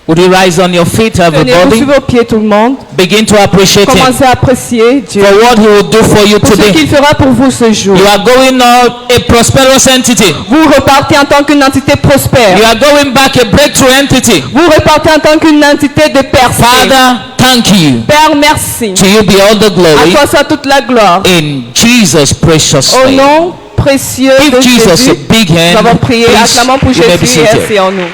Would you rise on your feet, Tenez-vous everybody? sur vos pieds, tout le monde. Begin to appreciate Him Commencez à apprécier Dieu for what He will do for you pour ce today. qu'il fera pour vous ce jour. You are going out a prosperous entity. Vous repartez en tant qu'une entité prospère. You are going back a breakthrough entity. Vous repartez en tant qu'une entité de percée. Father, thank you. Père, merci. To you be all the À glory. toi soit toute la gloire. In Jesus' precious Au name. nom précieux Give de Jesus Jésus, a big hand. nous avons prié. Please, Acclamons pour you may be Jésus et seated. asseyons-nous.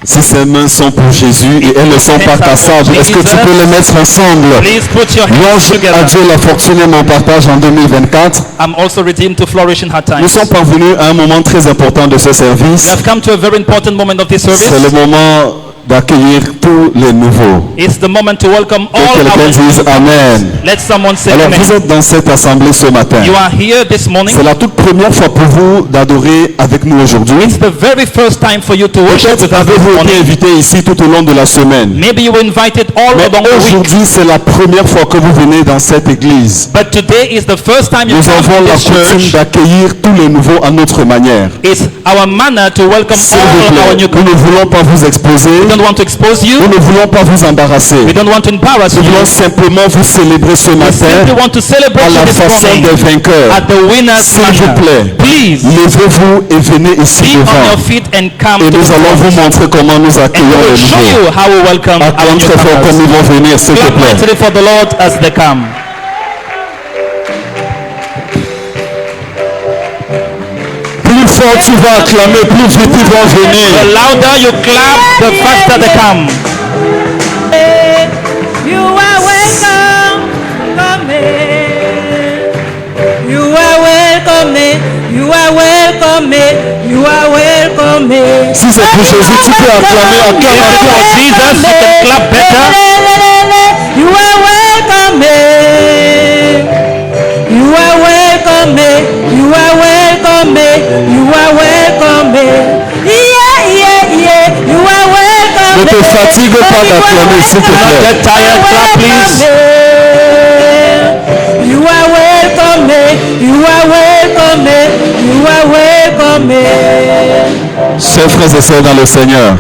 Si ces mains sont pour Jésus et elles ne sont pas tassables, est-ce que tu peux les mettre ensemble? Please put your hands Louange à together. Dieu, la fortune et mon partage en 2024. I'm also redeemed to flourish in hard Nous times. sommes parvenus à un moment très important de ce We service. have come to a very important moment of this C'est le service. moment d'accueillir tous les nouveaux. It's the moment to welcome Que all quelqu'un dise our. Amen. Let someone say Alors amen. vous êtes dans cette assemblée ce matin. You are here this morning. C'est la toute première fois pour vous d'adorer avec nous aujourd'hui. It's the very first time for you to worship Peut-être with us this avez-vous été morning. invité ici tout au long de la semaine. Maybe you were invited all Mais along the week. aujourd'hui, c'est la première fois que vous venez dans cette église. But today is the first time you Nous come avons to la this coutume church. d'accueillir tous les nouveaux à notre manière. It's our manner to welcome S'il vous all our plaît, nous newcomers. ne voulons pas vous exposer. We don't want to expose you. Nous ne voulons pas vous embarrasser. We don't want to embarrass Nous you. voulons simplement vous célébrer ce We simply matin want to celebrate à you la this façon morning des vainqueurs. at the winner's S'il vous manner. plaît, Please levez-vous et venez ici be on devant. your feet and come Et to nous the allons vous front. montrer comment nous And we accueillons will les show nouveaux. you how we welcome our Acclame très fort comme newcomers. ils vont venir, s'il te Clap plaît. mightily for the Lord as they come. Plus fort tu vas acclamer, plus vite ils vont The venir. louder you clap, the faster they come. You are welcome, come in. You are welcome, you are welcome, you are welcome. Si c'est pour Jésus, tu peux acclamer, acclame, For acclame. Jesus, you can clap better. You are welcome, you are welcome, you are welcome, you are welcome. Yeah, yeah, yeah, you are welcome. Ne te fatigue pas d'acclamer, s'il te plaît. Get tired, clap please. You are welcome, you are welcome, you are welcome. Chers frères et sœurs dans le Seigneur,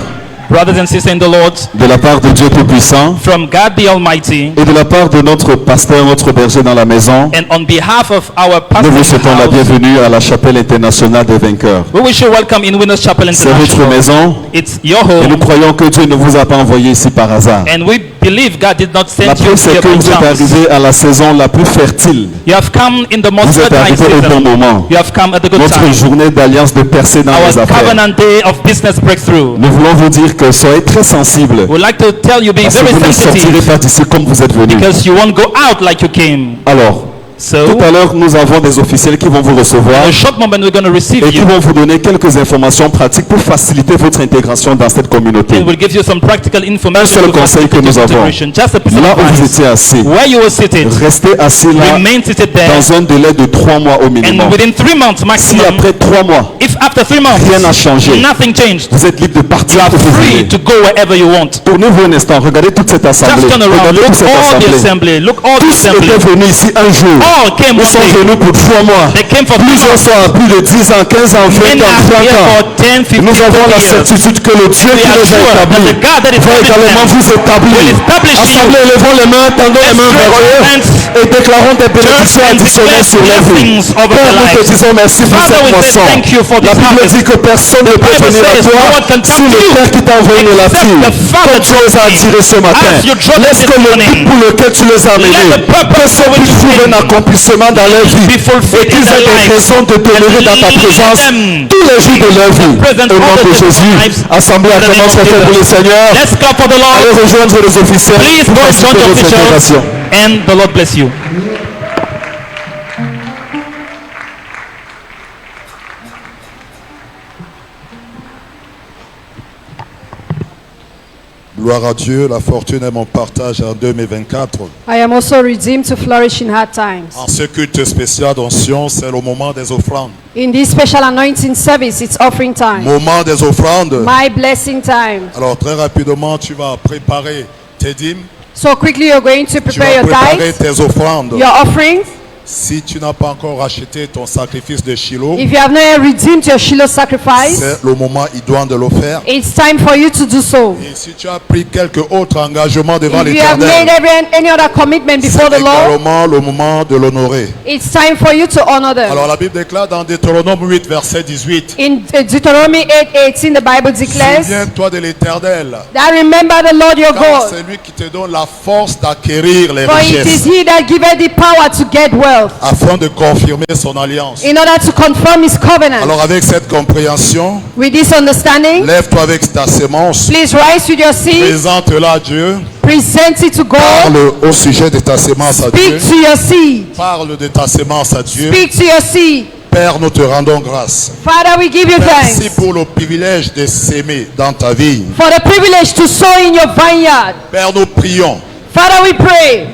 Brothers and sisters in the Lord, de la part de Dieu Tout-Puissant from God the Almighty, et de la part de notre pasteur, notre berger dans la maison, and on behalf of our nous vous pastor souhaitons la house, bienvenue à la chapelle internationale des vainqueurs. we wish you welcome in Winners Chapel C'est votre International. maison It's your et nous home, croyons que Dieu ne vous a pas envoyé ici par hasard. and we believe God did not La send you preuve, c'est here que by vous êtes chance. arrivé à la saison la plus fertile. You have come in the most Vous êtes fertile arrivé au bon season. moment. You have come at the good Notre time. journée d'alliance de percée dans les Our affaires. covenant day of business breakthrough. Nous voulons vous dire que soyez très sensibles. We'd like to tell you, be Parce que very vous ne sortirez sensitive, pas d'ici comme vous êtes venus. because you won't go out like you came. Alors, So, tout à l'heure, nous avons des officiels qui vont vous recevoir in a short moment, we're going to receive et qui you, vont vous donner quelques informations pratiques pour faciliter votre intégration dans cette communauté. and we'll give you some practical information. seul to conseil que facilitate nous avons. integration. Just a piece Là of où vous advice. étiez assis, Where you were seated, restez assis là remain seated there, dans un délai de 3 mois au minimum. and within 3 months Si maximum, après 3 mois, if after 3 months, rien n'a changé, nothing changed, vous êtes libre de you partir are où vous free voulez. to go wherever you want. Tournez-vous un instant, regardez toute cette assemblée. Just turn around, Regardez look toute cette all the assemblée. assembly, look all the Tous assembly. étaient venus ici un jour. All came Ils one sont day. venus pour 3 mois. They came for 3 Plusieurs months. sont à plus de 10 ans, 15 ans, 20 Many ans, are 30 here ans. for 10, 15, Nous avons la 20 years. certitude que le Dieu We qui are les a sure that établis the God that va established également them vous établir. will establish you. Assemblée, levons les mains, tendons les mains vers eux et déclarons des bénédictions and additionnelles sur leur vie. blessings over Père, their nous te lives. disons merci pour Father, cette we say moisson. thank you for La this Bible harvest. dit que personne ne peut Bible venir à says toi no one can si come le to you Père qui t'a envoyé ne except l'attire. the Father Comme tu les as attirés ce matin, As you draw them laisse this que le morning, but pour lequel tu les as amenés, let the purpose que ce for which but you trouve came un accomplissement dans leur vie be fulfilled et qu'ils in their aient des lives. raisons de demeurer dans ta And présence lead them tous les jours de leur vie. present Au nom all de the days of Jésus, their lives. assemblée à In the name commence of à faire pour le Jesus. Seigneur. Let's clap for the Allez Lord. rejoindre les officiels Please pour go join faciliter the votre officials, intégration. and the Lord bless you. Gloire à Dieu, la fortune est mon partage en 2024. I am also redeemed to flourish in hard times. En ce culte spécial d'onction, c'est le moment des offrandes. In this special anointing service, it's offering time. Moment des offrandes. My blessing time. Alors très rapidement, tu vas préparer tes dîmes, So quickly you're going to tu prepare vas your préparer tithes, tes offrandes. your offerings. Si tu n'as pas encore acheté ton sacrifice de Shiloh, If you have not yet redeemed your Shiloh sacrifice, c'est le moment idoine de le faire. it's time for you to do so. Et si tu as pris quelque autre engagement devant If you have made l'Éternel, any other commitment c'est before the Lord, également le moment de l'honorer. it's time for you to honor them. Alors la Bible déclare dans Deutéronome 8, verset 18, In Deuteronomy 8:18, the Bible declares souviens-toi de l'Éternel, that remember the Lord your car God, c'est lui qui te donne la force d'acquérir les for it is richesses, He that giveth thee power to get wealth, afin de confirmer son alliance. in order to confirm His covenant. Alors avec cette compréhension, With this understanding, lève-toi avec ta sémence, please rise with your seed, présente-la à Dieu, present it to God, parle au sujet de ta sémence à Dieu, speak to your seed, parle de ta sémence à Dieu. speak to your seed. Père, nous te rendons grâce. Father, we give you Merci thanks pour le privilège de s'aimer dans ta vie. for the privilege to sow in your vineyard. Père, nous prions Father, we pray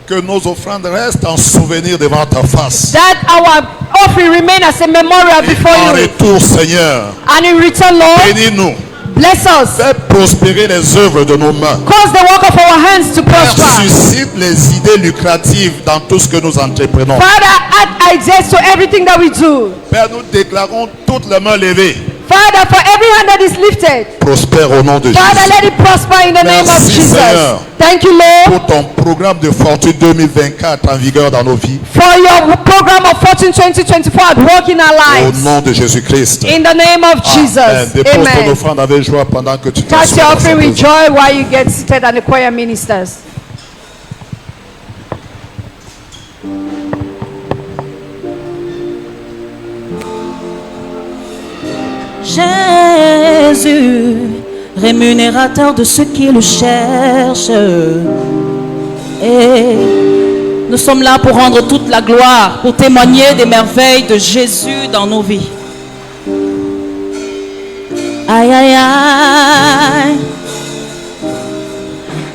que nos offrandes restent en souvenir devant ta face. that our offering remain as a memorial Et before en you. retour, Seigneur, And in return, Lord, bénis-nous. bless us. Fais prospérer les œuvres de nos mains. Cause the work of our hands to Père, prosper. suscite les idées lucratives dans tout ce que nous entreprenons. Father, add ideas to everything that we do. Père, nous déclarons toutes les mains levées. Father, for every hand that is lifted, Prospère au nom de Father, Jésus. let it prosper in the name of Merci, Jesus. Seigneur. Thank you, Lord, Pour ton programme de fortune 2024 en vigueur dans nos vies. for your program of Fortune 2024 at work in our Au lives. nom de Jésus-Christ. In the name of Jesus. Amen. Dépose ton Amen. offrande avec joie pendant que tu Cast t'assois your dans sa offering with présence. joy while you get seated and the choir ministers. Jésus, rémunérateur de ceux qui le cherchent. Et nous sommes là pour rendre toute la gloire, pour témoigner des merveilles de Jésus dans nos vies. Aïe, aïe, aïe.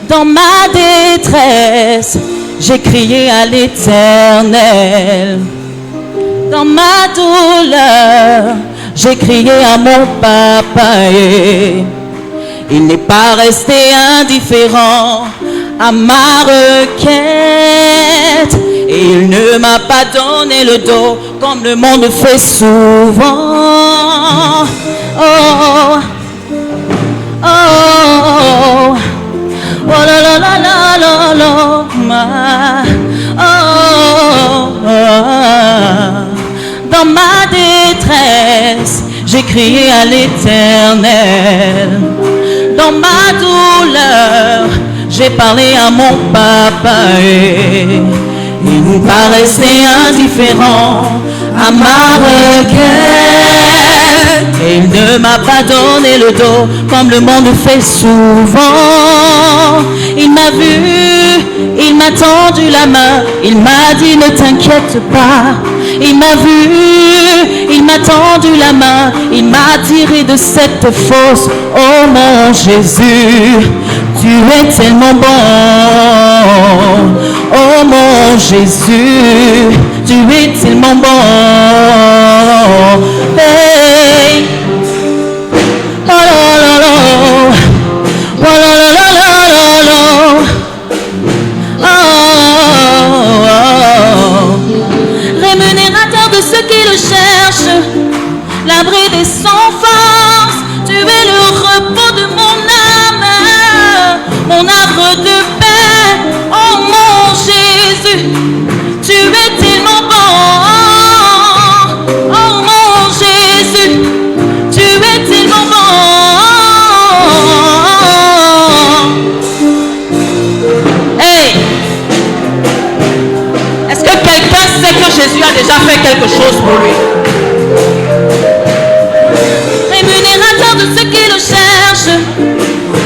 Dans ma détresse, j'ai crié à l'Éternel. Dans ma douleur, j'ai crié à mon papa. Et il n'est pas resté indifférent à ma requête. Et il ne m'a pas donné le dos comme le monde fait souvent. Oh, oh, oh, oh la la la la la la, oh, oh, oh. Dans ma détresse, j'ai crié à l'Éternel. Dans ma douleur, j'ai parlé à mon papa. Et il n'est pas resté indifférent à ma requête. Et il ne m'a pas donné le dos comme le monde fait souvent. Il m'a vu, il m'a tendu la main, il m'a dit ne t'inquiète pas. Il m'a vu, il m'a tendu la main, il m'a tiré de cette fosse. Oh mon Jésus, tu es tellement bon. Oh mon Jésus, tu es tellement bon. Hey. Oh là là là. Oh là là là là là là. Oh, oh, oh. Rémunérateur de ceux qui le cherchent, l'abri des sans force, tu es le repos de mon âme, mon arbre de paix. Oh mon Jésus, tu es tellement bon. Oh mon Jésus, tu es tellement bon. Hey! Est-ce que quelqu'un sait que Jésus a déjà fait quelque chose pour lui? Rémunérateur de ceux qui le cherchent,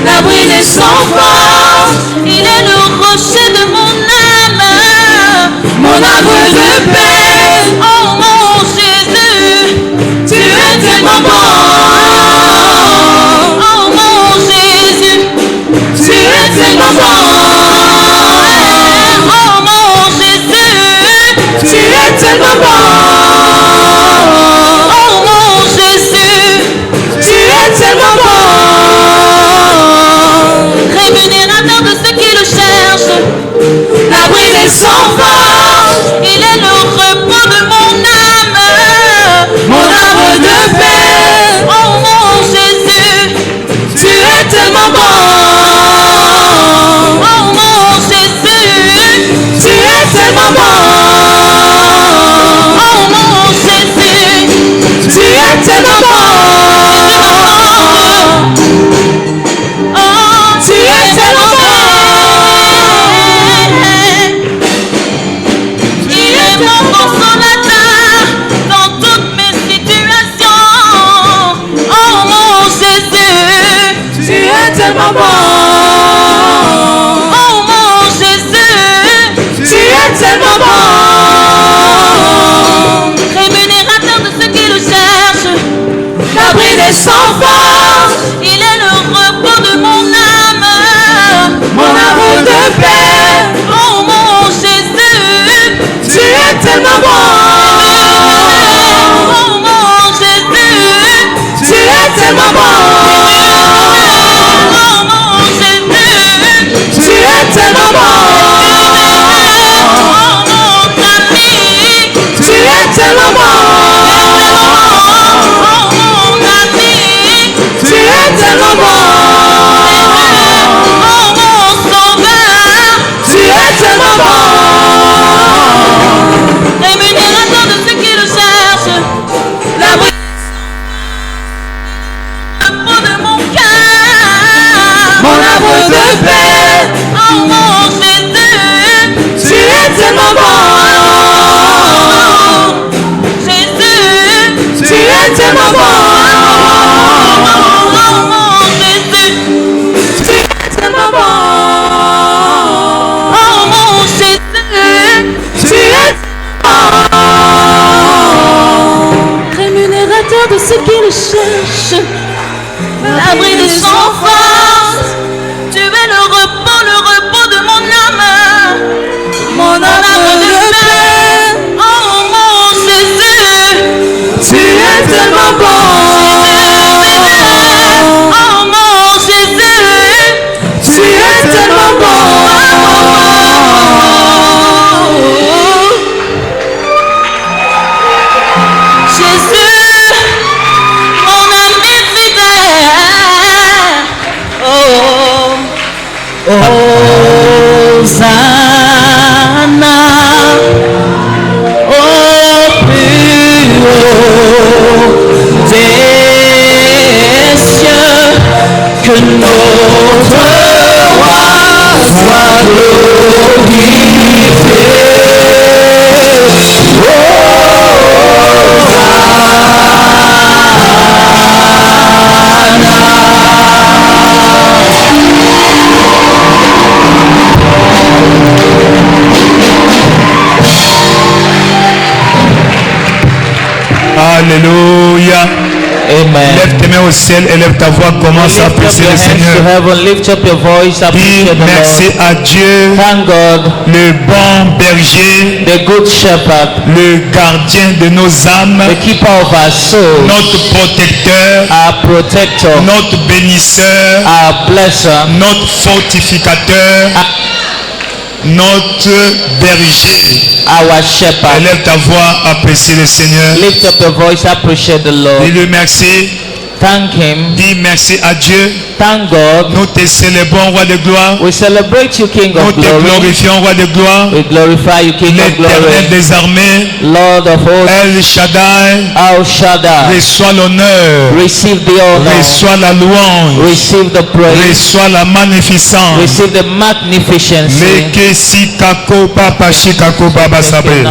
l'abri des sans force, il est le rocher de mon âme, mon arbre de paix. Oh mon Jésus, tu es tellement bon. Oh mon Jésus, tu es tellement bon. Oh mon Jésus, tu es tellement bon. tellement bon. Oh mon Jésus, tu es tellement bon. Rémunérateur de ceux qui le cherchent, l'abri des sans force, il est le repos de mon âme, mon amour de paix. Oh mon Jésus, tu es tellement bon. Oh mon Jésus, tu es tellement bon. Oh mon Jésus, tu es tellement bon. Oh mon ami, tu es tellement bon. Oh mon ami, tu es tellement bon. Oh mon sauveur, tu es tellement bon. Rémunérateur de ceux qui le cherchent, l'abri de mon cœur, mon amour de paix. Oh mon Jésus, tu es tellement bon. Jésus, tu es tellement bon. Oh mon Jésus, tu es tellement bon. Oh mon Jésus, tu es tellement bon. Rémunérateur de ceux qui le cherchent, l'abri de sans force, tu es le repos de mon âme, mon amour de paix. Oh mon Jésus, tu es tellement bon. Oh mon Jésus, tu es tellement bon. Jésus, mon ami fidèle. Oh, Hosanna, oh plus haut des cieux, que notre roi soit glorifié. Alléluia. Amen. Lève tes mains au ciel et lève ta voix. Commence à Lift up apprécier your le hands to Seigneur. heaven, lift up your voice, Dis appreciate the merci Lord. à Dieu, Thank God, le bon berger, the good shepherd, le gardien de nos âmes, the keeper of our souls, notre protecteur, our protector, notre bénisseur, our blesser, notre fortificateur, notre berger. our shepherd. Élève ta voix, apprécie le Seigneur. Lift up your voice, appreciate the Lord. Dis-lui merci. Thank Him. Dis merci à Dieu. Thank God. Nous te célébrons, roi de gloire. We celebrate you, King Nous of te glory. glorifions, roi de gloire. We glorify you, King of L'éternel glory. des armées, Lord of hosts, El Shaddai, El Shaddai. reçoit l'honneur, Receive the honor. reçoit la louange, Receive the praise. reçoit la magnificence. Receive the magnificency. Leke si kako papa shikako baba sabre.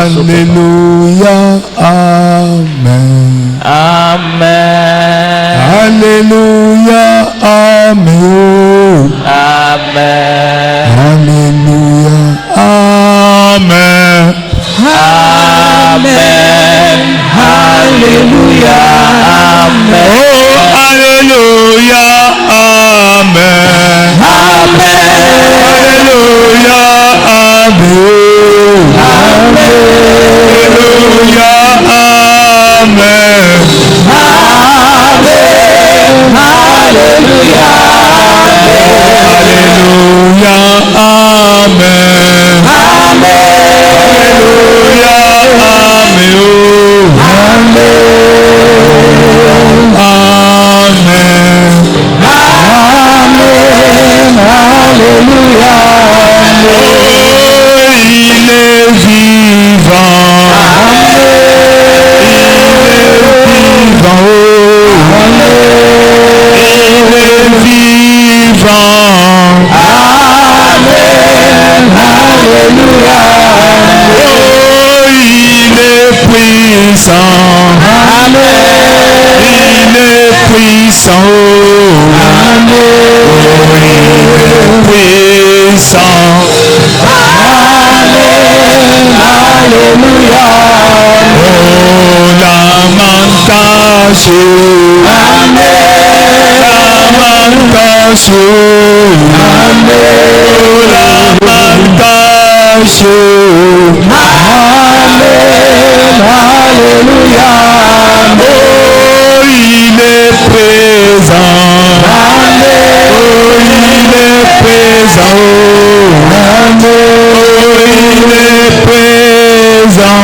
Alléluia, amen. Amen. Alléluia, amen. Amen. Alléluia, amen. Amen. Hallelujah. Amen. Oh, alléluia, amen. Amen. Alléluia, amen. Alléluia, amen. Hallelujah. Alléluia, amen. Alléluia, il est vivant. Il est vivant. Il est vivant. il est présent. Il est présent. Il est présent.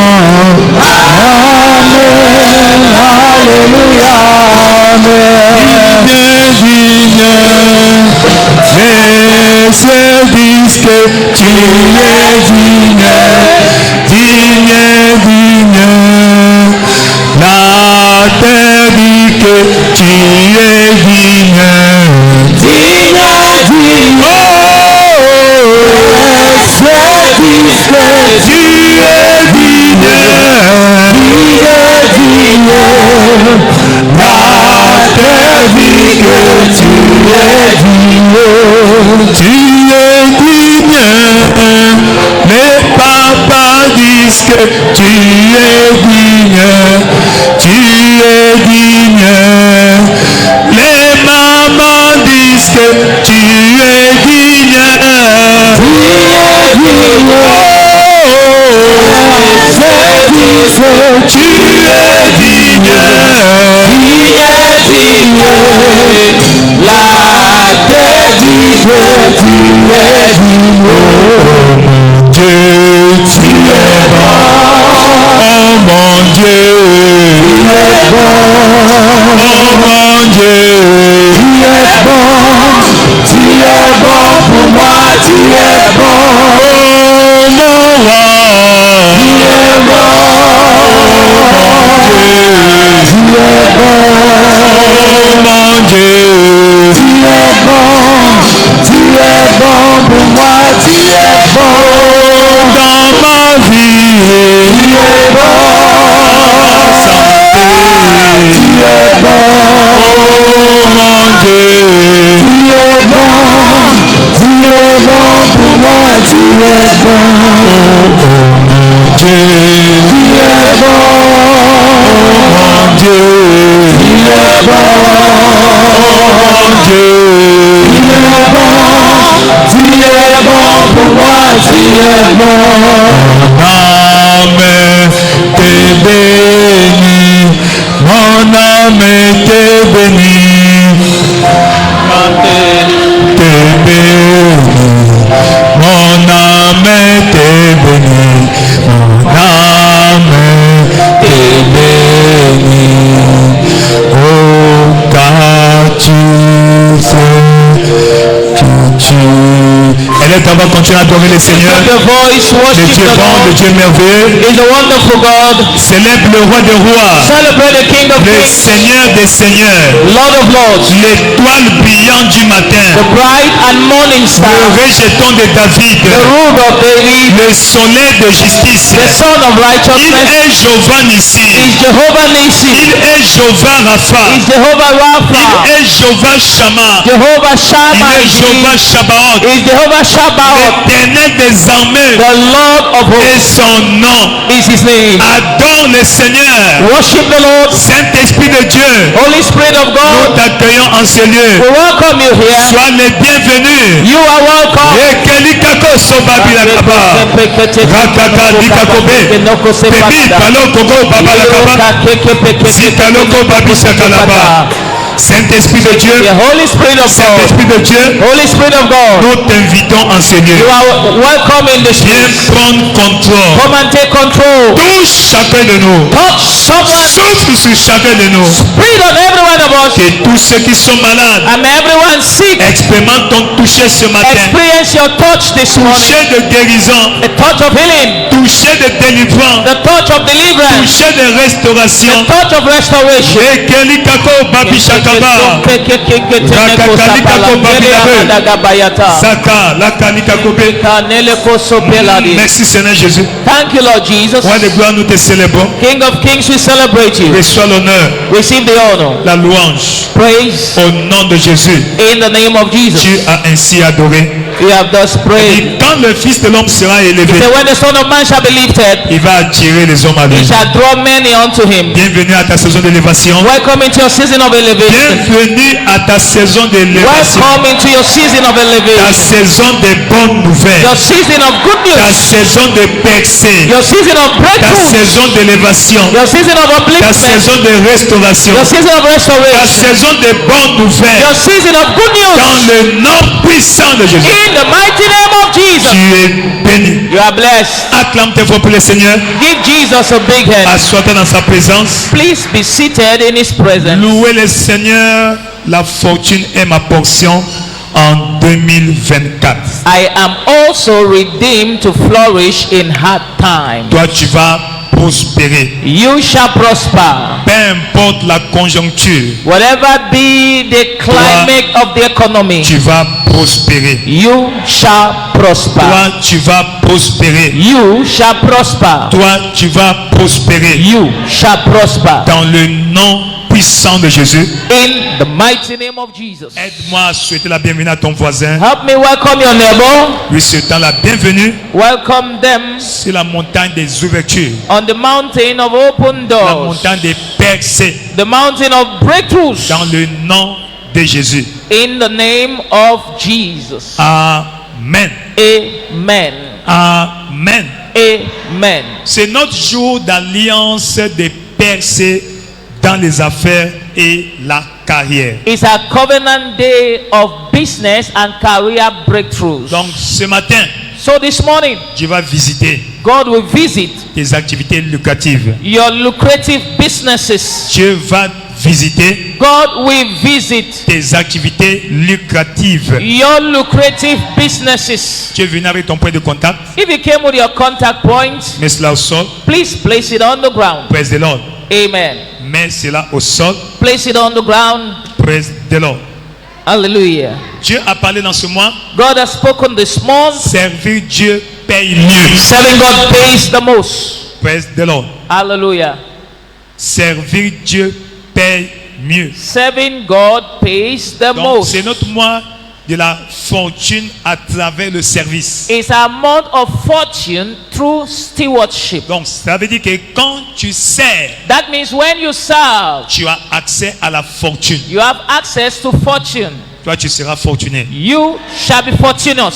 Alléluia. Mais c'est disent que tu es digne. La terre dit que tu es digne. Les papas disent que tu es digne. Les mamans disent que tu es digne. On va continuer à adorer le Seigneur. Le Dieu bon, le Dieu merveilleux. Célèbre le roi des rois. Le Seigneur des seigneurs. L'étoile brillante du matin. Le rejeton de David. Le soleil de justice. Il est Jéhovah Nissi. Il est Jéhovah Rapha. Il est Jéhovah Shammah. Il est Jéhovah Shabbaoth. L'éternel des armées, et son nom. Adore le Seigneur. Saint-Esprit de Dieu, nous t'accueillons en ce lieu. Sois le bienvenu. Saint-Esprit de Dieu, Saint-Esprit de Dieu, nous t'invitons en ce lieu. Viens prendre contrôle. Touche chacun de nous. Souffle sur chacun de nous. Que tous ceux qui sont malades expérimentent ton toucher ce matin. Toucher de guérison. Toucher de délivrance. Toucher de restauration. Sakaba. Saka, la Kalika Kobe. Merci Seigneur Jésus. Thank you, Lord Jesus. Roi de gloire, nous te célébrons. King of Kings, we celebrate you. Reçois l'honneur, Receive the honor, la louange. praise Au nom de Jésus, in the name of Jesus. tu as ainsi adoré. We have thus prayed. Et quand le Fils de l'homme sera élevé, So when the Son of Man shall be lifted, il va attirer les hommes à lui. he shall draw many unto him. Bienvenue à ta saison d'élévation. Welcome into your season of elevation. Bienvenue à ta saison d'élévation. Welcome into your season of Ta elevation. saison des bonnes nouvelles. Your season of good Ta news. saison de percée. Your season of Ta breakthrough. saison d'élévation. Your season of Ta upliftment. saison de restauration. Your season of Ta restoration. saison de bonnes nouvelles. Your season of good Dans news. le nom puissant de Jésus. In the mighty name of Tu Jesus. es béni. You are blessed. Acclame tes voix pour le Seigneur. Give Jesus a big hand. Assois-toi dans sa présence. Please be seated in his presence. Louez le Seigneur. La fortune est ma portion en 2024. I am also redeemed to flourish in hard times. Toi, tu vas prospérer. You shall prosper. Peu importe la conjoncture, Whatever be the climate of the economy, tu vas prospérer. you shall prosper. Toi, tu vas prospérer. You shall prosper. Toi, tu vas prospérer. You shall prosper. Dans le nom puissant de Jésus. In the mighty name of Jesus. Aide-moi à souhaiter la bienvenue à ton voisin. Help me welcome your neighbor. Lui souhaitant la bienvenue Welcome them sur la montagne des ouvertures. on the mountain of open La doors. montagne des percées. The mountain of breakthroughs. Dans le nom de Jésus. In the name of Jesus. Amen. Amen. Amen. Amen. C'est notre jour d'alliance des percées dans les affaires et la carrière. It's a covenant day of business and career breakthroughs. Donc ce matin, So this morning, tu vas visiter God will visit tes activités lucratives. your lucrative businesses. Dieu va visiter God will visit tes activités lucratives. your lucrative businesses. Tu es venu avec ton point de contact, If you came with your contact point, mets cela au sol. please place it on the ground. Praise the Lord. Amen. Mets cela au sol. Place it on the ground. Praise the Lord. Hallelujah. Dieu a parlé dans ce mois. God has spoken this month. Servir Dieu paye mieux. Serving God pays the most. Praise the Lord. Hallelujah. Servir Dieu paye mieux. Serving God pays the Donc most. c'est notre mois de la fortune à travers le service. It's a month of fortune through stewardship. Donc ça veut dire que quand tu sers, That means when you serve, tu as accès à la fortune. you have access to fortune. Toi tu seras fortuné. You shall be fortunate.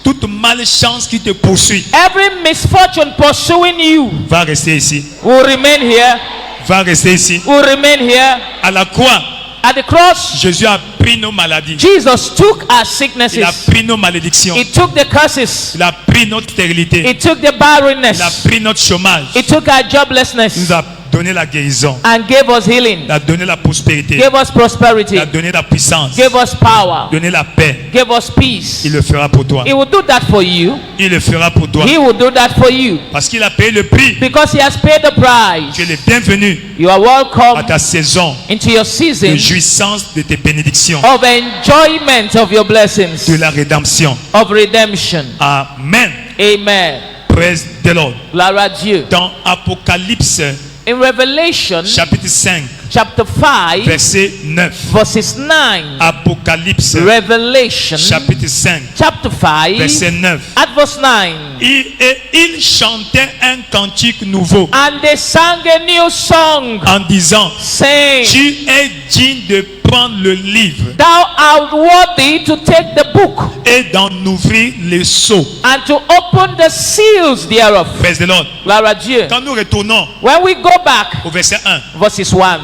Toute malchance qui te poursuit Every misfortune pursuing you va rester ici. will remain here. Va rester ici. Will remain here. À la croix, At the cross, Jésus a pris nos maladies. Jesus took our Il a sicknesses. pris nos malédictions. He took the curses. Il a pris notre stérilité. He took the Il a barrenness. pris notre chômage. He took our Il joblessness nous a donné la guérison. and gave us healing. Il a donné la prospérité. Gave us prosperity. Il a donné la puissance. Gave us power. Donné la paix. Gave us peace. Il le fera pour toi. He will do that for you. Il le fera pour toi. He will do that for you. Parce qu'il a payé le prix. Because he has paid the Tu es price. le bienvenu You are à welcome ta saison into your de season jouissance de tes bénédictions. of enjoyment of your blessings, De la rédemption. of redemption. Amen. Amen. Praise the Lord. Gloire à Dieu. Dans Apocalypse In Revelation chapitre 5 chapter 5 verset 9. verses 9. Apocalypse Revelation chapitre 5 chapter 5 verset 9. at verse 9. Et il chantait un cantique nouveau And they sang a new song, en disant: saying, Tu es digne de prendre le livre Thou art worthy to take the book et d'en ouvrir les sceaux. and to open the seals thereof. Praise the Lord. Gloire à Dieu. Quand nous retournons When we go back, au verset 1, verses 1.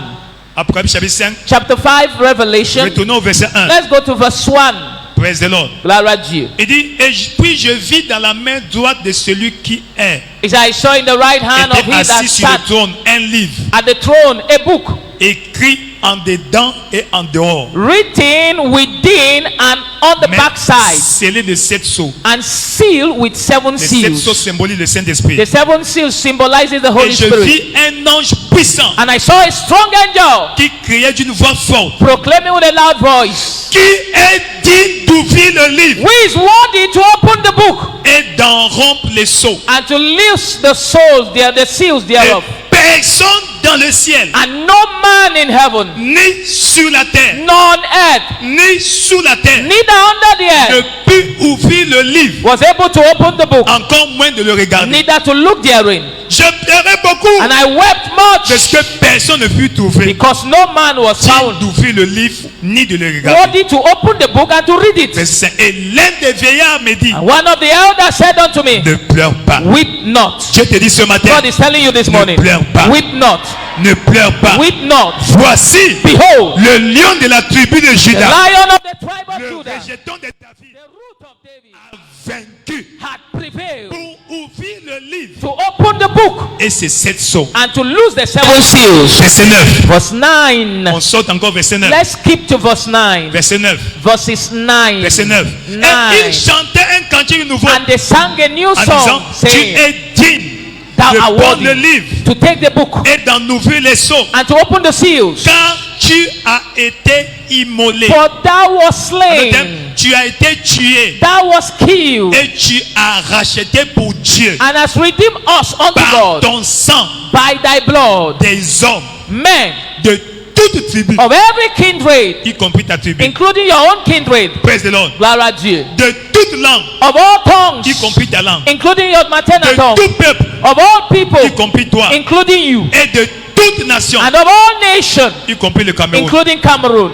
Apocalypse chapitre 5, Chapter 5, Revelation. retournons au verset 1. Let's go to verse 1. Praise the Lord. Gloire à Dieu. Il dit: puis je vis dans la main droite de celui qui est As I saw in the right hand of était him that assis sur le sat trône un livre at the throne a book écrit en dedans et en dehors. written within and on the Mais backside, scellé de 7 sceaux. and sealed with 7 Les 7 sceaux seals. symbolisent le Saint-Esprit. The 7 seals symbolizes the Et Holy je Spirit. vis un ange puissant And I saw a strong angel qui criait d'une voix forte. proclaiming with a loud voice, Qui est digne d'ouvrir le livre who is worthy to open the book et d'en rompre les sceaux. and to loose the souls, the seals Et thereof. personne dans le ciel, And no man in heaven, ni sur la terre, nor on earth, ni sous la terre, neither under the ne earth, put ouvrir le livre, was able to open the book, encore moins de le regarder. neither to look therein. Je pleurais beaucoup And I wept much parce que personne ne fut trouvé because no man was digne found d'ouvrir le livre ni de le regarder. worthy to open the book and to read it. Et l'un des vieillards me dit, And one of the elders said unto me, ne pleure pas. weep not. Je te dis ce matin, God is telling you this Ne morning, pleure pas. weep not, ne pleure pas. weep not. Voici Behold, le lion de la tribu de the Juda, lion of the tribe of le Judah, rejeton de David, the root of David, a vaincu had prevailed pour ouvrir le livre. to open the book Et c'est 7 sceaux. and to loose the 7 seals. Verset 9. Verse 9. On saute encore verset 9. Let's skip to verse 9. Verset 9. Verses 9. Verset 9. Et 9. il chantait un cantique nouveau And they sang a new en disant, song, tu saying, es digne Thou de art prendre le worthy livre to take the book et d'en ouvrir les sceaux, and to open the seals. car tu as été immolé. For thou wast En d'autres slain, termes, tu as été tué thou wast killed, et tu as racheté pour Dieu and hast redeemed us unto par God ton sang by thy blood, des hommes men de toute tribu, of every kindred, y compris ta tribu. including your own kindred, Praise the Lord. glory à Dieu, De toute langue, of all y tongues, compris ta langue. including your maternal De tongue, tout peuple, of all y people, compris toi. including you, Et de toute nation, and of all nations, y compris le Cameroun. including Cameroon.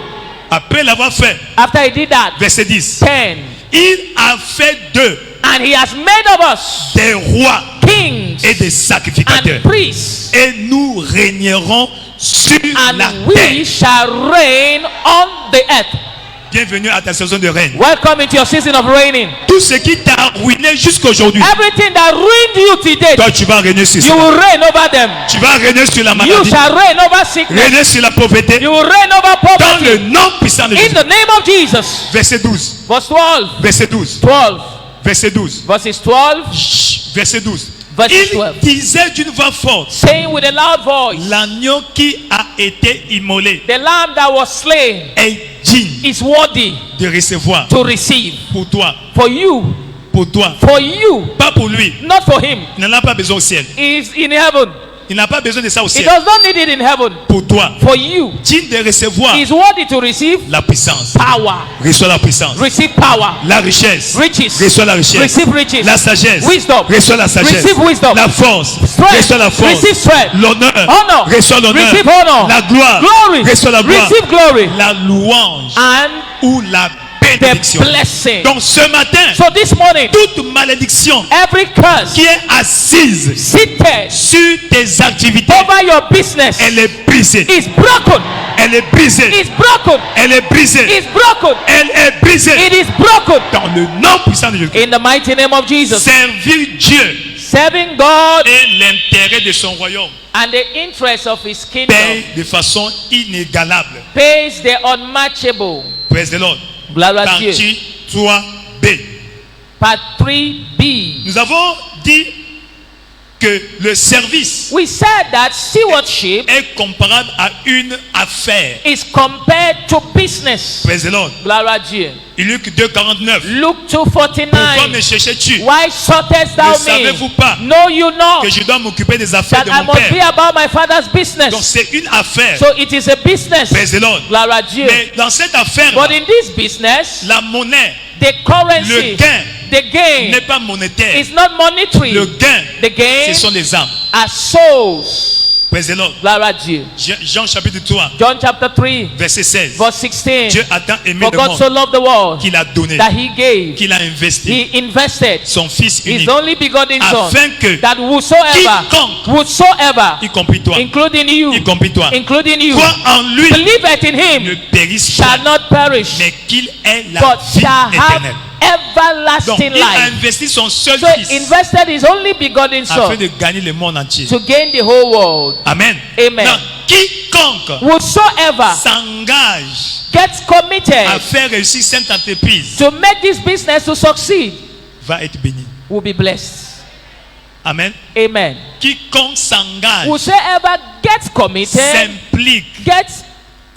Après l'avoir fait, After he did that, verset 10, 10, il a fait d'eux and he has made of us des rois kings et des sacrificateurs. and priests, Et nous régnerons sur la and we terre. shall reign on the earth. Bienvenue à ta saison de règne. Welcome into your season of reigning. Tout ce qui t'a ruiné jusqu'aujourd'hui, Everything that ruined you today, toi tu vas régner sur you ça. will reign over them. Tu vas régner sur la You maladie, shall reign over sickness. régner sur la pauvreté, You will reign over dans le poverty. nom puissant de In Jésus. the name of Jesus. Verset 12. Verse 12. Verset 12. 12. Verset 12. Verses 12. Chut, verset 12. Verses Il 12. disait d'une voix forte, Saying with a loud voice, l'agneau qui a été immolé the lamb that was slain est digne is worthy de recevoir to receive. pour toi, For you. For you. pas pour lui. Not for him. Il n'en a pas besoin au ciel. He is in heaven. Il n'a pas besoin de ça au He ciel. does not need it in heaven. Pour toi, For you. digne de recevoir He is worthy to receive la puissance. power. Reçois la puissance. Receive power. La richesse. Riches. Reçois la richesse. Receive riches. La sagesse. Wisdom. Reçois la sagesse. Receive wisdom. La force. Strength. Reçois la force. Receive strength. L'honneur. Honor. Reçois l'honneur. Receive honor. La gloire. Glory. Reçois la gloire. Receive glory. La louange And ou la the bénédiction. blessing. Donc ce matin, So this morning, toute malédiction every curse qui est assise seated sur tes activités, over your business elle est brisée. is broken. Elle est brisée. Is broken. Elle est brisée. Is broken. Elle est brisée. It is broken. Dans le nom puissant de Jésus. In the mighty name of Jesus. Servir Dieu Serving God et l'intérêt de son royaume and the interest of his kingdom paye de façon inégalable. pays the unmatchable. Praise the Lord. Gloire à Dieu. Partie 3B. Part 3B. Nous avons dit que le service We said that stewardship est comparable à une affaire. is compared to business. Praise the Lord. Gloire à Dieu. Luc 2,49. Luke Pourquoi 2:49. me cherches-tu? Why sought thou Ne me? savez-vous pas Know you not que je dois m'occuper des affaires that de I mon must be Père? about my father's Donc business? c'est une affaire. So it is a business. Praise the Lord. Gloire à Dieu. Mais dans cette affaire, But in this business, la monnaie, the currency, le gain the gain n'est pas monétaire. is not monetary. Le gain, The gain ce sont les âmes. are souls. Praise the Lord. Gloire à Dieu. Jean chapitre 3, John chapter 3, verset 16. verse 16. Dieu a tant aimé For le God so monde loved the world qu'il a donné, that he gave, qu'il a investi he invested son Fils his unique, only begotten Son, afin que that quiconque, whosoever, y compris toi, including you, y compris toi, including you, croit en lui, believeth in ne him, périsse shall pas, not perish, mais qu'il ait la but vie shall have éternelle. Donc everlasting il a life. investi son seul So Fils invested his only begotten afin Son de gagner le monde entier. to gain the whole world. Amen. Amen. Donc, quiconque quiconque whosoever s'engage gets à committed faire réussir cette entreprise to make this business to succeed va être béni. will be blessed. Amen. Amen. Quiconque s'engage, Whosoever gets committed, s'implique gets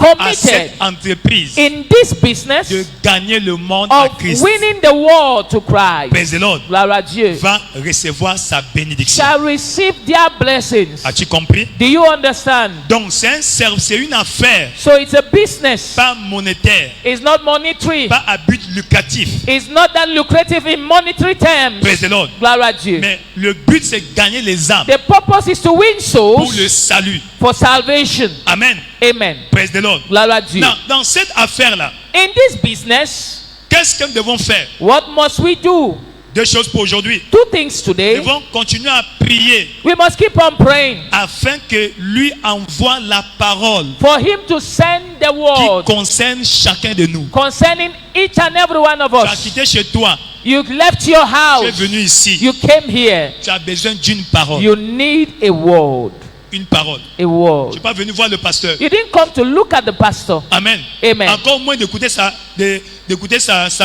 à committed cette entreprise in this business de gagner le monde à of Christ. winning the world to Christ. Praise the Lord. Gloire à Dieu. Va recevoir sa bénédiction. Shall receive their blessings. As-tu compris? Do you understand? Donc c'est une affaire So it's a business. pas monétaire, It's not monetary. pas à but lucratif. It's not that lucrative in monetary terms. Praise the Lord. Gloire à Dieu. Mais le but c'est gagner les âmes The purpose is to win pour le souls salut. for salvation. Amen. Amen. Praise the Lord. Gloire à Dieu. Dans cette affaire-là, In this business, qu'est-ce que nous devons faire? what must we do? Deux choses pour aujourd'hui. Two things Nous today. devons continuer à prier We must keep on praying afin que lui envoie la parole for him to send the qui word concerne chacun de nous. concerning each and every one of Tu as us. quitté chez toi, You left your tu es house. venu ici, You came here. tu as besoin d'une parole. You need a word. Une parole. A Tu word. n'es pas venu voir le pasteur. You didn't come to look at the pastor. Amen. Amen. Encore moins d'écouter sa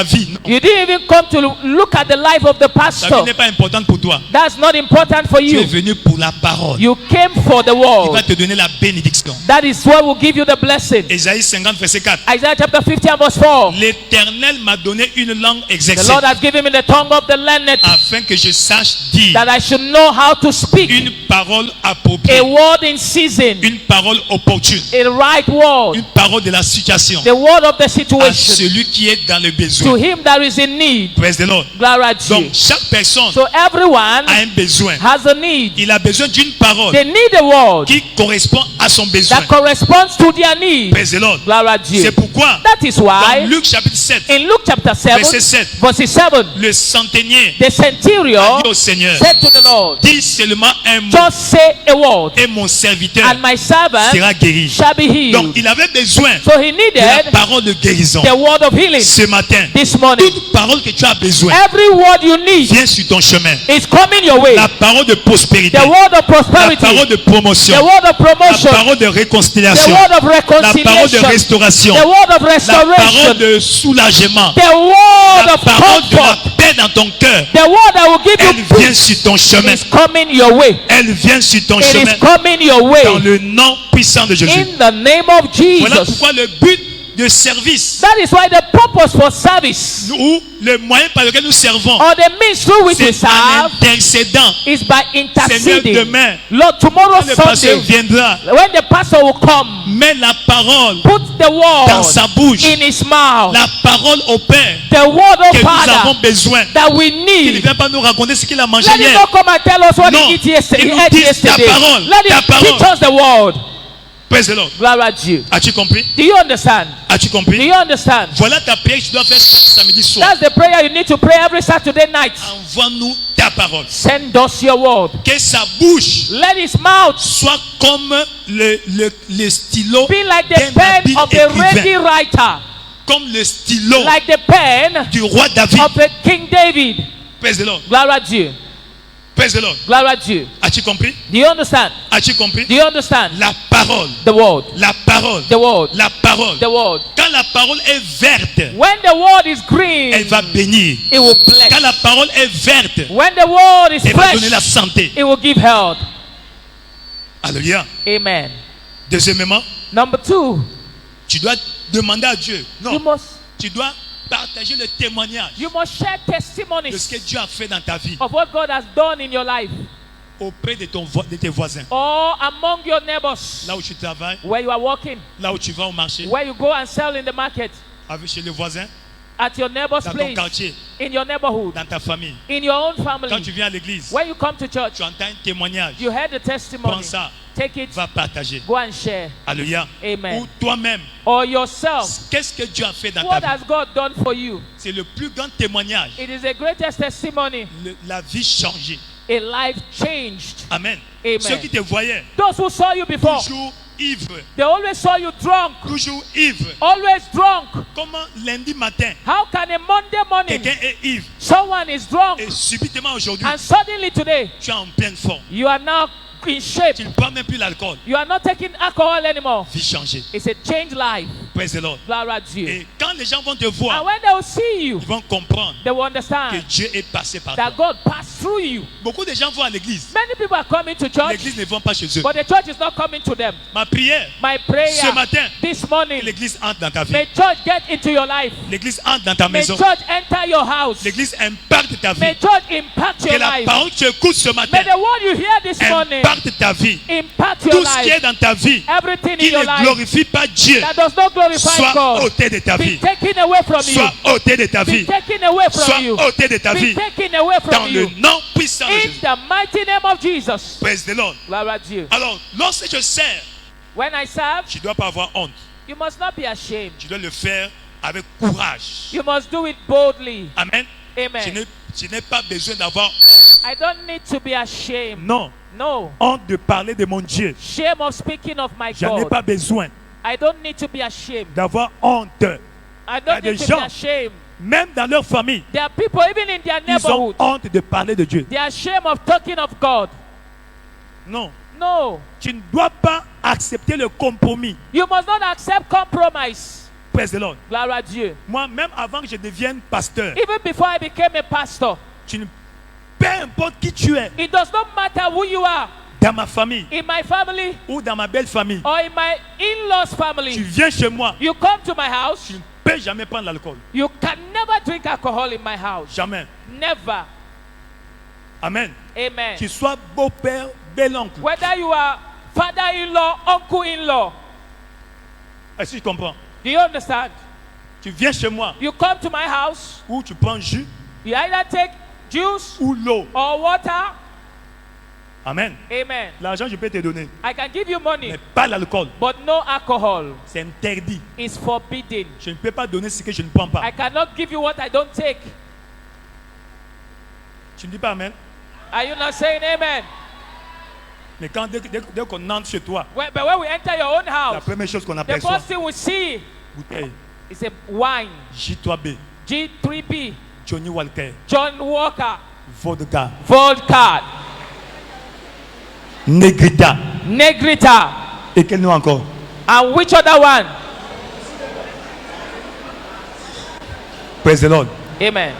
vie. Non. You didn't even come to look at the life of the Sa vie pastor. n'est pas importante pour toi. That's not important for Tu es you. venu pour la parole. You came for the Il va word. te donner la bénédiction. That is what will give you the blessing. Ésaïe 50, verset 4. Isaiah chapter 50 and verse 4. L'Éternel m'a donné une langue The exercée Lord has given me the tongue of the learned afin que je sache dire that I should know how to speak une parole appropriée, a word in season, une parole opportune, a right word, une parole de la situation the word of the à situation celui qui est dans le to besoin. him that is in need. Praise the Lord. Glory à Dieu. Donc chaque personne So everyone a un besoin. has a need. Il a besoin d'une parole They need a word qui correspond à son besoin. that corresponds to their need. Praise the Lord. Glory à Dieu. C'est pourquoi That is dans why Luc chapitre 7, in Luke chapter 7, verset 7, verse 7, le centenier the a centurion dit au Seigneur, said to the Lord, dis seulement un mot just say a word et mon serviteur and my servant sera guéri. shall be healed. Donc il avait besoin So he de la needed parole de guérison. the word of healing Ce matin, this morning. toute parole que tu as besoin Every word you need vient sur ton chemin. is coming your way. La parole de prospérité, The word of la prosperity, parole de promotion, the word of la promotion, parole de the réconciliation, word of la parole de reconciliation, restauration, the word of la parole restoration, de soulagement, the word la of parole de la comfort, paix dans ton cœur. the word that will give Elle you vient peace sur ton chemin. is coming your way. Elle vient sur ton It chemin is coming your dans way le nom puissant de Jésus. in the name of Voilà Jesus. pourquoi le but de service That is why the purpose for service ou le moyen par lequel nous servons, or the means through which we c'est en serve intercédant. is by Seigneur, interceding. demain, Lord, tomorrow quand le pasteur Sunday, viendra, when the pastor will come, mets la parole put the dans word sa bouche. in his mouth, La parole au Père the word que of nous avons Father besoin. that we Il ne need. vient pas nous raconter ce qu'il a mangé Let him hier. not come and tell us what Non, he ate yesterday. il He nous ate dit yesterday. ta parole, Let ta him parole. teach us the word. Praise the Lord. Glory à Dieu. As-tu compris? Do you understand? As-tu Do compris? you understand? Voilà ta prière que tu dois faire samedi soir. That's the prayer you need to pray every Saturday night. Envoie-nous ta parole. Send us your word. Que sa bouche Let his mouth soit comme le stylo be like the d'un pen habile of a ready écrivain. writer, Comme le stylo like the pen du roi David. of a King David. Praise the Lord. Glory à Dieu. Praise the Lord. Glory à Dieu. As-tu compris? Do you understand? As-tu compris? Do you understand? La parole. The word. La parole. The word. La parole. The word. Quand la parole est verte, When the word is green, elle va bénir. it will Quand bless. la parole est verte, When the word is elle va donner la fresh, santé. it will give health. Alléluia. Amen. Deuxièmement, Number two, tu dois demander à Dieu. you Non, must tu dois partager le témoignage share de ce testimonies que Dieu a fait dans ta vie of what God has done in your life auprès de tes voisins. or among your neighbors, Là où tu travailles, where you are working, là où tu vas au marché, where you go and sell in the market, chez les voisins, at your neighbor's dans ton place, quartier, in your neighborhood, dans ta famille. in your own Quand tu family. viens à l'église, When you come to church, tu entends un témoignage. you heard the Prends testimony. ça, Take it, va partager. go and share. Alléluia. Amen. Ou toi-même, Or yourself, qu'est-ce que Dieu a fait dans ta what vie? has God done for you? C'est le plus grand témoignage. It is the greatest testimony. La vie changée. A life changed. Amen. Amen. Ceux qui te voyaient, Those who saw you before, toujours ivre, they always saw you drunk. toujours ivre. Always drunk. Comment lundi matin, How can a Monday morning quelqu'un est ivre someone is drunk et subitement aujourd'hui, and suddenly today tu es en pleine forme? you are now in shape. Tu ne prends même plus l'alcool. You are not taking alcohol anymore. Vie changée. It's a changed life. Praise the Lord. Glory à Dieu. Et quand les gens vont te And voir, when they will see you, ils vont comprendre they will que understand Dieu est passé par toi. that God passed through you. Beaucoup de gens vont à l'église. Many people are coming to church, L'église ne vont pas chez eux. but the church is not coming to them. Ma prière, My prayer ce matin, this que morning, l'église entre dans ta vie. may church get into your life. L'église entre dans ta May maison. church enter your house. L'église impacte ta May vie. church impact Que your la life. parole que tu écoutes ce matin May the word you hear this morning impacte ta vie. impact your Tout ce qui est life. dans ta vie Everything qui in your ne life glorifie pas Dieu that does not glorify soit God ôté de ta be vie. taken away from you. Soit ôté de ta Be vie. taken away Soit from you. ôté de ta Be vie. taken away Dans from le you. nom puissant de In Jésus. the mighty name of Jesus. Praise the Lord. Glory à Dieu. Alors, lorsque je sers, When I serve, tu ne dois pas avoir honte. you must not be ashamed. Tu dois le faire avec courage. You must do it boldly. Amen. Amen. Je n'ai pas besoin d'avoir I don't need to be ashamed. non, No. honte de parler de mon Dieu. Shame of speaking of my Je n'ai God. pas besoin I don't need to be ashamed. d'avoir honte. I don't des need to gens- be ashamed. Même dans leur famille, There are people, even in their ils ont neighborhood, honte de parler de Dieu. they are ashamed of talking of God. Non, No. tu ne dois pas accepter le compromis. You must not accept compromise. Praise the Lord. Glory à Dieu. Moi, même avant que je devienne pasteur, Even before I became a pastor, peu importe qui tu es, it does not matter who you are. dans ma famille In my family ou dans ma belle famille, or in my in-laws' tu family, viens chez moi, you come to my house, tu ne peux jamais prendre l'alcool. you can never drink alcohol in my house. Jamais. Never. Amen. Amen. Tu sois beau-père, bel-oncle. Whether you are father-in-law, uncle-in-law, Est-ce que tu comprends? do you understand? Tu viens chez moi You come to my house, ou tu prends jus you either take juice ou l'eau. or water. Amen. Amen. L'argent, je peux te donner, I can give you money, mais pas l'alcool. but no alcohol. C'est interdit. It's forbidden. Je ne peux pas donner ce que je ne prends pas. I cannot give you what I don't take. Tu ne dis pas Amen. Are you not saying amen? Mais quand dès qu'on entre chez toi, But when we enter your own la house, première chose qu'on the aperçoit, first thing we see bouteille, is a wine, J3B, G3B, Johnny Walker, John Walker, vodka, Vodka, Negrita. Negrita, Et quel nom encore? and which other one? Praise the Lord. Amen.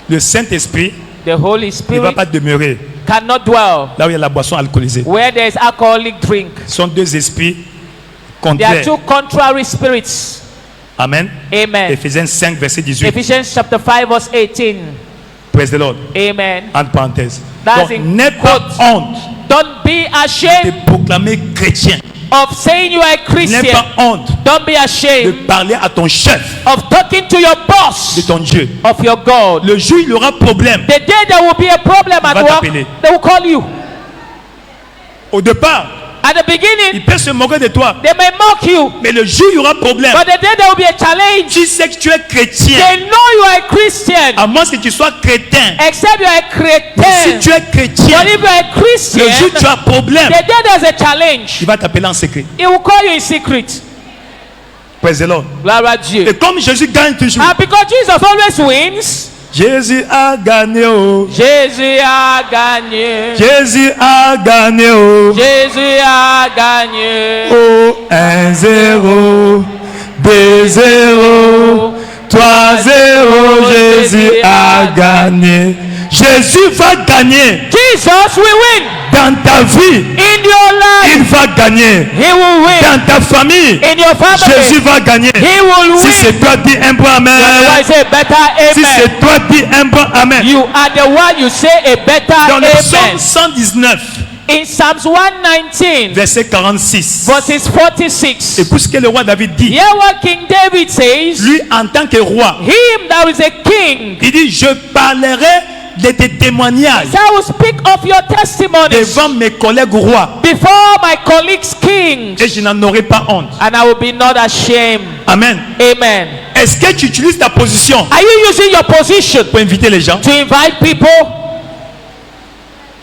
Le Saint-Esprit The Holy ne va Spirit pas demeurer cannot dwell là où il y a la boisson alcoolisée. where there is alcoholic drink. Ce sont deux esprits There are contraires. two contrary spirits. Amen. Amen. Éphésiens 5, verset 18. Ephesians chapter 5 verse 18. Praise the Lord. Amen. Entre parenthèses. That's Donc, in n'aie pas quotes. honte Don't be de ashamed proclamer chrétien. of saying you are a N'aie Christian. pas honte Don't be de ashamed parler à ton chef, of talking to your de boss, ton Dieu. of your God. Le jour où il aura problème, The day there will be a problem va at work, t'appeler. they will call you. au départ, At the beginning, il peut se moquer de toi. they may mock you, Mais le jour où il y aura problème, but the day there will be a challenge, tu sais que tu es chrétien. they know you are a Christian. À moins que tu sois crétin. Except you are a Si Christian. tu es chrétien, But if you are a Christian, le jour où tu as problème, the day there's a challenge, il va t'appeler en secret. he will call you in secret. Praise the Lord. Glory à Dieu. Et comme Jésus gagne toujours, And because Jesus always wins, Jésus a gagné. Oh. Jésus a gagné. Jésus a gagné. Oh. Jésus a gagné. Oh, 1-0, 2-0, 3-0, Jésus a gagné. Jésus va gagner Jesus will win dans ta vie. in your life. Il va gagner He will win dans ta famille. in your family. Jésus va gagner. He will Si win. c'est toi, dis un bon amen. Otherwise, say better Si amen. c'est toi, dis un bon amen. You are the one, you say a better Dans le psaume amen. 119, In Psalms 119, verset 46. verses Et 46. pour ce que le roi David dit, Hear what King David says. lui en tant que roi, Him that is a king, il dit, je parlerai de tes témoignages I will speak of your testimonies devant mes collègues rois before my colleagues kings, et je n'en aurai pas honte. and I will be not ashamed. Amen. Amen. Est-ce que tu utilises ta position Are you using your position pour inviter les gens? to invite people?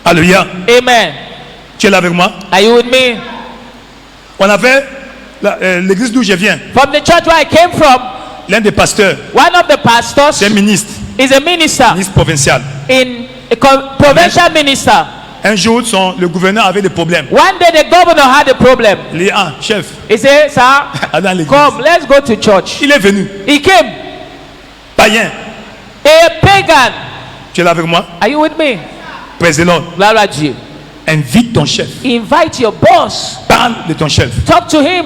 Alléluia. Amen. Tu es là avec moi? Are you with me? On avait l'église d'où je viens. From the church where I came from, L'un des pasteurs, one of the pastors c'est un ministre, is a minister ministre provincial. in a provincial minister. Un jour, le gouverneur avait des problèmes. One day the governor had a problem. Il dit, ah, chef, He said, sir, allez à l'église. come, let's go to church. Il est venu. He came. Païen, A pagan. tu es là avec moi? Are you with me? Praise the Lord. Glory to you. Invite ton chef. Invite your boss. Parle de ton chef. Talk to him.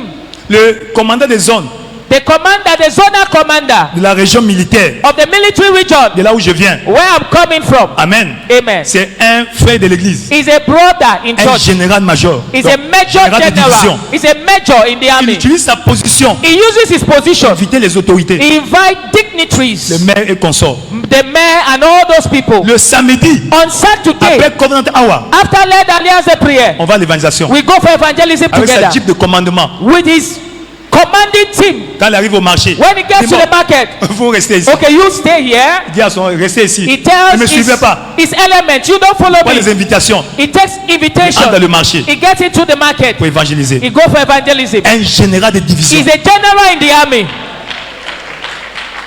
Le commandant des zones The commander, the zonal commander de la région militaire, of the military region de là où je viens. where I'm coming from. Amen. Amen. C'est un frère de l'église. He's a brother in Un church. général-major. He's Donc, a major général de division. general. He's a major in the Il army. utilise sa position He uses his position. pour inviter les autorités, He invites dignitaries, les maires et consorts. the mayor and all those people. Le samedi, On Saturday, après Covenant Hour, after led alliance prayer, on va à l'évangélisation. we go for evangelism Avec sa together jeep de commandement. with his commanding team. Quand il arrive au marché, When he gets il to dit, the market, vous restez ici. okay, you stay here. Il dit à son restez ici. He Ne tells me suivez pas. his elements, you don't follow Pas les me. invitations. He takes invitation. Entre dans le marché He gets into the market. pour évangéliser. He go for evangelism. Un général de division. He's a general in the army.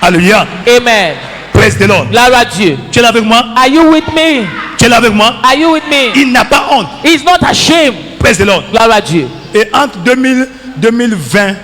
Alléluia. Amen. Praise the Lord. Glory to you. Tu es là avec moi? Are you with me? Tu es là avec moi? Are you with me? Il n'a pas honte. He's not ashamed. Praise the Lord. Glory to you. Et entre 2020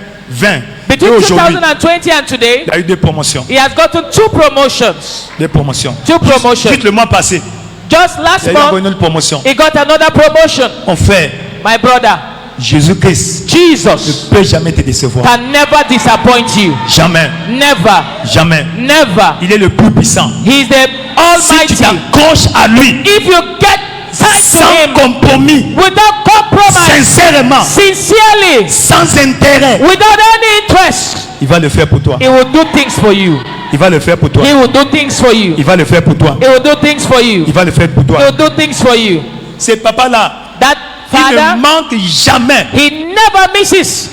et Between aujourd'hui, 2020 and today, il y a eu des promotions. he has gotten 2 promotions. Des promotions. Two promotions. Juste le mois passé, Just il last y a eu encore month, une autre promotion. he got another promotion. Mon frère, My brother, Jésus-Christ Jesus ne peut jamais te décevoir. can never disappoint you. Jamais. Never. Jamais. Never. Il est le plus puissant. He's the Si tu Almighty. t'accroches à lui If you get tied to sans him compromis, without compromise, sincèrement, sincerely, sans intérêt, without any interest, il va le faire pour toi. he will do things for you. Il va le faire pour toi. He will do things for you. Il va le faire pour toi. He will do things for you. Il va le faire pour He toi. will do things for you. Ce papa-là, That il ne father, manque jamais. he never misses.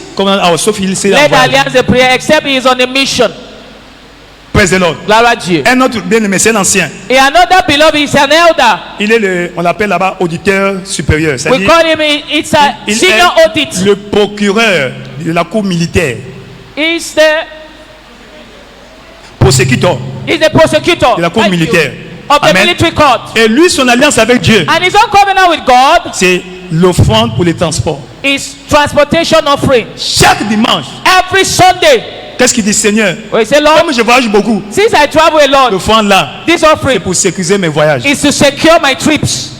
Sauf il sait Let envoyer. alliance a prayer except he is on a mission. Praise the Lord. Glory to you. Un autre bien-aimé, c'est l'ancien. And another beloved is an elder. Il est on l'appelle là-bas auditeur supérieur. We C'est-à-dire, call him, it's a il senior est audit. le procureur de la cour militaire. He's the Prosecutor prosecutor de la cour thank you, militaire. of the Amen. military court. Et lui, son alliance avec Dieu, And his own covenant with God c'est l'offrande pour les transports. is transportation offering. Chaque dimanche, Every Sunday, qu'est-ce qu'il dit, Seigneur? we say, Lord, Comme je voyage beaucoup, since I travel a lot, l'offrande là, this c'est offering pour sécuriser mes voyages. is to secure my trips.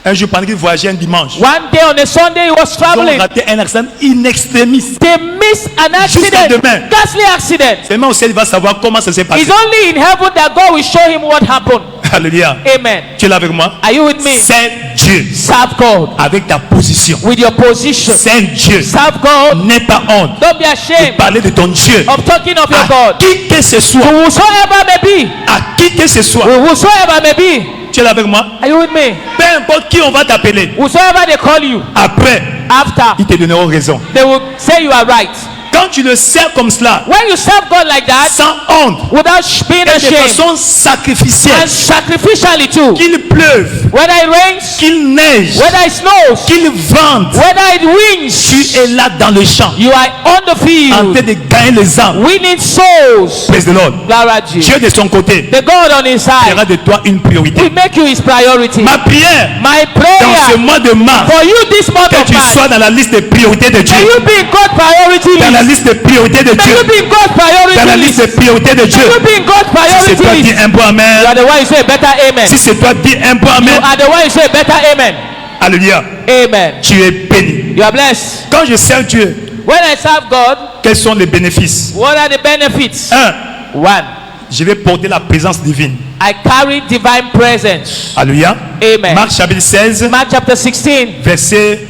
Un jour, pendant qu'il voyageait un dimanche, One day on a Sunday, he was ils ont traveling. raté un accident in extremis. They missed an Jusqu'à accident, demain. ghastly accident. Seulement au ciel, il va savoir comment ça s'est passé. It's only in heaven that God will show him what happened. Alléluia. Amen. Tu es là avec moi? Are you with me? C'est Dieu. Serve God Avec ta position. with your position. C'est Dieu. Serve God. N'aie pas honte Don't be de ashamed parler de ton Dieu. of talking of your À God. qui que ce soit. Whosoever may be, À qui que ce soit. whosoever may be. Tu es là avec moi? Are you with me? Peu importe qui on va t'appeler. Whosoever they call you, Après, after ils te donneront raison. they will say you are right. Quand tu le sers comme cela, When you serve God like that, sans honte, without being et de ashamed, façon sacrificielle, and sacrificially too, qu'il pleuve, whether it rains, qu'il neige, whether it snows, qu'il vente, whether it tu winds, es là dans le champ, you are on the en field, train de gagner les âmes. winning souls. Praise the Lord. Glory to you. Dieu de son côté The God on his side fera de toi une priorité. will make you his priority. Ma prière My dans ce prayer mois de mars, for you this month que of tu March, sois dans la liste des priorités de Dieu. may you be in God's priority Dans la list. liste des priorités de May Dieu. you be in God's priority Dans la liste list. des priorités de May Dieu. you be in God's Si c'est toi, priority dis list. un bon You amen. are the one you say better amen. Si c'est toi, dis un bon You amen. are the one you say better amen. Alléluia. Amen. Tu es béni. You are blessed. Quand je sers Dieu, When I serve God, quels sont les bénéfices? what are the benefits? 1. One, Je vais porter la présence divine. I carry divine presence. Alléluia. Amen. Marc chapitre 16, Mark chapter 16, verset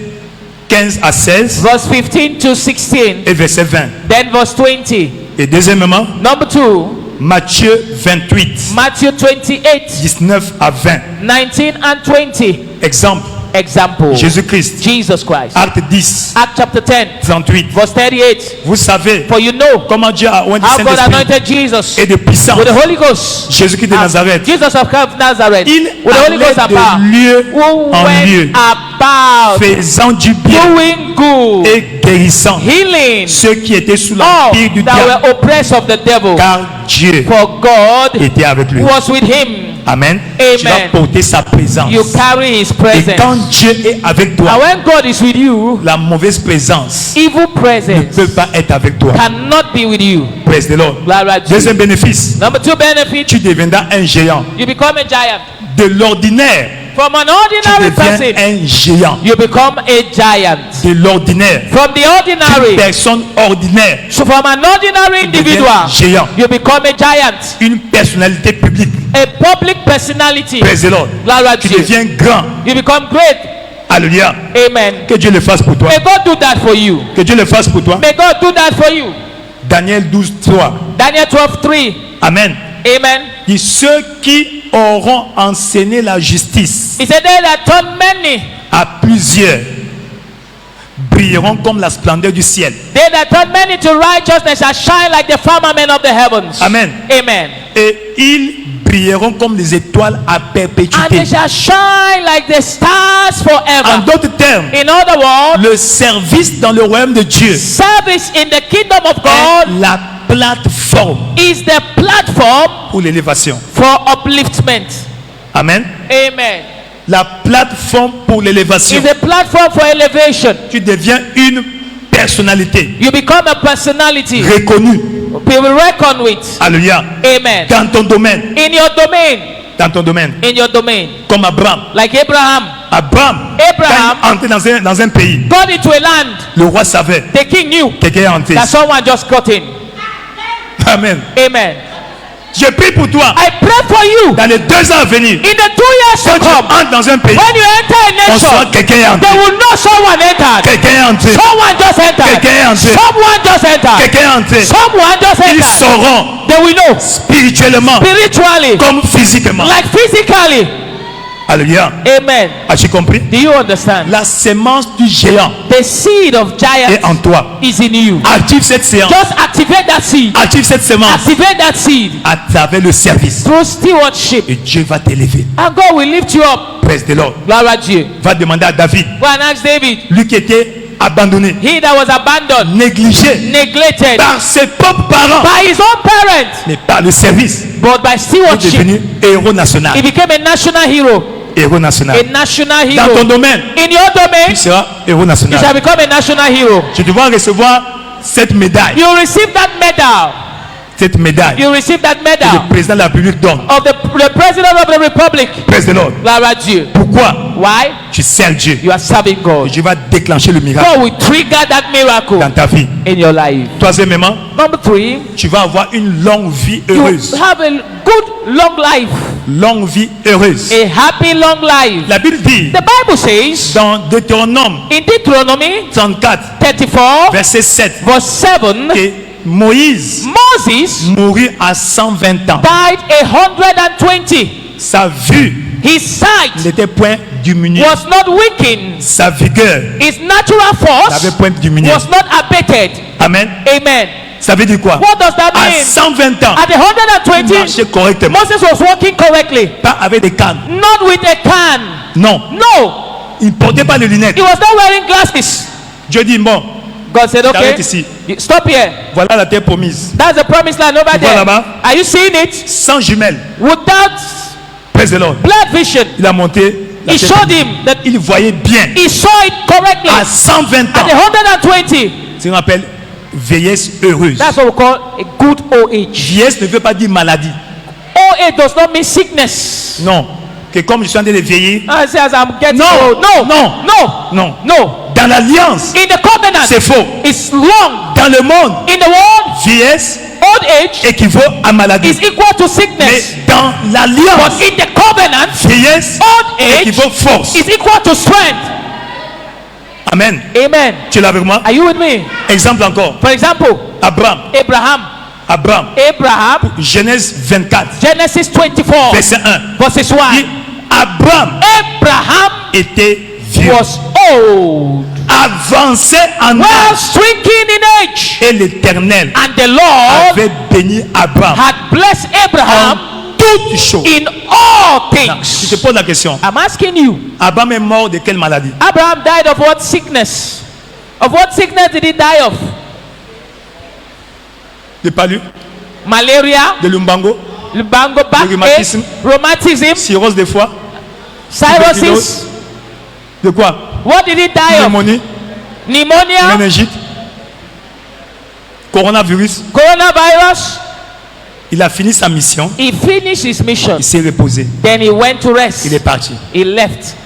15 à 16 verse 15 to 16, et verset 20. then verse 20. Et deuxièmement, Number 2, Matthieu 28, Matthew 28, 19 à 20. 19 and 20. Exemple, Example, Jésus-Christ. Jesus Christ. Acte 10, Act chapter 10, 38. verse 38. Vous savez For you know comment Dieu a oint du how God Saint-Esprit anointed Jesus et de puissance. with the Holy Ghost. Jésus-Christ de Nazareth. Jesus of Nazareth. Il With the Holy Ghost allait about. de lieu Who en went lieu, about faisant du bien doing good, et guérissant healing ceux qui étaient sous all l'empire du that diable, were oppressed of the devil. car Dieu For God était avec lui. was with him. Amen. Amen. Tu vas porter sa présence. You carry His Et presence. quand Dieu est avec toi, And when God is with you, la mauvaise présence evil ne presence peut pas être avec toi. cannot be with you. Praise the Lord. Glory to Deuxième you. bénéfice, Number two benefit, tu deviendras un géant. you become a giant. De l'ordinaire, From an tu ordinary deviens person, un géant. you become a giant. De l'ordinaire, From the une ordinary, personne ordinaire, so from an ordinary individual, géant. you become a giant. Une personnalité publique. A public personality. Praise the Lord. Glory Tu to you. deviens grand. You become great. Alléluia. Amen. Que Dieu le fasse pour toi. May God do that for you. Que Dieu le fasse pour toi. May God do that for you. Daniel 12, 3. Daniel 12:3. Amen. Amen. Et ceux qui auront enseigné la justice He said, they that taught many, à plusieurs brilleront comme la splendeur du ciel. they that taught many to righteousness shall shine like the firmament of the heavens. Amen. Amen. Et ils brilleront comme les étoiles à And perpétuité. they shall shine like the stars En forever. d'autres termes, In other words, le service dans le royaume de Dieu service in the kingdom of est God la plateforme is the platform pour l'élévation. for upliftment. Amen. Amen. La plateforme pour l'élévation. It's a platform for elevation. Tu deviens une personnalité You become a personality. reconnue. People reckon with. Alléluia. Amen. Dans ton domaine. In your domain. Dans ton domaine. In your domain. Comme Abraham. Like Abraham. Abraham, Abraham quand il est entré dans un pays, got into a land. le roi savait The king knew quelqu'un est entré. that someone just got in. Amen. Amen. Je prie pour toi. I pray for you. Dans les 2 ans à venir, In the 2 years quand to tu come, entres dans un pays, when you enter a on saura nation, quelqu'un est entré. they will know someone entered. Quelqu'un est entré. Someone just entered. Quelqu'un est entré. Someone just entered. Quelqu'un est entré. Someone just Ils entered. sauront They will know spirituellement spiritually, comme physiquement. like physically. Alléluia. Amen. As-tu compris? Do you understand? La sémence du géant The seed of est en giants toi. is in you. Active cette séance. Just activate that seed. Active cette sémence Activate that seed à travers le service. through stewardship. Et Dieu va t'élever. And God will lift you up. Praise the Lord. Glory to you. Va demander à David, Go and ask David, lui qui était abandonné, he that was abandoned, négligé neglected par ses propres parents, by his own parents, mais par le service, but by est stewardship, devenu héros national. he became a national hero. Héros national. A national Dans ton hero. domaine, In your tu domain, seras héros you national. shall become a national hero. Tu devras recevoir cette médaille. You receive that medal. Cette médaille. You receive that Le medal président de la République donne. of the president of the republic. Praise the Lord. Glory to you. Pourquoi? Why? Tu sers Dieu. You are serving God. Dieu va déclencher le miracle God will trigger that miracle dans ta vie. in your life. Troisièmement, Number 3, tu vas avoir une longue vie you heureuse. have a good long life. Longue vie heureuse. A happy long life. La Bible dit The Bible says dans Deutéronome in Deuteronomy 34, 34 verset 7, verse 7, que Moïse Moses mourut à 120 ans. died 120. Sa vue His sight n'était point diminuée. was not weakened. Sa vigueur His natural n'avait force point diminué. was not abated. Amen. Amen. Ça veut dire quoi? What does that À mean? 120 ans, At il 120, marchait correctement. Moses was walking correctly. Pas avec des cannes. Not with a can. Non. No. Il ne portait pas de lunettes. He was not wearing glasses. Dieu dit, bon, God said, okay, t'arrêtes ici. stop here. Voilà la terre promise. That's the promised land over Tu vois there. là-bas? Are you seeing it? Sans jumelles. Without Praise the Lord. blood vision. Il a monté. la He terre showed promise. him that Il voyait bien. he saw it correctly. À 120 At ans. 120, C'est ce qu'on appelle vieillesse heureuse. that's what we call a good old age. Vieillesse ne veut pas dire maladie. Old age does not mean sickness. Non. Que comme je suis en train de vieillir. I say as I'm getting No, old. No, no, no, non. no. Dans l'alliance, In the covenant, c'est faux. it's long. Dans le monde, In the world, vieillesse old age équivaut à maladie. is equal to Mais sickness. dans But l'alliance, in the covenant, vieillesse old age équivaut force. is equal to strength. Amen. Amen. Tu es là avec moi? Are you with me? Exemple encore. For example, Abraham. Abraham, Genèse 24, Genesis 24, verset 1. verses 1. Dit, Abraham Abraham était vieux, was old, avancé en well âge, shrinking in age, et l'Éternel and the Lord avait béni Abraham had blessed Abraham en toutes choses. in all Je te things. pose la question. I'm asking you, Abraham est mort de quelle maladie? Abraham died of what sickness? Of what sickness did he die of? De palu? Malaria? De lumbango? Le bango back rhumatisme. romanticism, cirrhose des foies, cirrhosis. de quoi? What did he die of? Pneumonie, Pneumonia, méningite, coronavirus. coronavirus. Il a fini sa mission, He finished his mission. il s'est reposé, Then he went to rest. il est parti. He left.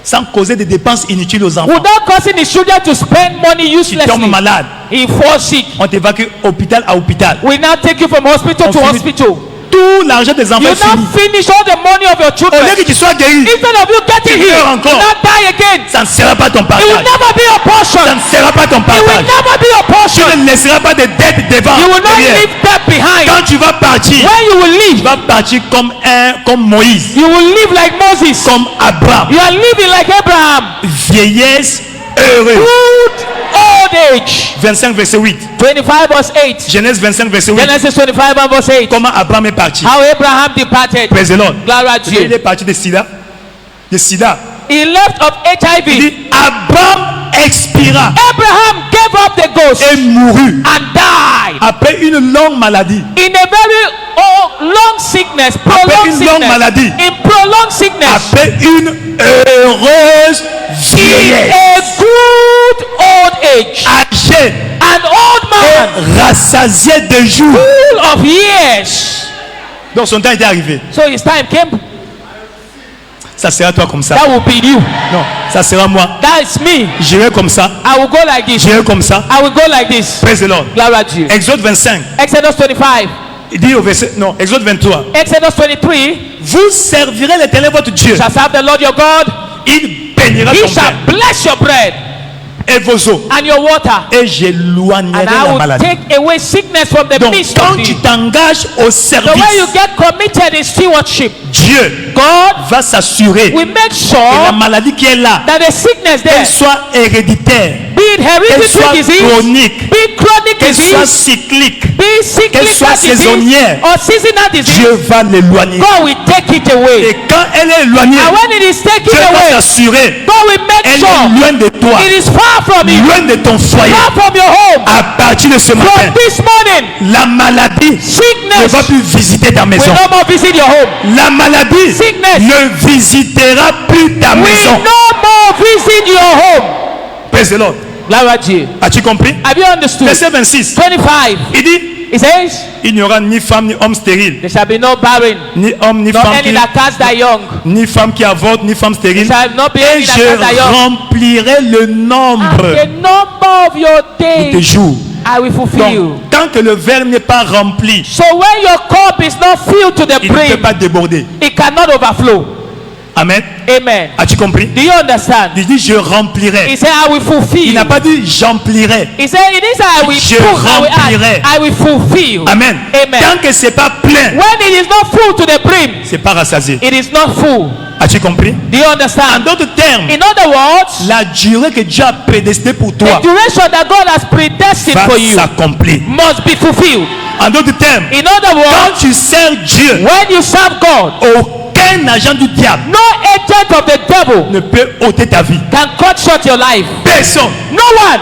Sans causer des dépenses inutiles aux enfants. Without causing his children to spend money Tu uselessly. tombes malade, He falls sick. on t'évacue hôpital à hôpital. We now take you from hospital On to finit- hospital. Tout l'argent des enfants You est fini. now finish all the money of your Au children. lieu que tu sois guéri, Instead of you getting Tu meurs healed, encore. you now die again. ça ne sera pas ton It will partage. never be your portion. Ça ne sera pas ton It will partage. never be your Tu portion. ne laisseras pas de dettes devant. You will not derrière. leave that behind. Quand tu vas partir, When you will tu leave, vas partir comme Moïse, you will live like Moses. comme Abraham. You are living like Abraham. Vieillesse heureuse. Good old age. 25 verset 8. 25 verse 8. Genèse 25 verset 8. Genesis 25 and verse 8. Comment Abraham est parti? How Abraham departed. Praise the Lord. Glory to Il you. est parti de Sida. De Sida. He left of Il HIV. dit Abraham expira Abraham gave up the ghost et mourut and died après une longue maladie. in a very long sickness, prolonged une longue sickness. maladie. In prolonged sickness. Après une heureuse In vieillesse. a good old age. Âgé An old man et rassasié de jours. full of years. Donc son temps était arrivé. So his time came. Ça sera toi comme ça. That will be you. Non, ça sera moi. That's me. J'irai comme ça. I will go like this. J'irai comme ça. I will go like this. Praise the Lord. Glory to you. Exode 25. Exodus 25. Il dit au verset. Non, Exode 23. Exodus 23. Vous servirez l'Éternel votre Dieu. Shall serve the Lord your God. Il bénira He ton shall pain bless your bread et vos eaux. and your water. Et j'éloignerai And I la will maladie. take away sickness from the Donc, midst quand of tu you. t'engages au The way you service, get committed in stewardship, Dieu God va s'assurer will make que la sure maladie qui est là, that the sickness there, qu'elle soit héréditaire, be it qu'elle soit hereditary disease, chronique, be it chronic qu'elle soit disease, cyclique, be it qu'elle soit cyclical disease, saisonnière, or seasonal disease, Dieu va l'éloigner. God will take it away. Et quand elle est éloignée, And when it is taken Dieu va away, s'assurer God will make elle sure est loin de toi, it is far from you, loin de ton foyer. far from your home. À partir de ce matin, From this morning, la maladie ne sickness va plus visiter ta will maison. no more visit your home. La maladie Sickness ne visitera plus ta Will maison. no more visit your home. Praise the Lord. Glory to you. As-tu compris? Have you understood? Verset 26. 25. Il dit, It says, il n'y aura ni femme ni homme stérile, there shall be no barren, ni homme ni nor femme any qui, that cast thy young. ni femme qui avorte, ni femme stérile. There shall not be Et any that cast thy je young. remplirai le And nombre the number of your de tes days jours. I will fulfill you. Donc, tant que le verre n'est pas rempli, So when your cup is not filled to the il ne peut brim, pas déborder. it cannot overflow. Amen. Amen. As-tu compris? Do you understand? Il dit, je remplirai. He said, I will fulfill Il you. n'a pas dit, j'emplirai. He said, it is I will Je full, remplirai. I will fulfill. Amen. Amen. Tant que c'est pas plein, When it is not full to the brim, c'est pas rassasié. it is not full. As-tu compris? Do you En understand? d'autres termes, In other words, la durée que Dieu a prédestinée pour the toi duration that God has predestined va for you s'accomplir. must be fulfilled. En d'autres termes, In other quand words, tu sers Dieu, when you serve God, aucun agent du diable no agent of the devil ne peut ôter ta vie. can cut short your life. Personne. No one.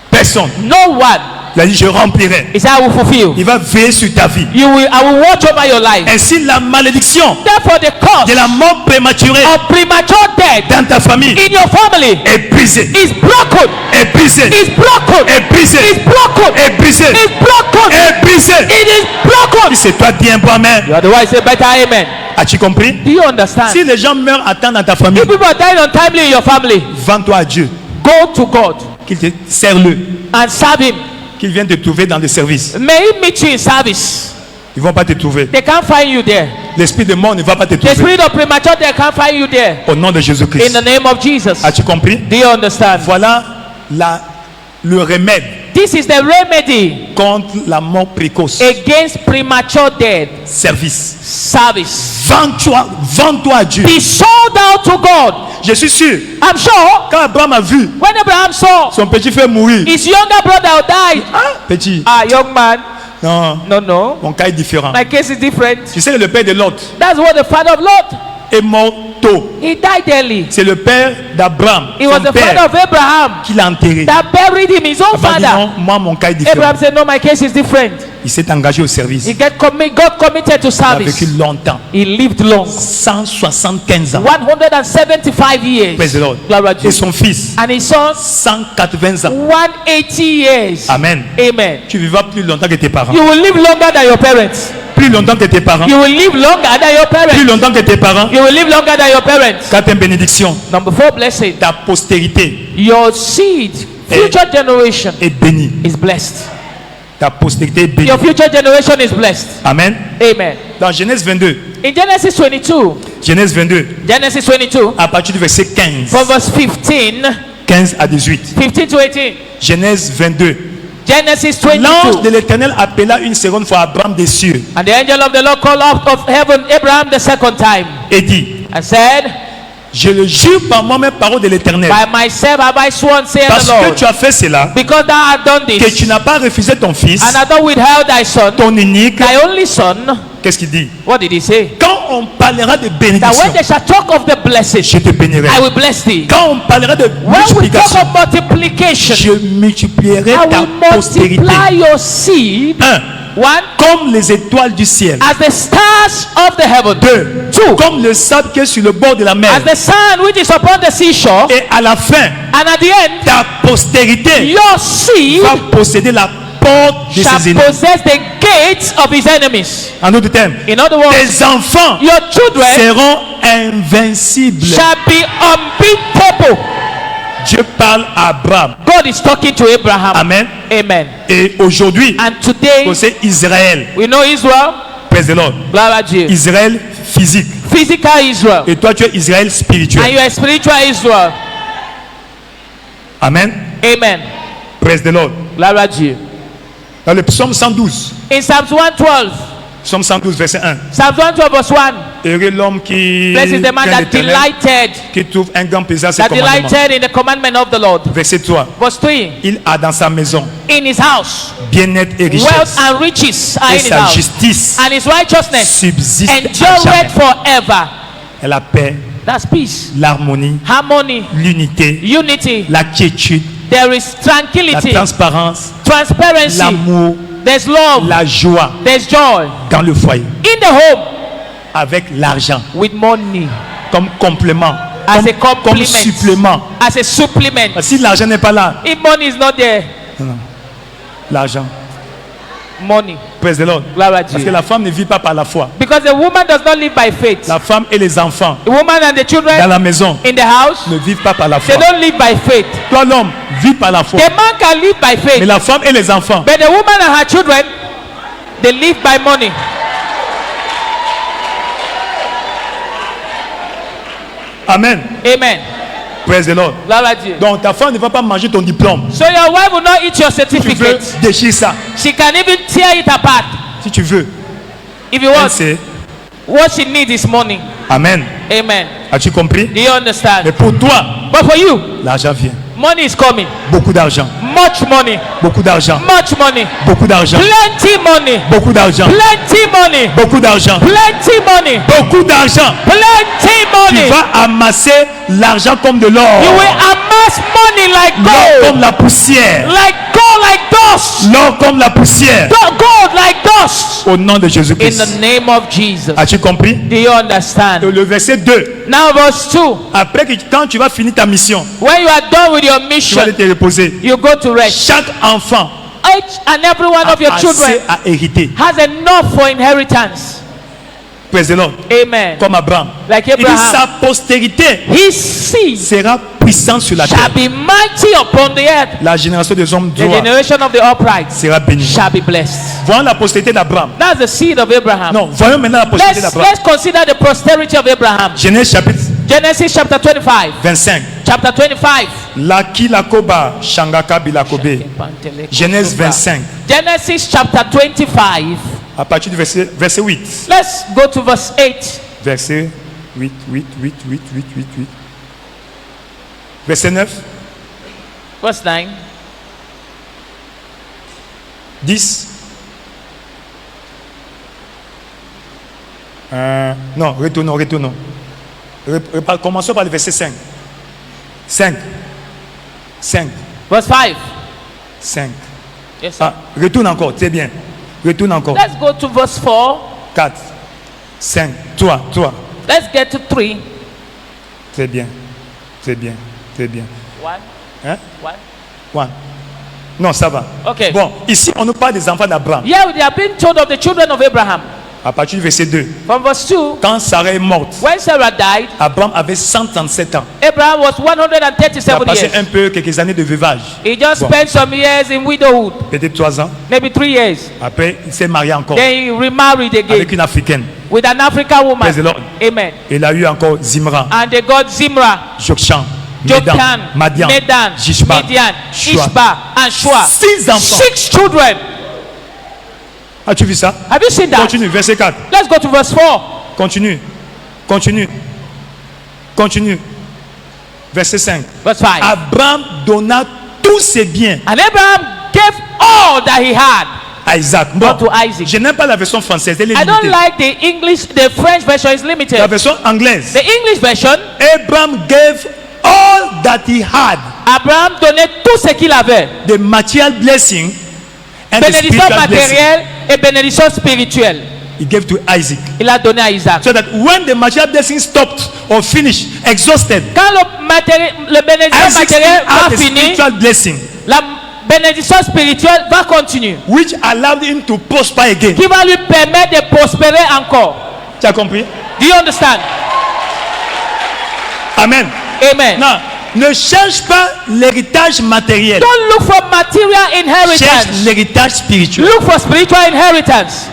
Personne. No one. Il a dit, je remplirai. He said, I will fulfill. Il va veiller sur ta vie. I will watch over your life. Ainsi, la malédiction Therefore, the curse de la mort prématurée of premature death dans ta famille in your family est brisée. is broken. Est brisée. Is broken. Est brisée. Is broken. Est brisée. Is broken. Est brisée. It is broken. Si c'est toi, dis un bon amen. You are the one say better amen. As-tu compris? Do you understand? Si les gens meurent à temps dans ta famille, If people are dying untimely in your family, vends-toi à Dieu. go to God Qu'il te serre-le. and serve Him. Qu'il vienne te trouver dans le service. May He meet you in service. Ils ne vont pas te trouver. They can't find you there. L'esprit de mort ne va pas te The trouver. spirit of premature death can't find you there. Au nom de In Jésus-Christ. the name of Jesus. As-tu compris? Do you understand? Voilà le remède This is the remedy contre la mort précoce. against premature death. Service. Service. Vends-toi à Dieu. Be sold out to God. Je suis sûr, I'm sure quand Abraham a vu when Abraham saw son petit frère mourir, his younger brother died, petit, young man, non, no, mon cas est différent. my case is different. Tu sais, le père de Lot, That's what the father of Lot. est mort tôt. He died early. C'est le père d'Abraham, He was son the father père, of Abraham qui l'a enterré. that buried him, his own Abraham dit father. non, moi mon cas est différent. Abraham said, no, my case is different. Il s'est engagé au service. He got committed to Il a vécu service. longtemps. He lived long. 175 ans. 175 years. Praise the Lord. Glory to Et you. son fils, And his son, 180 ans. 180 years. Amen. Amen. Tu vivras plus longtemps que tes parents. You will live longer than your parents. Plus longtemps que tes parents. You will live longer than your Plus parents. longtemps que tes parents. You will live longer than your parents. Quatrième bénédiction. Number 4 blessing. Ta postérité Your seed, future generation, est bénie. is blessed. Ta postérité est bénie. Your future generation is blessed. Amen. Amen. Dans Genèse 22, In Genesis 22, Genèse 22, Genesis 22, à partir du verset 15, from verse 15, 15 à 18. 15 to 18. Genèse 22. Genesis L'ange 22. de l'Éternel appela une seconde fois Abraham des cieux And the angel of the Lord called out of heaven Abraham the second time et dit, and said, je le jure par moi-même, parole de l'Éternel, by myself have I sworn, saith parce the que Lord, tu as fait cela, because thou hast done que this, tu n'as pas refusé ton fils, and hast not withheld thy son, ton unique. thy only son. Qu'est-ce qu'il dit? What did he say? Quand on parlera de That bénédiction, when they shall talk of the blessing, je te bénirai. I will bless thee. Quand on parlera de When we talk multiplication, of multiplication, je multiplierai I ta will postérité. multiply your seed. 1. One, Comme les étoiles du ciel. as the stars of the heaven. 2. Two, Comme le sable qui est sur le bord de la mer. as the sun which is upon the seashore. Et à la fin, And at the end, ta postérité your seed va posséder la porte de shall ses ennemis. possess the gates of his enemies. En d'autres termes, In other words, tes enfants your children seront invincibles. shall be unbeatable. Dieu parle à Abraham. God is talking to Abraham. Amen. Amen. Et aujourd'hui, And today, c'est Israël. we know Israel. Praise the Lord. Glory to you. Israël physique. Physical Israel. Et toi, tu es Israël And spirituel. you are spiritual Israel. Amen. Amen. Praise the Lord. Glory to you. Dans le psaume 112, In Psalms 112, psaume 112, verset 1. Psalms 112 verse 1, Heureux l'homme qui blessed is the man craint that l'Éternel, delighted, qui trouve un grand plaisir à ses that commandements. delighted in the commandment of the Lord. Verset 3. Verse 3, Il a dans sa maison in his house, bien-être et wealth richesse. and riches are Et in his sa house, justice and his righteousness subsiste à endureth jamais. forever. Et la paix, That's peace, l'harmonie, harmony, l'unité, unity. la quiétude, There is la tranquility, transparence, transparency, l'amour, there's love, la joie there's joy dans le foyer. in the home Avec l'argent with money comme complément, as a comme complement, supplément. as a supplement. Si l'argent n'est pas là, If money is not there, l'argent. money. Praise the Lord. Glory to Parce que you. la femme ne vit pas par la foi. Because the woman does not live by faith. La femme et les enfants The woman and the dans children la maison in the house, ne vivent pas par la foi. they don't live by faith. Toi, l'homme, vis par la foi. The man can live by Mais faith, la femme et les enfants, but the woman and her children, they live by money. amen. Amen. Praise the Lord. Glory to you. Donc ta femme ne va pas manger ton diplôme. So your wife will not eat your Si tu veux, certificate. déchire ça. She can even tear it apart Si tu veux. if you Elle want. sait. What she needs is money. Amen. Amen. As-tu compris? Do you understand? Mais pour toi, But for you, l'argent vient. money is coming. Beaucoup d'argent. Much money. Beaucoup d'argent. Much money. Beaucoup d'argent. Plenty money. Beaucoup d'argent. Plenty money. Beaucoup d'argent. Plenty money. Beaucoup d'argent. Plenty Tu money. vas amasser l'argent comme de l'or. You will amass money like L'or gold. comme la poussière. Like gold, like dust. L'or comme la poussière. Gold like dust. Au nom de In Jésus-Christ. the name of Jesus. As-tu compris? Do you understand? Et le verset 2. Now verse 2. Après que quand tu vas finir ta mission, When you are done with your tu vas mission, aller te reposer. you go to rest. Chaque enfant Each and every one a of your children assez à hériter. has enough for inheritance. Praise the Lord. Amen. Comme Abraham. Like Il dit Abraham. sa postérité His seed sera puissante sur la terre. shall be mighty upon the earth. La génération des hommes The droits generation of the upright sera bénie. shall be blessed. Voyons la postérité d'Abraham. That's the seed of Abraham. Non, voyons maintenant la postérité d'Abraham. Let's consider the posterity of Abraham. Genèse chapitre Genesis chapter 25. 25. Chapter 25. Laki lakoba shangaka bilakobe. Genèse 25. Genesis chapter 25. À partir du verset 8. Let's go to verse 8. Verset 8. Verset 9. Verse 9. 10. Non, retournons. Commençons par le verset 5. 5. 5. Verse 5. 5. Yes, sir. Ah, retourne encore, c'est bien. Retourne encore. Let's go to verse 4. 4. 5. Toi. Let's get to 3. Très bien. Très bien. Très bien. 1. Hein? 1. 1. Non, ça va. Ok. Bon, ici, on nous parle des enfants d'Abraham. Yeah, we have been told of the children of Abraham. À partir du verset 2. From verse 2, Quand Sarah est morte, when Sarah died, Abraham avait 137 ans. Abraham was Il a 137 passé years. un peu quelques années de veuvage. He just Bon. spent some years in widowhood, Peut-être 3 ans. maybe 3 years. Après, il s'est marié encore Then he remarried avec again une Africaine. with an African woman. Praise the Lord. Amen. Il a eu encore Zimra, And they got Zimra, Jokshan, Joktan, Madian, Medan, Jishba, Midian, Shua. Ishba, and Shua. 6 enfants. 6 children. As-tu vu ça? Have you seen that? Continue, verset 4. Let's go to verse 4. Continue. Verset 5. Verse 5. Abraham donna tous ses biens And Abraham gave all that he had à Isaac. Bon, unto Isaac. je n'aime pas la version française, elle est I don't limitée. like the English, the French version is La limited. version anglaise. The English version, Abraham gave all that he had, Abraham donnait tout ce qu'il avait. the material blessing and the Bénédiction spiritual blessing. matérielle et bénédiction spirituelle. He gave to Isaac. Il a donné à Isaac. So that when the material blessing stopped or finished, exhausted, Quand le bénédiction Isaac still matérielle va had the finir, spiritual blessing, la bénédiction spirituelle va continuer. which allowed him to prosper again. Qui va lui permettre de prospérer encore. Tu as compris? Do you understand? Amen. Amen. Non, ne cherche pas l'héritage matériel. Don't look for material Cherche inheritance. l'héritage spirituel. Look for spiritual inheritance.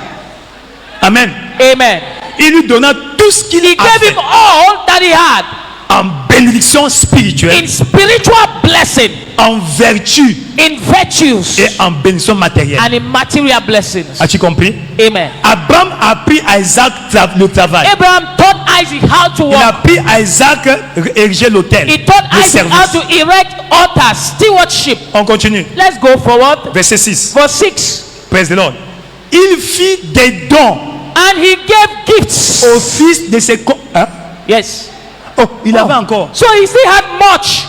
Amen. Amen. Il lui donna tout ce qu'il He gave avait him all that he had en bénédiction spirituelle, in spiritual blessing, en vertu in virtues, et en bénédiction matérielle. and in material blessings. As-tu compris? Amen. Abraham a appris à Isaac le travail. Abraham taught Isaac how to Il a walk. appris à Isaac ériger l'autel. He taught Le Isaac how service. to erect altars, stewardship. On continue. Let's go forward. Verset 6. Verse 6. Praise the Lord. Il fit des dons And he gave gifts. au fils de ses... Hein? Yes. Oh, il avait encore. So he still had much.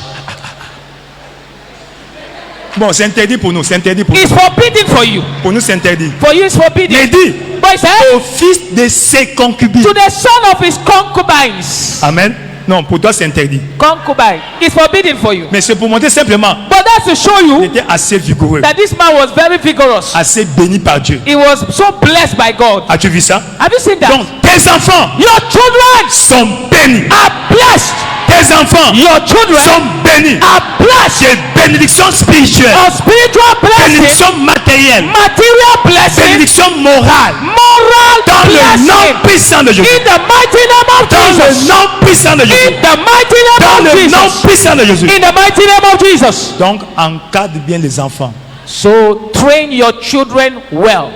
Bon, c'est interdit pour nous. C'est interdit pour nous. It's forbidden for you. Pour nous, c'est interdit. For you, it's Mais forbidden. dit But he said, au fils de ses concubines. to the son of his concubines. Amen. Non, pour toi, c'est interdit. Concubine. It's forbidden for you. Mais c'est pour montrer simplement But that's to show qu'il you était assez vigoureux, that this man was very vigorous. assez béni par Dieu. He was so blessed by God. As-tu vu ça? Have you seen that? Donc, tes enfants Your children sont bénis. are blessed. Tes enfants Your children sont bénis. are blessed. C'est bénédiction spirituelle, Of spiritual blessing, bénédiction matérielle, material blessing, bénédiction morale. moral Dans le nom blessing. puissant de Jésus. In the mighty name of Dans le Jesus. nom puissant de Jésus. In the mighty Dans name of le nom Jesus. puissant de Jésus. In the mighty name of Jesus. Donc, encadre bien les enfants. So train your children well.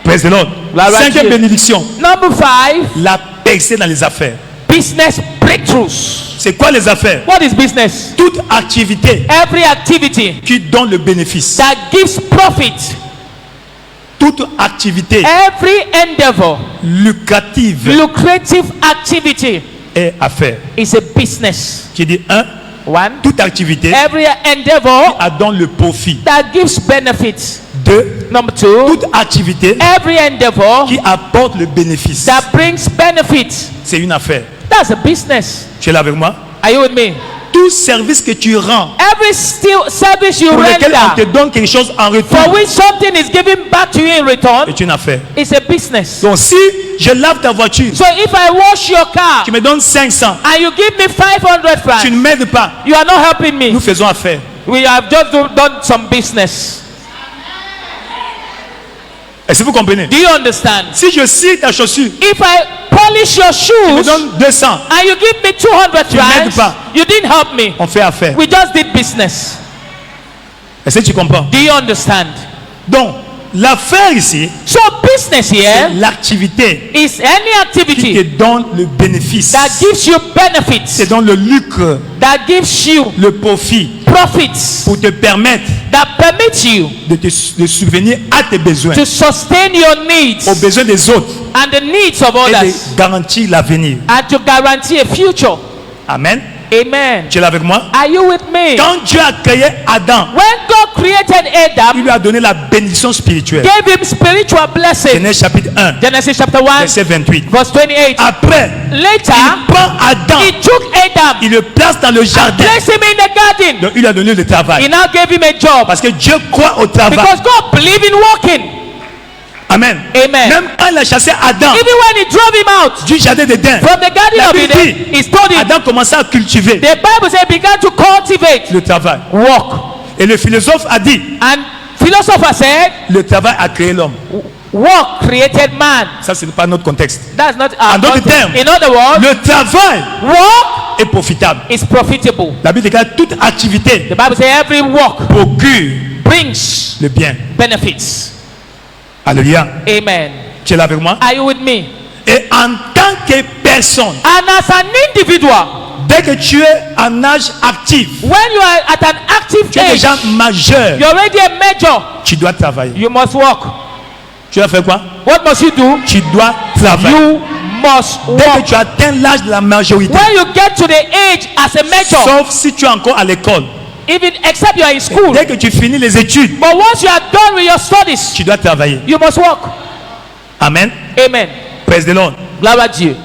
Praise the Lord. La Cinquième rature. bénédiction, Number 5, la percée dans les affaires. business breakthroughs. C'est quoi les affaires? What is business? Toute activité Every activity qui donne le bénéfice. that gives profit. Toute activité Every endeavor, lucrative lucrative activity est affaire. is a business. Qui dit un, One, toute activité every endeavor donne le profit. that gives benefits. Deux, Number 2, toute activité every endeavor qui apporte le bénéfice. that brings benefits. C'est une affaire. That's a business. Tu es là avec moi? Are you with me? Tout service que tu rends, Every service you pour lequel on te render, donne quelque chose en for retour, which something is given back to you in return, est une affaire. is a business. Donc si je lave ta voiture, So if I wash your car tu me donnes 500, and you give me 500 tu francs, ne m'aides pas, you are not helping me. nous faisons affaire. We have just done some business. Est-ce que vous comprenez? Do you understand? Si je cire ta chaussure, If I polish your tu me shoes donnes 200, and you give me 200 Tu m'aides francs, pas. you didn't help me. on fait affaire. We just did business. Est-ce que tu comprends? Do you understand? Donc, l'affaire ici, So business c'est here l'activité is any qui te activity donne le bénéfice, that gives you qui benefits, te donne le lucre, that gives you le profit, profits, pour te permettre that permits you de subvenir à tes besoins, to sustain your needs aux besoins des autres, and the needs of et others, de garantir l'avenir. and to guarantee a future. Amen. Amen. Tu es là avec moi? Are you with me? Quand Dieu a créé Adam, When God created il Adam, lui a donné la bénédiction spirituelle. gave him spiritual blessing. Genèse chapitre 1, Genesis chapter 1, verset 28. verse 28. Après, Later, il prend Adam, he took Adam, il le place dans le jardin. placed him in the garden. Donc il lui a donné le He travail. now gave him a job Parce que Dieu croit au travail. because God believed in working. Amen. Amen. Même quand il a chassé Adam Even when he drove him out du jardin d'Éden, from the garden la of Bible Eden, dit, he told him, Adam commençait à cultiver the Bible says, he began to cultivate le travail. work. Et le philosophe a dit, And philosopher said, le travail a créé l'homme. work created man. Ça, ce n'est pas notre contexte. That's not En our d'autres context. termes, In other words, le travail work est profitable. is profitable. La Bible déclare toute activité The Bible says every work procure brings le bien. benefits. Alléluia. Amen. Tu es là avec moi? Are you with me? Et en tant que personne, And as an individual, dès que tu es en âge actif, when you are at an active tu es age, déjà majeur, you're already a major, tu dois travailler. you must work. Tu vas faire quoi? What must you do? Tu dois travailler. You must Dès que work. tu atteins l'âge de la majorité, When you get to the age as a major, sauf si tu es encore à l'école, even except you are in school, dès que tu finis les études, but once you are done with your studies, tu dois travailler. you must work. Amen. Amen. Praise the Lord. Glory to Dieu.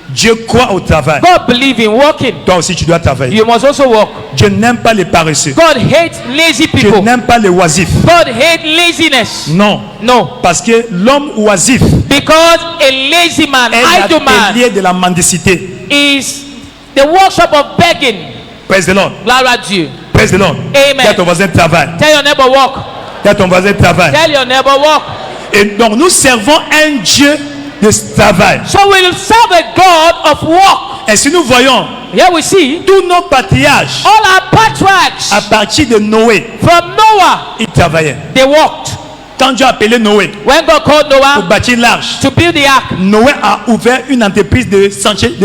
Dieu croit au travail. God believe in working. Toi aussi, tu dois travailler. You must also work. Dieu n'aime pas les paresseux. God hates lazy Dieu people. n'aime pas les oisifs. God hates laziness. Non. No. Parce que l'homme oisif Because a lazy man, est idle man, l'atelier de la mendicité. is the workshop of begging. Praise the Lord. Glory to Dieu. Praise the Lord. Amen. Dis à ton voisin travail. Tell your neighbor work. Dis à ton voisin travail. Tell your neighbor work. Et donc nous servons un Dieu de travail. So we will serve a God of work. Et si nous voyons Here we see tous nos patriarches all our patriarchs à partir de Noé, from Noah, ils travaillaient. they worked. Quand Dieu a appelé Noé When God called pour Noah bâtir l'arche, to build the ark, Noé a ouvert une entreprise de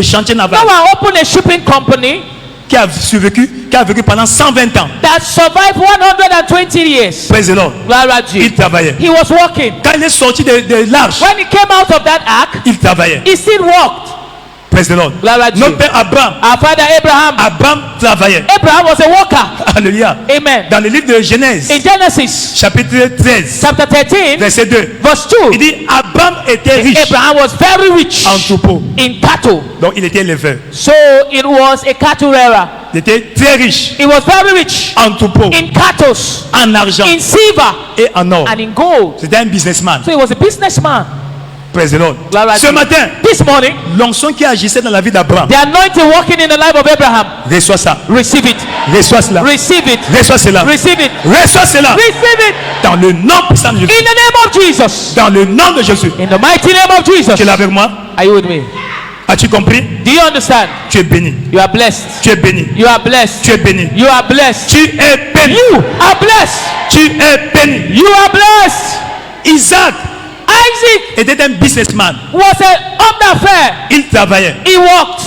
chantier naval Noah opened a shipping company qui a vécu pendant 120 ans. that survived 120 years. Praise the Lord. Glory to Il you. travaillait. He was working. Quand il est sorti de l'arche, When he came out of that ark, il travaillait. he still worked. Praise the Lord. Glory to Notre you. père Abraham, Our father Abraham travaillait. was a worker. Alléluia. Amen. Dans le livre de Genèse, In Genesis chapitre 13, chapter 13, verset 2, verse 2, il dit Abraham était riche Abraham was very rich en troupeau. in cattle. Donc il était éleveur. So it was a cattle rearer. Il était très riche He was very rich en troupeau, in cattle, en argent in silver, et en or. and in gold. C'était un businessman. So he was a businessman. Praise the Lord. Glory to Ce you. matin, This morning, l'onction qui agissait dans la vie d'Abraham, the anointing working in the life of Abraham, reçois ça. receive it, Reçois cela. receive it, Reçois cela. receive it, Reçois cela. receive it Dans le nom puissant de Jésus. in the name of Jesus. Dans le nom de Jésus. In the mighty name of Jesus. Tu es là avec moi? Are you with me? As-tu compris? Do you understand? Tu es béni. You are blessed. Tu es béni. You are blessed. Tu es béni. You are blessed. Tu es béni. You are blessed. Tu es béni. You are blessed. Isaac Isaac était un businessman. was an homme d'affaires. Il travaillait. He worked.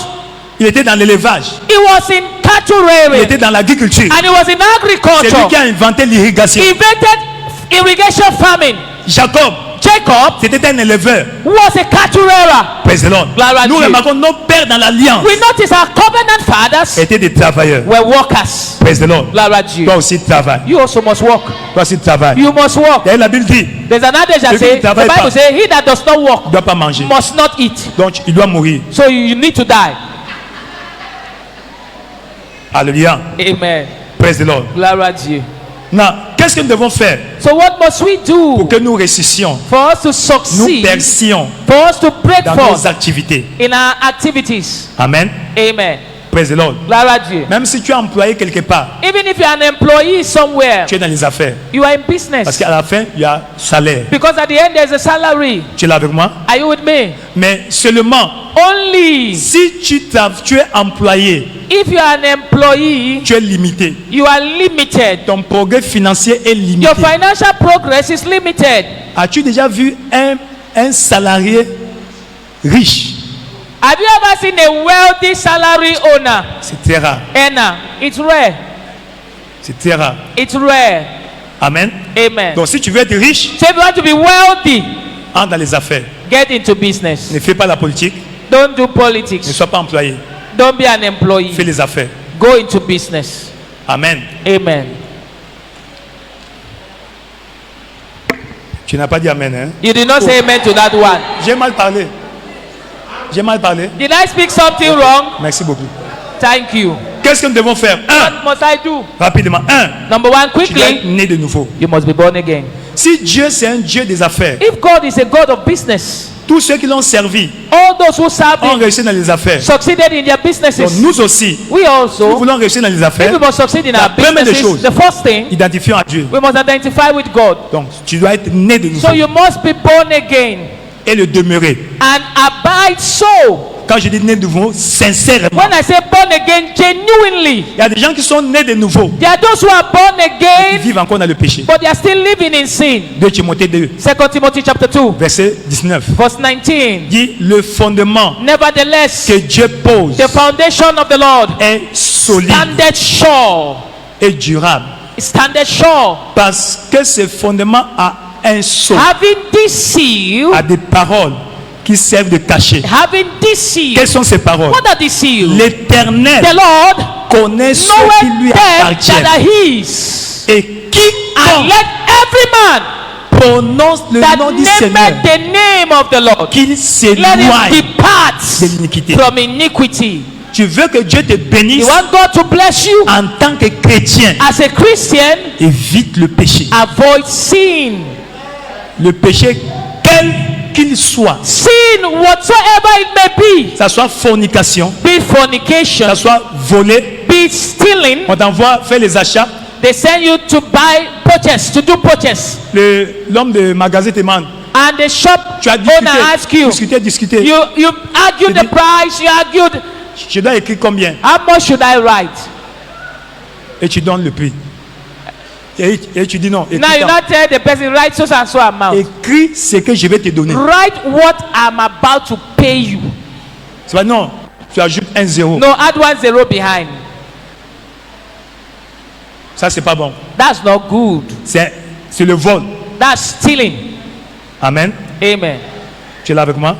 Il était dans l'élevage. He was in cattle Il rearing. était dans l'agriculture. And he was in C'est lui agriculture. qui a inventé l'irrigation. He invented irrigation farming. Jacob, Jacob c'était un éleveur. was a cattle rearer. Praise the Lord. Glory to Nous you. remarquons nos pères dans l'alliance We notice our covenant fathers étaient des travailleurs. were workers. Praise the Lord. Glory to you. Toi aussi travaille. You also must work. Toi aussi travaille. You must work. D'ailleurs, la Bible dit, There's an adage that Celui qui says, ne travaille the Bible pas. says, he that does not work il ne doit pas manger. must not eat. Donc, il doit mourir. So you need to die. Alléluia. Amen. Praise the Lord. Glory to you. Maintenant, qu'est-ce que nous devons faire So what must we do pour que nous réussissions, for us to nous succeed, percions for us to break dans nos forth activités? in our activities? Amen. Amen. Praise the Lord. Gloire à Dieu. Même si tu es employé quelque part, Even if you are an employee somewhere, tu es dans les affaires. you are in Parce business. qu'à la fin, il y a salaire. Because at the end there's a salary. Tu es là avec moi? Are you with me? Mais seulement, Only si tu es employé, if you are an employee, tu es limité. you are limited. Ton progrès financier est limité. Your financial progress is limited. As-tu déjà vu un salarié riche? Have you ever seen a wealthy salary owner? C'est très rare. Earner. It's rare. C'est très rare. It's rare. Amen. Amen. Donc si tu veux être riche, So if you want to be wealthy, entre dans les affaires. get into business. Ne fais pas la politique. Don't do Ne politics. sois pas employé. Don't be an employee. Fais les affaires. Go into business. Amen. Amen. Tu n'as pas dit amen, hein? You did not say amen to that one. J'ai mal parlé. J'ai mal parlé. Did I speak something wrong? Merci beaucoup. Thank you. Qu'est-ce que nous devons faire? What must I do? Rapidement. Number one, Tu dois être quickly, né de nouveau. you must be born again. Si Dieu c'est un Dieu des affaires, If God is a God of business, tous ceux qui l'ont servi all those who serve ont Him réussi dans les affaires. succeeded in their Donc businesses. nous aussi, We nous also, voulons réussir dans les if affaires, we must succeed in la our première des businesses, choses, the first thing, identifions à Dieu. we must identify with God. Donc tu dois être né de nouveau So you must be born again et le demeurer. and abide so. Quand je dis né de nouveau, sincèrement. When I say born again, genuinely, Il y a des gens qui sont nés de nouveau, there are those who are born qui again, vivent encore dans le péché. but they are still living in sin. 2 Timothée 2, 2 Timothy chapter 2, verset 19. verse 19. Dit le fondement Nevertheless, que Dieu pose the foundation of the Lord est solide standeth sure. et durable. It standeth sure. Parce que ce fondement a un sceau, Having this seal, a des paroles qui servent de cachet. having this seal. Quelles sont ces paroles? What are these seals? L'Éternel The Lord connaît ceux qui lui knoweth them that appartiennent. are his. Et And quiconque let every man prononce le that nom du Seigneur, nameth the name of the Lord, qu'il let him s'éloigne depart de l'iniquité. from iniquity. Tu veux que Dieu te You bénisse want God to bless you? en tant que chrétien. As a Christian, Évite le péché. avoid sin. Le péché, quel qu'il soit, Sin, whatsoever it may be, ça soit fornication, be it fornication, ça soit voler, be it stealing. on t'envoie faire les achats, They send you to buy purchase, to do purchase, l'homme de magasin te demande, and the shop tu as owner asks you. discuté, You argued the dis- price. You argued. je dois écrire combien, How much should I write? et tu donnes le prix. Et tu dis non, écris, Now you not tell the person write so and so amount. écris ce que je vais te donner. Write what I'm about to pay you. C'est pas non, tu ajoutes un zéro. No, add 1 0 behind. Ça c'est pas bon. That's not good. C'est le vol. That's stealing. Amen. Amen. Tu es là avec moi?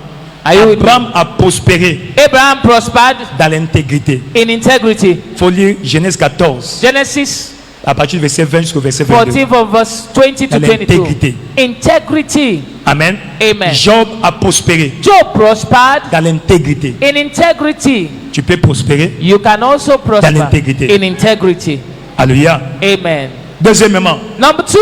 Are you with me? Abraham a prospéré Abraham prospered dans l'intégrité. in integrity. Il faut lire Genèse 14, Genesis à partir du verset 20 jusqu'au verset 22. 14 from verse 20 to Dans 22. l'intégrité. Integrity. Amen. Amen. Job a prospéré Job prospered dans l'intégrité. in integrity. Tu peux prospérer. You can also prosper l'intégrité. in integrity. Alléluia. Amen. Deuxièmement, Number 2,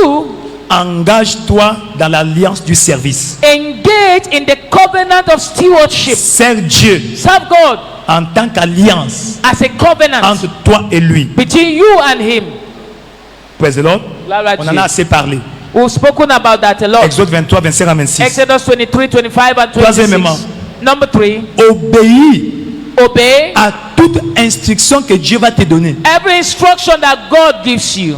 engage-toi dans l'alliance du service. engage in the covenant of stewardship. Sers Dieu Serve God en tant qu'alliance as a covenant entre toi et lui. between you and Him. Praise the Lord. Glory to On en a you. assez parlé. We've spoken about that a lot. Exode 23, 25 à 26. Exodus 23, 25 and Troisièmement. 26. Number 3, Obéis obey à toute instruction que Dieu va te donner. every instruction that God gives you.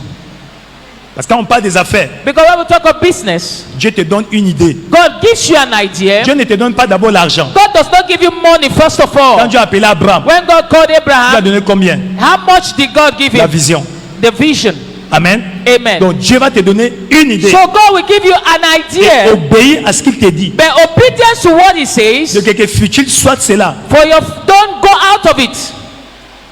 Parce que quand on parle des affaires, Because when we talk of business, Dieu te donne une idée. God gives you an idea. Dieu ne te donne pas d'abord l'argent. God does not give you money first of Quand all. Dieu a appelé Abraham, When God called il a Abraham, donné combien? how much did God give La him? vision. The vision. Amen. Amen. Donc Dieu va te donner une idée. So God will give you an idea, Obéis à ce qu'il te dit. but obedience to what He says, De quelque futile soit cela. for your don't go out of it.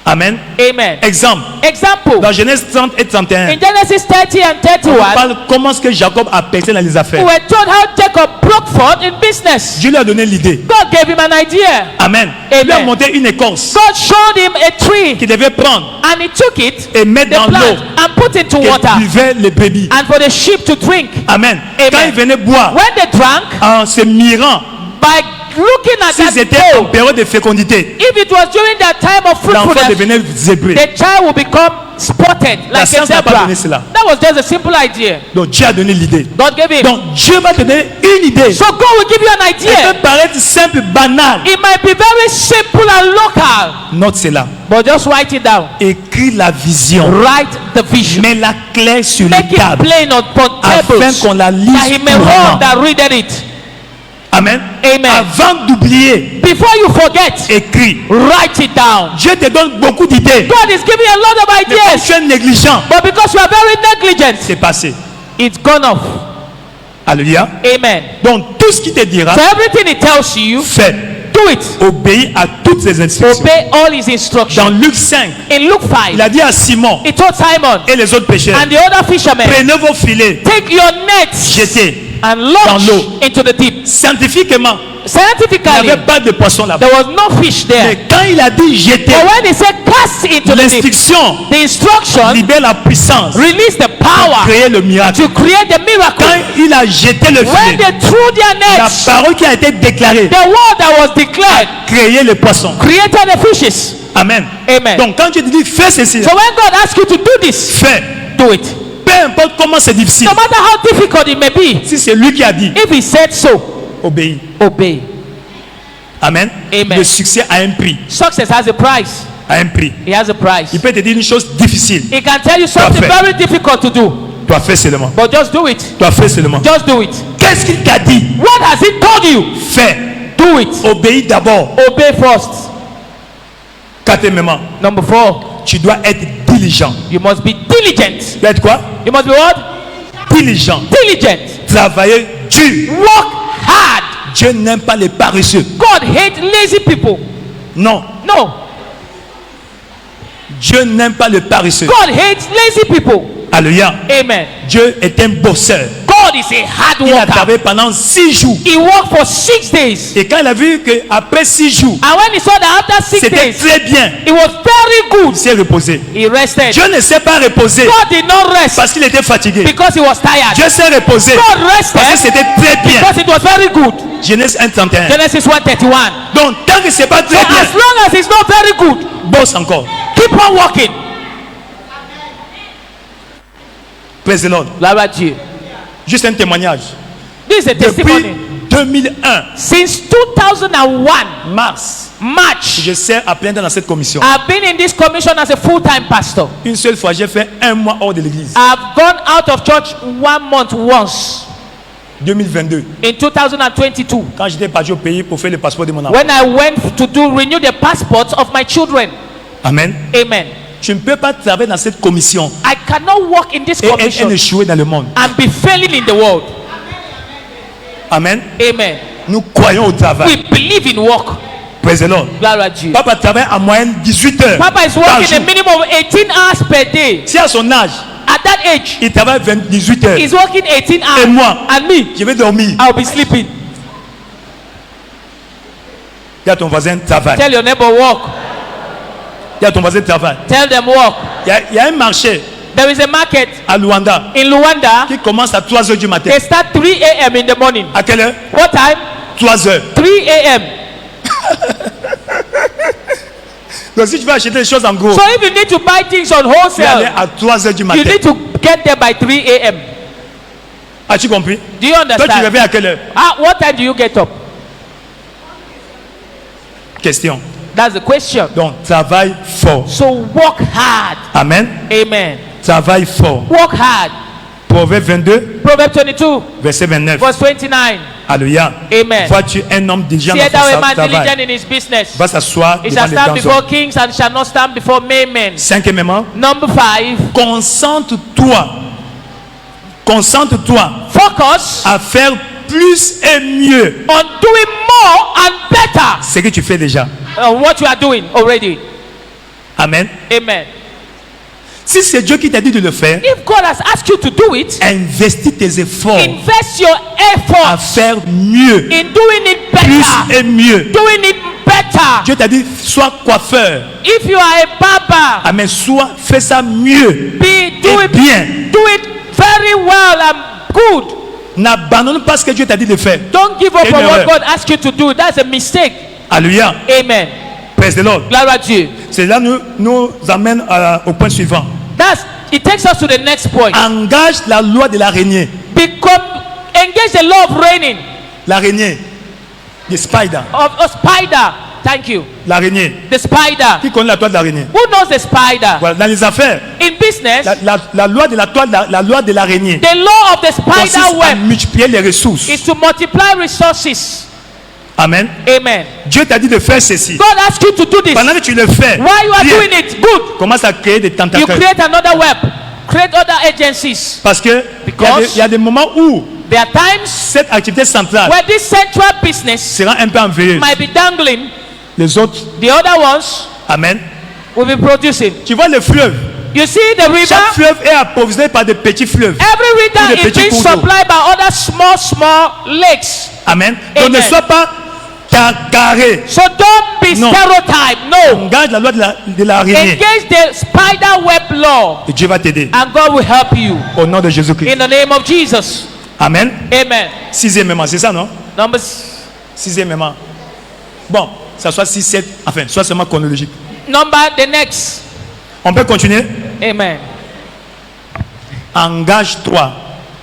Amen. Amen. Exemple. Example, Dans Genèse 30 et 31, in Genesis 30 and on 31, parle comment est-ce que Jacob a percé dans les we affaires. were told how Jacob broke forth in business. Dieu lui a donné l'idée. God gave him an idea. Amen. Amen. Il lui a monté une écorce God showed him a tree, qu'il devait prendre and he took it, et mettre the dans plant, l'eau and put it to que water, buvaient les brebis. and for the sheep to drink. Amen. Amen. Quand il venait boire When they drank, en se mirant, by looking at Si that c'était en goat, période de fécondité, if it was during that time of l'enfant fruitfulness, devenait zébré. the child will become spotted like a science n'a pas zebra. donné cela. That was just a simple idea. Donc Dieu a donné l'idée. God gave him. Donc Dieu va te donner une idée. So God will give you an Elle idea. peut paraître simple, banale. It might be very simple and local, Note cela. but just write it down. Écris la vision. Write the vision. Mets-la claire sur Make les it tables. plain upon Afin tables, qu'on la lise that he may couramment. all that readeth it. Amen. Amen. Avant d'oublier, Before you forget, écris. write it down. Dieu te donne beaucoup d'idées. God is giving you a lot of Mais comme ideas, tu es négligent, but because you are very negligent, c'est passé. it's gone off. Alléluia. Amen. Donc tout ce qu'il te dira, So everything he tells you, fais. do it. Obéis à toutes ses instructions. Obey all his Dans instructions. Luc 5, In Luke 5, il a dit à Simon he told Simon et les autres pêcheurs, and the other fishermen, prenez vos filets, take your nets jetez. and dans launch l'eau. into the deep. Scientifiquement, il n'y Scientifically, avait pas de poisson là-bas. there was no fish there. Mais quand il a dit jeter, But when he said cast into the deep, l'instruction the instruction libère la puissance released the pour power créer le miracle. to create the miracle. Quand il a jeté le When filet, they threw their la nets, parole qui a été déclarée, the word that was declared créer le poisson. created the fishes. Amen. Amen. Donc quand Dieu te dit fais ceci, So when God asks you to do this, fais. do it. Peu importe comment c'est difficile. No matter how difficult it may be, Si c'est lui qui a dit, if he said so, obéis. obey. Amen. Amen. Le succès a un prix. Success has a price. A un prix. It has a price. Il peut te dire une chose difficile. He can tell you something Parfait. very difficult to do, Toi fais seulement. but just do it. Toi fais seulement. Just do it. Qu'est-ce qu'il t'a dit? What has he told you? Fais. Do it. Obéis d'abord. Obey first. Quatrièmement, Number 4, tu dois être diligent. you must be diligent. Tu dois être quoi? You must be what? Diligent. Diligent. Travailler dur. Work hard. Dieu n'aime pas les paresseux. God hates lazy people. Non. No. Dieu n'aime pas les paresseux. God hates lazy people. Alléluia. Amen. Dieu est un bosseur. God is a hard Il a worker. travaillé pendant 6 jours. He worked for 6 days. Et quand il a vu qu'après 6 jours, And when he saw that after 6 c'était days, très bien, it was very good, il s'est reposé. he rested. Dieu ne s'est pas reposé God did not rest parce qu'il était fatigué. because he was tired. Dieu s'est reposé God parce que rested c'était très bien. because it was very good. Genèse 1:31. Genesis 1:31. Donc tant que c'est pas So très bien, as long as it's not very good, bosse encore. keep on working. Praise the Lord. Gloire à Dieu. Juste un témoignage. This is a Depuis testimony. 2001, Since 2001, mars, March, je sers à plein temps dans cette commission. I've been in this commission as a full-time pastor. Une seule fois, j'ai fait 1 mois hors de l'église. I've gone out of church 1 month once 2022, in 2022 quand j'étais parti au pays pour faire le passeport de mon enfant. when I went to renew the passports of my children. Amen. Amen. Tu ne peux pas travailler dans cette commission I cannot work in this et commission échouer dans le monde. and be failing in the world. Amen. Amen. Nous croyons au travail. We believe in work. Praise the Lord. Gloire à Dieu. Papa travaille en moyenne 18 heures. Papa is par working a jour. minimum of 18 hours per day. Si à son âge, At that age, il travaille 18 heures, he's working 18 hours. Et moi? And me, je vais dormir. I'll be sleeping. Il y a ton voisin travaille. Tell your neighbor work. Il y a ton voisin travaille. Tell them work. Il y a un marché There is a market à Luanda in Luanda. qui commence à 3 heures du matin. They start 3 a.m. in the morning. À quelle heure? What time? 3 heures. 3 a.m. Donc si tu veux acheter des choses en gros, So if you need to buy things on tu vas aller wholesale, à 3 heures du you matin. need to get there by 3 a.m. As-tu compris? Do you Toi tu understand? réveilles à quelle heure? What time do you get up? Question. That's the question. Donc travaille fort. So work hard. Amen. Amen. Travaille fort. Work hard. Proverbe 22, Proverbs 22, verset 29. verse 29. Alléluia. Amen. Vois-tu un homme diligent See dans thou a son man travail? diligent in his business. Va s'asseoir He devant shall les stand grands before hommes. kings and shall not stand before men. Cinquièmement, Number 5, concentre-toi. Concentre-toi focus à faire plus et mieux on doing more and better ce que tu fais déjà. on what you are doing already. Amen. Amen. Si c'est Dieu qui t'a dit de le faire, If God has asked you to do it, investis tes efforts invest your à effort faire mieux, in doing it plus better. et mieux. Doing it better. Dieu t'a dit, sois coiffeur. If you are a barber, Amen. Fais ça mieux. do Et it bien. do it very well and good. n'abandonne pas ce que Dieu t'a dit de faire. Don't give up C'est on une what erreur. God asked you to do. That's a mistake. Alléluia. Amen. Praise the Lord. Gloire à Dieu. Cela nous amène au point suivant. It takes us to the next point. Engage la loi de l'araignée. Engage the law of reigning. L'araignée. The spider. Of a spider. Thank you. L'araignée. The spider. Qui connaît la loi de l'araignée? Who knows the spider? Voilà, dans les affaires. In business, La loi de la loi de l'araignée. the law of the Consiste spider à web multiplier les ressources. is to multiply resources. Amen. Amen. Dieu t'a dit de faire ceci. God asked you to do this. Pendant que tu le fais, While you are bien, doing it, good. commence à créer des You tentacules. create another web. Create other agencies. Parce que il y a des moments où There are times cette activité centrale where this central business sera un peu enveillée. might be dangling. Les autres, The other ones amen. will be producing. Tu vois le fleuve. You see the river? Chaque fleuve est approvisionné par des petits fleuves. Every Ou river des is petits being cours d'eau. supplied by other small lakes. Amen. Donc Amen. ne sois pas carré. So don't be Non. stereotyped. No. Engage la loi de l'araignée. Engage the spider web law, Et Dieu va t'aider. and God will help you. Au nom de Jésus-Christ. In the name of Jesus. Amen. Amen. Sixièmement, c'est ça, non? Number Sixièmement. Bon, ça soit 6, 7, enfin, soit seulement chronologique. the next. On peut continuer? Amen. Engage-toi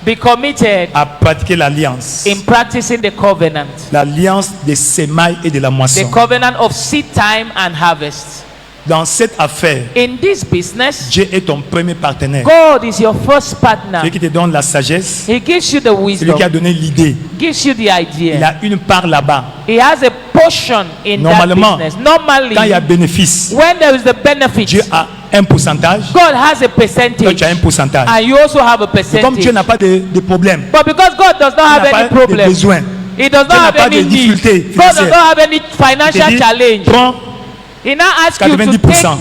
Be committed à pratiquer l'alliance. in practicing the covenant. L'alliance des semailles et de la The moisson. covenant of seed time and harvest. Dans cette affaire, In this business, Dieu est ton premier partenaire. God is your first partner. Celui qui te donne la sagesse, He gives you the celui wisdom, qui a donné l'idée. gives you the Il idea. a une part là-bas. He has a portion in that Normalement, business. Normally, Quand il y a bénéfice, when there is the benefit, Dieu a un pourcentage. God has a Toi, percentage, tu as un pourcentage. and you also have a Et comme Dieu percentage. n'a pas de problème, But because God does not il have n'a pas any de problem, besoin, He does Dieu not n'a have pas any de need, difficulté God does financière. not have any il te financial dit, challenge. prends, He now asks you to 90%.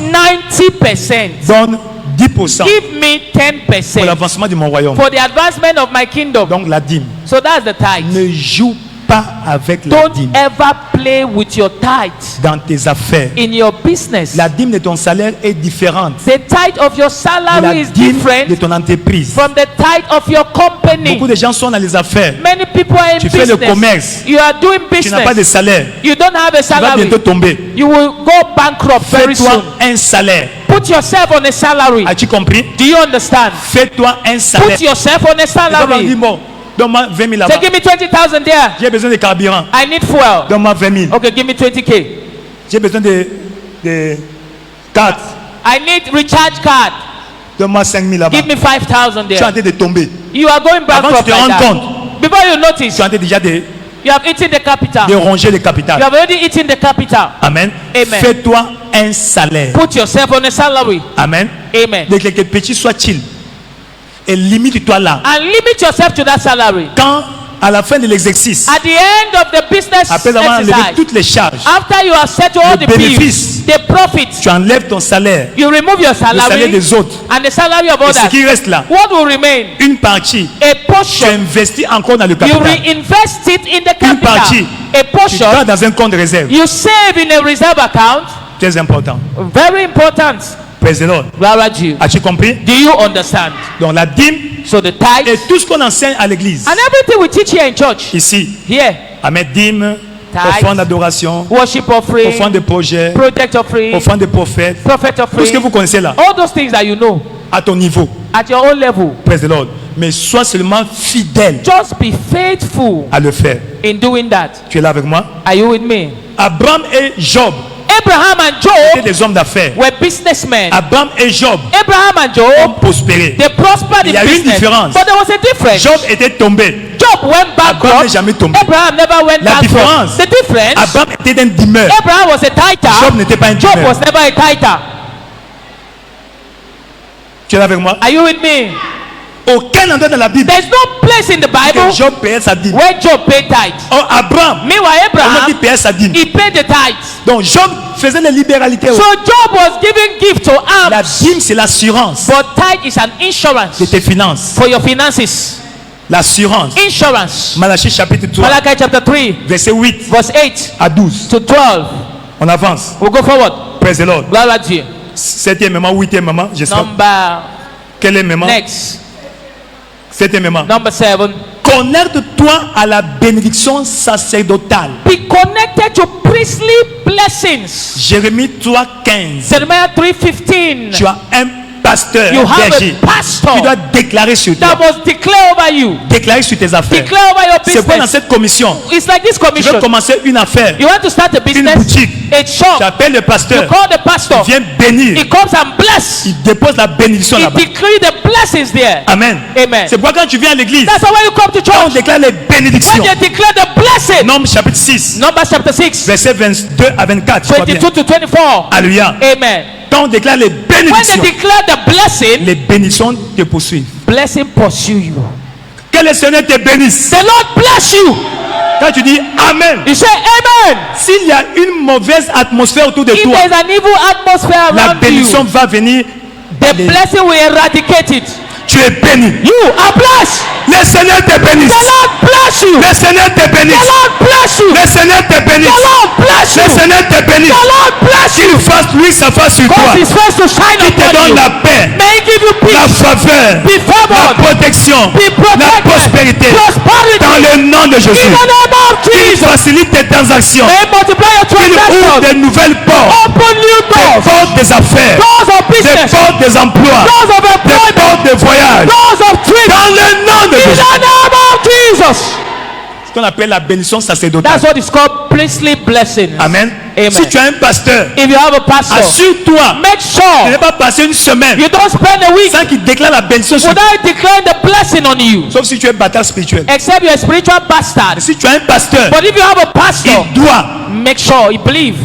take 90%. donne 10% Give me pour 10% l'avancement de mon royaume. for the advancement of my kingdom. Donc la dîme. So that's the tithe. Ne joue pas avec la Don't dîme ever play with your tithe dans tes affaires. in your business. La dîme de ton salaire est différente The tithe of your de la salary is dîme de different ton entreprise. from the tithe of your company. Beaucoup de gens sont dans les affaires. Many people are in Tu fais le business. commerce. You are doing Tu n'as pas de business. salaire. You don't have a Tu vas salary. bientôt tomber. You will go bankrupt very Fais-toi soon. un salaire. Put yourself on a salary. As-tu compris? Do you understand? Fais-toi un salaire. Put yourself on a Les gens vont dire, salary. bon, donne-moi 20 000 là-bas. Say, give me 20,000 there. J'ai besoin de carburant. I need fuel. Donne-moi 20 000. Okay, give me 20K. J'ai besoin de cartes. I need recharge card. Donne-moi 5 000 là-bas. Give me 5,000 Tu es en there. train de tomber. You are going Avant que bankrupt tu te like rendes that. compte, Before you tu notice, es en train déjà de you have eaten the capital. ronger le You capital. have already eaten the capital. Amen. Amen. Fais-toi un salaire. Put yourself on a salary. Amen. Amen. De quelques petits soit-il. Et limite-toi là. And limit yourself to that salary. Quand, à la fin de l'exercice, At the end of the business après avoir enlevé exercise, toutes les charges, after you have settled all Le the bénéfice. bills, the profits, tu enlèves ton salaire, you remove your le salaire salary des autres. and the salary of Et ce others. qui reste là, What will remain? une partie, A tu portion. investis encore dans le You capital. reinvest it in the Une capital. partie. A Tu portion gardes dans un compte de réserve. you save in a reserve account. Très important. Very important. Praise the Lord. Glory to you. As-tu compris? Do you understand? Donc la dîme So the et tithe tout ce qu'on enseigne à l'église. and everything we teach here in church. Ici, Here, Amen, dîme, Tithe. offrande d'adoration, worship offering, offrande de projet, project offering, offrande de prophète. prophet Tout ce que vous offering, connaissez là, all those things that you know à ton niveau. at your own level. Praise the Lord. Mais sois seulement fidèle Just be faithful à le faire. in doing that. Tu es là avec moi? Are you with me? Abraham et Job Abraham and étaient Job des hommes d'affaires. were businessmen. Abraham et Job Abraham and ont Job, prospéré. they prospered Il y in a une business. différence. But there was a difference. Job était tombé. Job went Abraham n'est bankrupt. jamais tombé. Abraham never went La bankrupt. différence. The difference. Abraham était un dimeur. Abraham was a tither. Job n'était pas un Job dimeur. was never a tither. Tu es là avec moi? Are you with me? Aucun endroit dans la Bible There's no place in the Bible que Job payait sa dîme. where Job paid tithes. Oh, Abraham, Meanwhile, on a Abraham, dit payait sa dîme. he paid the tithes. Donc Job faisait les libéralités. So Job was giving gift to La alms. dîme, c'est l'assurance But tithe is an insurance de tes finances. for your finances. L'assurance. Insurance. Malachie chapitre 3, Malachi chapter 3, verset 8 verse 8 à 12. to 12. On avance. We'll go forward. Praise the Lord. Glory to you. Septième moment, huitième moment, je sais pas. Number Quel est le moment? next. Septième moment. Number 7. Connecte-toi à la bénédiction sacerdotale. Be connected to priestly blessings. Jérémie 3:15. Jeremiah 3:15. Tu as un pasteur, You un have berger. a pastor Tu dois déclarer sur toi. that must declare over you. Déclarer sur tes affaires. Declare over your C'est quoi dans business. cette commission? It's like this Tu veux commission. commencer une affaire. You want to start a business, boutique. a shop. Tu appelles le You pasteur. call the pastor. Il vient bénir. He comes and bless. Il dépose la bénédiction He là-bas. decree the blessings there. Amen. Amen. C'est pourquoi quand tu viens à l'église, That's why when you come to quand on church, déclare les bénédictions. when you declare the blessing. Nombre chapitre 6, Numbers chapter 6, versets 22 à 24. Je crois bien. 22 to 24. Alléluia. Amen. Quand on déclare les When they bénédictions, declare the blessing, les bénédictions te poursuivent. blessing pursue you. Que le Seigneur te bénisse. The Lord bless you. Quand tu dis Amen, You say amen. s'il y a une mauvaise atmosphère autour de If toi, there's an evil atmosphere la around bénédiction you, va venir. the blessing will eradicate it. Tu es béni. You are blessed. Le Seigneur te bénisse. The Lord bless you. Le Seigneur te The bénisse. Lord bless you. Le Seigneur te bénisse. The Lord bless Le you. Seigneur te bénisse. The Lord bless Qu'il you. fasse lui sa face sur toi. Cause his face to shine Qu'il te upon donne you. la paix, May he give you la peace. faveur, Be la favored. protection, Be la protected. prospérité. Prosperity. Dans le nom de In Jésus. the name of Qu'il Jesus. facilite tes transactions. May he multiply your Qu'il ouvre transactions. de nouvelles portes. Open new Des doors. portes des affaires. Doors of Des business. portes des emplois. Doors of Des employment. portes de voyage. Doors of trips. Dans le nom de In Jésus. the name of Jesus. Ce qu'on appelle la bénédiction sacerdotale. That's what is called priestly blessings. Amen. Amen. Si tu as un pasteur, If you have a pastor, assure-toi make de sure ne pas passer une semaine you don't spend a week sans qu'il déclare la bénédiction sur toi. without declaring the blessing on you. Sauf si tu es bâtard spirituel. Except you're a spiritual bastard. Si tu as un pasteur, But if you have a pastor, il doit make sure he believe.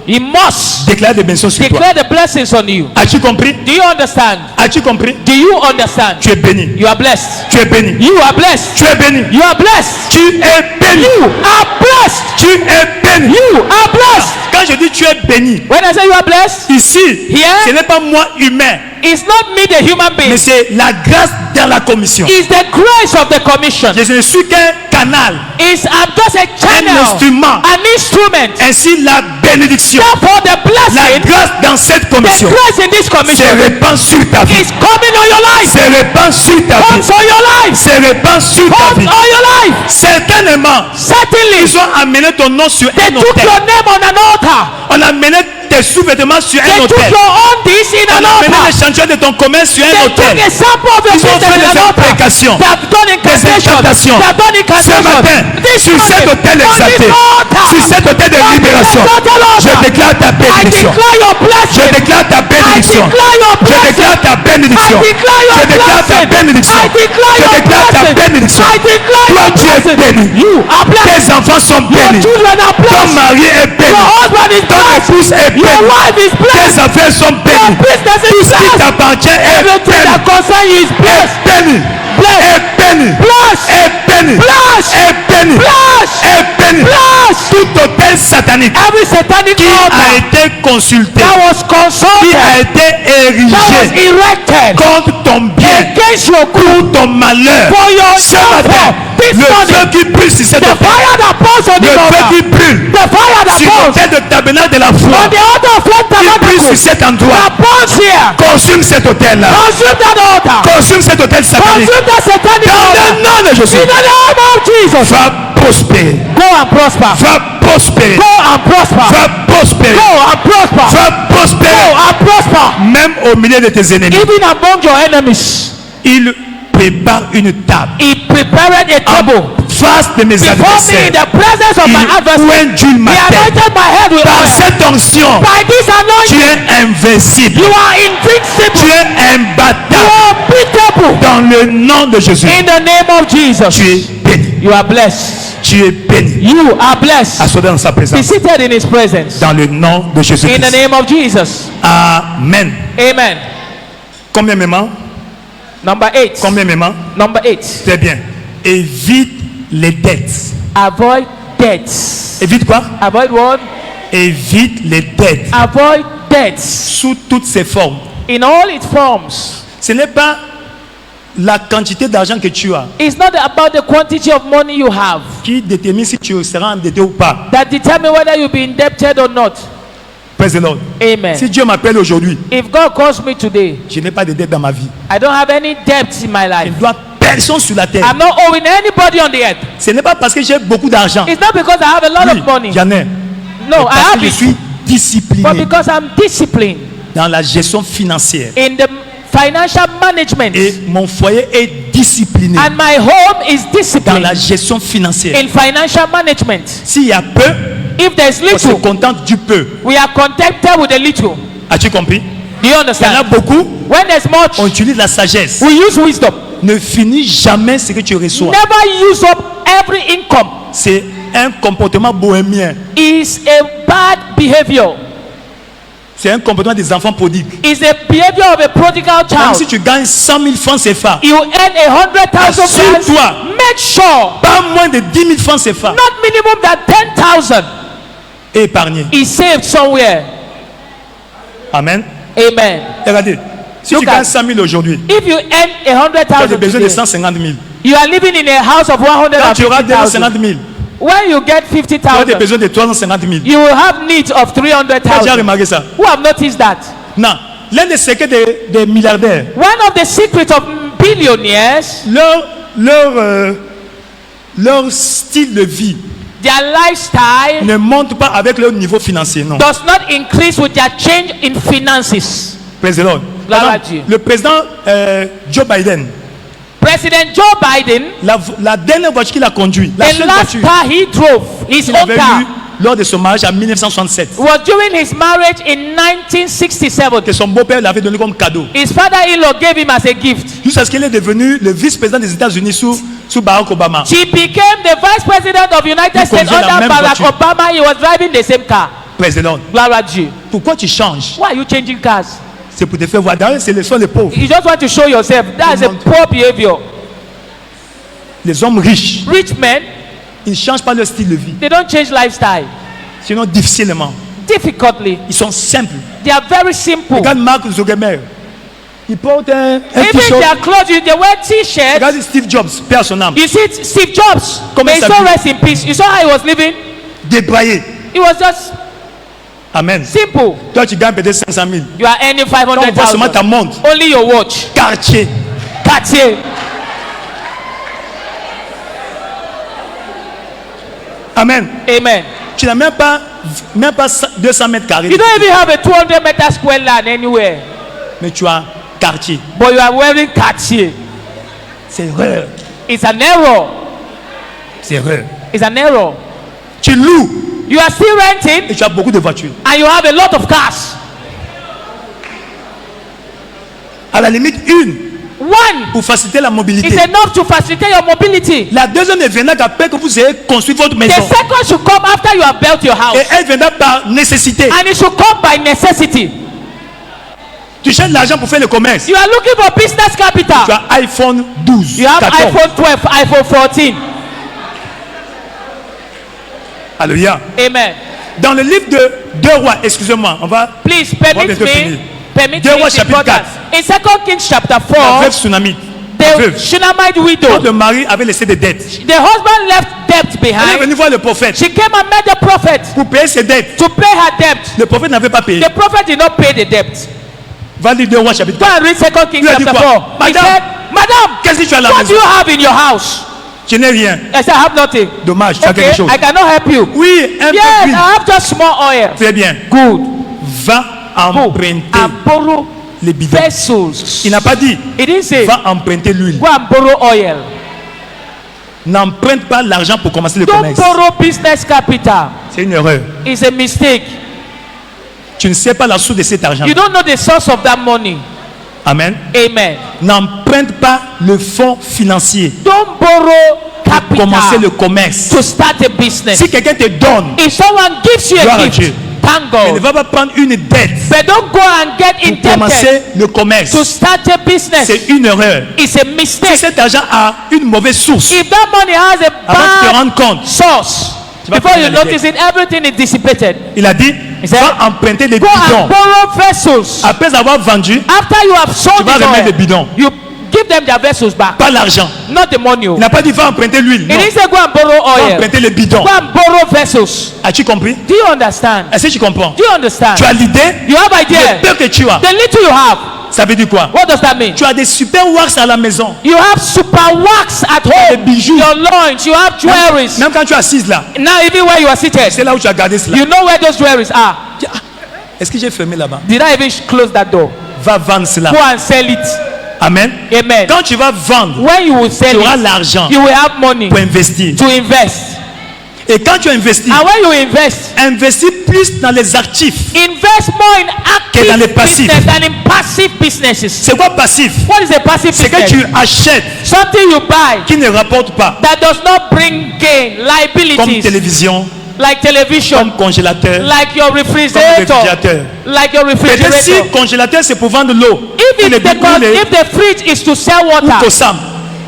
He must déclarer des bénédictions sur toi. declare the blessings on you. As-tu compris? Do you understand? As-tu compris? Do you understand? Tu es béni. You are blessed. Tu es béni. You are blessed. Tu es béni. You are blessed. Tu es béni. You are blessed. Tu es béni. You are blessed. Quand je dis tu es béni, When I say you are blessed, ici, Here? ce n'est pas moi humain, it's not me, the human being. mais c'est la grâce dans la commission. It's the grace of the commission. Je ne suis qu'un canal, I'm just a channel, instrument. an instrument. ainsi la bénédiction, Therefore, the la blessing, grâce dans cette the commission grace in this se commission répand sur ta vie. is coming on your life. Se répand sur ta Comes vie. on your life. Se répand sur ta Comes vie. on your life. Certainement, Certainly, ils ont amené ton nom sur they un took autel. your name on an altar. On a amené tes sous-vêtements sur They un took autel. your own this in On an a amené altar. l'échantillon de ton commerce sur un They took autel. a sample of your Ils ont business fait in an des altar. imprécations, They have done des incantations. incantations. They have done Ce incantations. matin, This sur cet morning, autel on exalté, this altar, sur cet autel de on libération, this altar, je déclare ta I bénédiction. declare your Je blessing. déclare ta bénédiction. I declare your Je blessing. déclare ta bénédiction. I declare your Je déclare ta blessing. bénédiction. I declare Je your déclare ta blessing. bénédiction. I declare Toi, your tu es blessing. béni. You are blessed. Tes enfants sont Your bénis. children are Ton blessed. mari est béni. Your husband is Ton blessed. épouse est Your bénie. wife is blessed. Tes affaires sont Your bénies. business Tout is ce qui blessed. t'appartient est Everything that béni. concerns you is blessed. Est béni. Est béni. Blessed. Est béni. Blessed. Est béni. Blessed. Est béni. Blessed. Tout autel satanique Every satanic qui a altar été consulté, that was qui consulted, a été that was érigé erected contre ton bien, against your good, pour ton malheur, for your ce matin, this le morning, feu qui brûle sur cette the autel, fire that burns on le this feu altar, qui brûle the fire that sur burns l'autel de tabernacle de la foi, on the altar of Faith qui brûle sur Tabernacle, cet endroit, that burns here, consume cet autel-là, consume that altar, consume cet autel satanique, consume that satanic dans altar, le nom de Jésus. in the name of Jesus. Va prospérer, Go and prosper. va prospérer, Go and prosper. va prospérer, Go and prosper. va Go prospérer, and prosper. même au milieu de tes ennemis. Even among your enemies, Il prépare une table he prepared a table face de mes before me in adversaires. the presence of my Il adversary. oint ma He tête. anointed my head with Par oil. cette onction, By this tu anointing, es invincible. you are Tu invincible. es You imbattable. are unbeatable. Dans le nom de Jésus, In the name of tu Jesus, es béni. you are blessed. Tu es béni. You are blessed. Assois dans sa Be présence. seated in his presence. Dans le nom de In the Jésus-Christ. name of Jesus. Amen. Amen. Combien même? Number 8. Combien même? Number 8. Très bien. Évite les dettes. Avoid debts. Évite quoi? Avoid what? Évite les dettes. Avoid debts Sous toutes ses formes. in all its forms. Ce n'est pas la quantité d'argent que tu as It's not about the quantity of money you have qui détermine si tu seras endetté ou pas. that determine whether you'll be indebted or not. Praise the Lord. Amen. Si Dieu m'appelle aujourd'hui, If God calls me today, je n'ai pas de dette dans ma vie. I don't have any debt in my Je life. ne dois personne sur la terre. I'm not owing anybody on the earth. Ce n'est pas parce que j'ai beaucoup d'argent. It's not because I have a lot Oui, of money. j'en ai. No, I Parce have que je it. suis discipliné But because I'm disciplined dans la gestion financière. in the financial management. Et mon foyer est discipliné And my home is dans disciplined la gestion financière. in financial management. S'il y a peu, If there's on se little, contente du peu. we are contented with the little. As-tu compris? Do you Il y en a understand? beaucoup, When there's much, on utilise la sagesse. we use wisdom. Ne finis jamais ce que tu reçois. Never use up every income. C'est un comportement bohémien. Is a bad behavior. C'est un comportement des enfants prodigues. Is the behavior of a prodigal Même si child. tu gagnes 100 000 francs CFA, You earn 100,000 Assure-toi. francs. Make sure pas moins de 10 000 francs CFA, not minimum than 10,000 et épargné. is saved somewhere. Amen. Amen. Regardez, si Look tu at- gagnes 100 000 aujourd'hui, If you earn tu as 100,000 besoin de today, 150 000. you are living in a house of Quand tu auras 250 150,000. 000, When you get tu auras 50,000, besoin de 350 000. you will have needs of Tu as déjà 300,000. remarqué ça? Who have noticed that? Non. L'un des secrets des milliardaires, One of the secrets of billionaires, leur style de vie their lifestyle ne monte pas avec leur niveau financier, non. does not increase with their change in finances. Praise the Lord. Gloire Par à exemple, Dieu. le président Joe Biden, President Joe Biden, la dernière voiture qu'il a conduite, la the seule last voiture car he drove, his qu'il own avait car, eue lors de son mariage en 1967, was during his marriage in 1967. que son beau-père l'avait donné comme cadeau. His father-in-law gave him as a gift. Jusqu'à ce qu'il est devenu le vice-président des États-Unis sous Barack Obama. He became the vice president of United Il States conduisait la under même Barack voiture. Obama. He was driving the same car. Praise the Lord. Gloire à Dieu. Pourquoi tu changes? Why are you changing cars? C'est pour te faire voir. D'ailleurs, ce sont les pauvres. You just want to show yourself. That's a poor behavior. Les hommes riches, Rich men, ils ne changent pas leur style de vie. they don't change lifestyle. Sinon, difficilement. Difficultly. Ils sont simples. They are very simple. Regarde Mark Zuckerberg. Il porte un Even t-shirt. their clothes, they wear t-shirts. Regarde Steve Jobs, père à son âme. You see, Steve Jobs, Comment may il so s'habille? rest in peace. You saw how he was living? Débraillé. It was just Amen. simple. Toi, tu gagnes peut-être 500 000. You are earning Quand on voit seulement ta 500,000. montre, Only your watch. quartier. Cartier. Amen. Amen. Tu n'as même pas 200 mètres carrés. You don't even have a 200 meter square land anywhere. Mais tu as quartier. But you are wearing Cartier. C'est erreur. It's an error. C'est erreur. It's an error. Tu loues You are still renting et tu as beaucoup de voitures. and you have a lot of cars. À la limite, une One pour faciliter la mobilité. is enough to facilitate your mobility. La deuxième viendra qu'après que vous ayez construit votre The maison. second should come after you have built your house. Et elle viendra par nécessité. And it should come by necessity. Tu cherches l'argent pour faire le commerce. You are looking for business Tu capital. as iPhone 12. You have 14. iPhone 12, iPhone 14. Alléluia. Amen. Dans le livre de 2 rois, excusez-moi, on va. Please On va permit bientôt me. finir. Permit Deux me. Rois, the chapitre brothers. In 2 Kings chapter La 4, veuve tsunami. La the veuve. Shunammite Quand widow, le mari avait laissé des dettes, the husband left debt elle est behind. venue voir le prophète She came and met the prophet pour payer ses dettes. to pay her debt. Le prophète n'avait pas payé. The prophet did not pay the debt. Va lire 2 rois chapitre Go 4. and read 2 Kings Lui a dit chapter quoi? 4. He Madame, said, Madam, qu'est-ce que tu as à la what do maison? you have in your house? Je n'ai rien. I said, I have nothing. Dommage, tu as Okay, quelque chose. I cannot help you. Oui, un peu Yes, I d'huile. have just small oil. Très bien. Good. Va Go emprunter and borrow les bidons. vessels. Il n'a pas dit He didn't say, va emprunter l'huile. go and borrow oil. N'emprunte pas l'argent pour commencer le Don't commerce. borrow business capital. C'est une erreur. It's a mistake. Tu ne sais pas la source de cet argent. You don't know the source of that money. Amen. Amen. N'emprunte pas le fonds financier Don't borrow pour commencer le capital commerce. to start a business. Si quelqu'un te donne, If someone gives you Gloire a à gift, Dieu. thank il ne God. va pas prendre une dette But don't go and get pour indebted commencer le commerce. to start a business. C'est une erreur. It's a Si mistake. cet argent a une mauvaise source, If that money has a avant de te bad rendre compte, source, tu vas before you finir les notice it, everything is dissipated. il a dit, said, va emprunter des Go and bidons. borrow vessels. Après avoir vendu, After you have sold tu vas the remettre oil, des bidons. you give them their vessels back, pas l'argent. not the money. Il n'a pas dit va emprunter l'huile. It Non, didn't say go and borrow va oil. emprunter les bidons. Go and borrow vessels. As-tu compris? Do you understand? Est-ce que tu comprends? Do you understand? Tu as l'idée, You have le idea. peu que tu as, The little you have, Ça veut dire quoi? What does that mean? Tu as des super wax à la maison. You have super wax at home. bijoux. Your loins. You have jewelries. Même quand tu es assise là, Now, even where you are seated, c'est là où tu as gardé cela. you know where those jewelries are. Est-ce que j'ai fermé là-bas? Did I even close that door? Va vendre cela. Go and sell it. Amen. Amen. Quand tu vas vendre, When you will sell tu auras it, l'argent you will have money pour investir. to invest. Et quand tu investis, And when you invest, investis plus dans les actifs. invest more in Que dans les active passifs. business than in passive businesses. C'est quoi passif? What is a passive C'est que business? tu achètes Something you buy qui ne rapporte pas, that does not bring gain, comme liabilities, télévision, like television, comme congélateur. like your refrigerator, réfrigérateur. like your Peut-être si refrigerator. congélateur c'est pour vendre l'eau, If, ou les it's the, ou les- if the fridge is to sell ou water Kosam.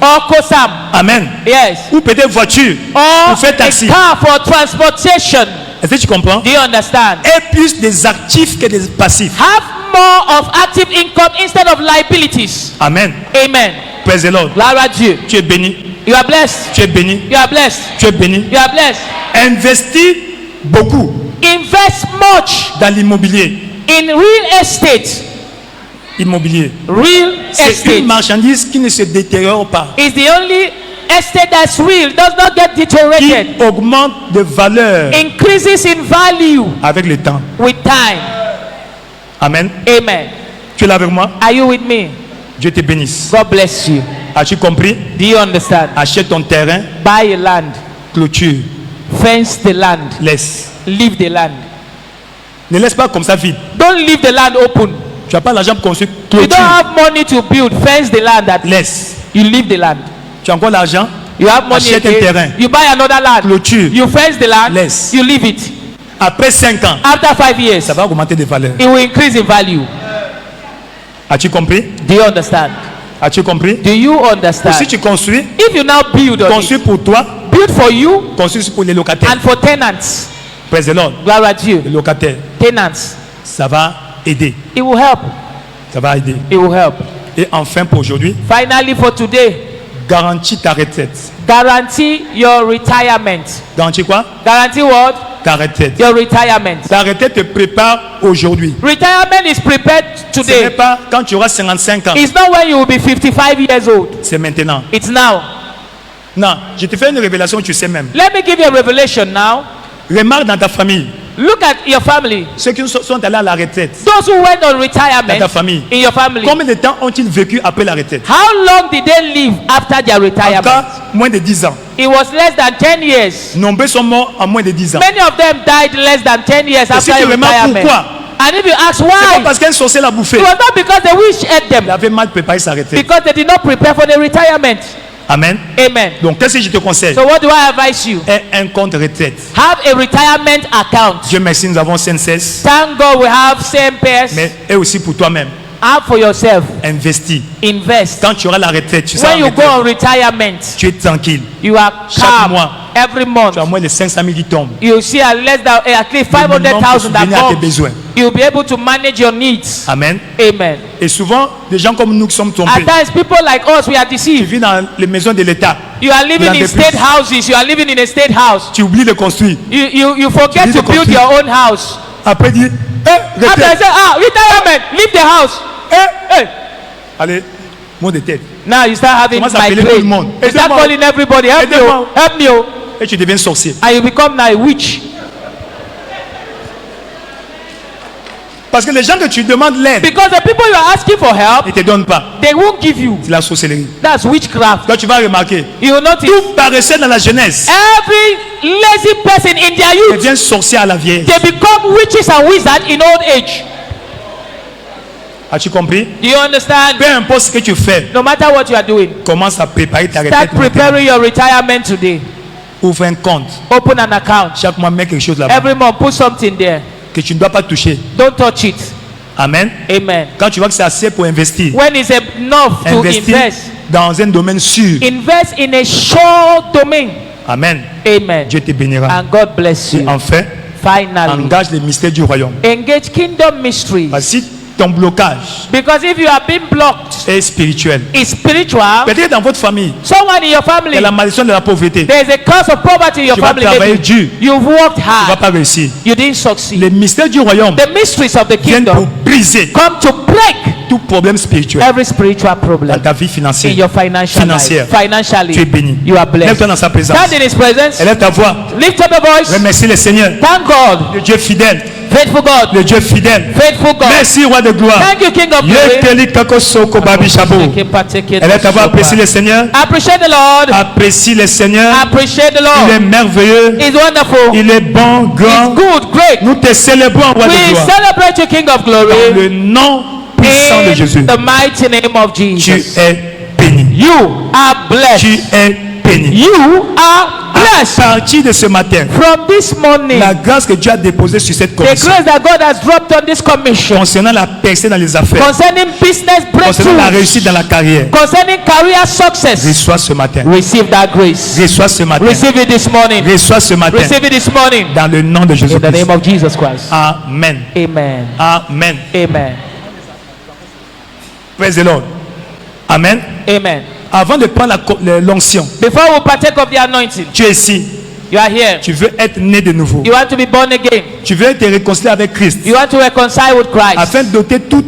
or kosam, Amen. yes, Ou peut-être voiture, or pour faire a taxi. car for transportation, Est-ce que tu comprends? do you understand? Et plus des actifs que des passifs. Have more of active income instead of liabilities. Amen. Amen. Praise the Lord. Glory à Dieu. Tu es béni. You are blessed. Tu es béni. You are blessed. Tu es béni. You are blessed. Investis beaucoup Invest much dans l'immobilier. in real estate. Immobilier. Real C'est une estate marchandise qui ne se détériore pas, is the only estate that's real, does not get qui deteriorated, augmente de valeur increases in value avec le temps. with time. Amen. Amen. Tu es là avec moi? Are you with me? Dieu te bénisse. God bless you. As-tu compris? Do you understand? Achète ton terrain, Buy a land, clôture, fence the land, laisse. leave the land. Ne laisse pas comme ça vide. Don't leave the land open. Tu n'as pas l'argent pour construire, You don't clôture, have money to build, fence the land that laisse. you leave the land. Tu as encore l'argent, You have money Achète un again, terrain. you buy another land, clôture. you fence the land, Laisse. you leave it. Après 5 ans, After 5 years, ça va augmenter de valeur. it will increase in value. As-tu compris? Do you understand? As-tu compris? Do you Si understand? tu construis, If you now build on construis it, pour toi, build for you construis pour les locataires. and for tenants. Praise the Lord. Glory à Dieu. Les locataires, Tenants. ça va aider. It will help. Ça va aider. It will help. Et enfin pour aujourd'hui, Finally, for today, garantis ta retraite. guarantee your retirement. Garantis quoi? Guarantee what? Ta retraite. Your retirement. Ta retraite te prépare aujourd'hui. Retirement is prepared Ce n'est today. pas quand tu auras 55 ans. It's not when you will be 55 years old. C'est maintenant. It's now. Non, je te fais une révélation, tu sais même. Let me give you a revelation now. Remarque dans ta famille, Look at your family. ceux qui sont allés à la retraite, Those who went on dans retirement ta famille, in your family. combien de temps ont-ils vécu après la retraite? How long did they live after their retirement? Encore moins de 10 ans. It was less than 10 years. Nombreux sont morts en moins de 10 ans. Many of them died less than 10 years Et si after tu remarques retirement. pourquoi, And if you ask c'est pas why, parce qu'un sorcier l'a bouffé. it was not because the witch ate Il them, avait mal préparé sa retraite. because they did not prepare for the retirement. Amen. Amen. Donc, qu'est-ce que je te conseille? So what do I advise you? Aie un compte retraite. Have a retirement account. Dieu merci, nous avons CNCS. Thank God we have same pairs. Mais et aussi pour toi-même, Have for yourself. investis. Invest. Quand tu auras la retraite, tu seras When en you go retraite, on retirement, tu es tranquille. you are Chaque calm. mois. Every month, Tu as moins de 500 000 qui tombent. you see at least at least 500,000 that subvenir à tes comes. besoins. You'll be able to manage your needs. Amen. Amen. Et souvent, des gens comme nous qui sommes At trompés, times, people like us, we are tu deceived. vis dans les maisons de l'État, You are living in l'entreprise. state houses. You are living in a state house. tu oublies de construire. You forget dis to de build construire. your own house. Après, dire, After I retraite. say, retirement, leave the house. Hey. Allez, mot de tête. Now you start having Commence à appeler migraine. tout le monde. You start Aidez-moi. calling everybody, help me, Aidez-moi. oh, help me, oh. Et tu deviens sorcier. And you become now a witch. Parce que les gens que tu demandes l'aide, Because the people you are asking for help, ils ne te donnent pas. they won't give you. C'est la sorcellerie. That's witchcraft. Quand tu vas remarquer, You will notice tout paraissait dans la jeunesse every lazy person in their youth, devient sorcier à la vieillesse. they become witches and wizards in old age. As-tu compris? Do you understand? Peu importe ce que tu fais, No matter what you are doing, commence à préparer ta start retraite. maintenant. preparing your retirement today. Ouvre un compte. Open an account. Chaque mois, mets quelque chose là-bas Every month, put something there. que tu ne dois pas toucher. Don't touch it. Amen. Amen. Quand tu vois que c'est assez pour investir, When it's enough to investir invest, dans un domaine sûr. invest in a sure domain. Amen. Amen. Dieu te bénira. And God bless Et you. enfin, Finally, engage les mystères du royaume. engage kingdom mysteries. Parce que si ton blocage Because if you are being blocked, est spirituel, it's spiritual. peut-être dans votre famille, Someone in your il y family, a la malédiction de la pauvreté. there's a curse of poverty in your Tu vas family. travailler Maybe dur. you've worked Tu ne vas hard, pas réussir. you didn't succeed. Les mystères du royaume The mysteries of the viennent pour kingdom briser come to break tout problème spirituel every spiritual dans problem ta vie in financière, your financial financière, life. Financially, tu es béni. you are blessed. Lève-toi dans sa présence. Stand in His presence. Élève ta voix. Lift up your voice. Remercie le Seigneur, Thank God, le Dieu fidèle, faithful God, le Dieu fidèle. faithful God. Merci, roi de gloire. Thank you, King of Glory. Yekeli kakosoko babi shabo. Élève ta voix, apprécie le Seigneur. Appreciate the Lord. Apprécie le Seigneur. Appreciate the Il est Lord. merveilleux. He's wonderful. Il est bon, grand. He's good, great. Nous te célébrons, roi de We gloire. celebrate you, King of Dans Glory. le nom puissant de Jésus. In the mighty name of Tu Jesus. es béni. You are Tu blessed. es béni. You are À blessed. partir de ce matin, From this morning, la grâce que Dieu a déposée sur cette the commission grace that God has dropped on this commission concernant la percée dans les affaires, concerning business concernant la breakthrough, réussite dans la carrière, concerning career success, reçois ce matin. receive that grace. Reçois ce matin. Receive it this morning. Reçois ce matin. Receive it this morning. Dans le nom de In the Jésus-Christ. name of Jesus Christ. Amen. Amen. Amen. Amen. Praise the Lord. Amen. Amen. Avant de prendre l'onction, Before we partake of the anointing, tu es ici. you are here. Tu veux être né de nouveau. You want to be born again. Tu veux te réconcilier avec Christ. You want to reconcile with Christ. Afin d'ôter tout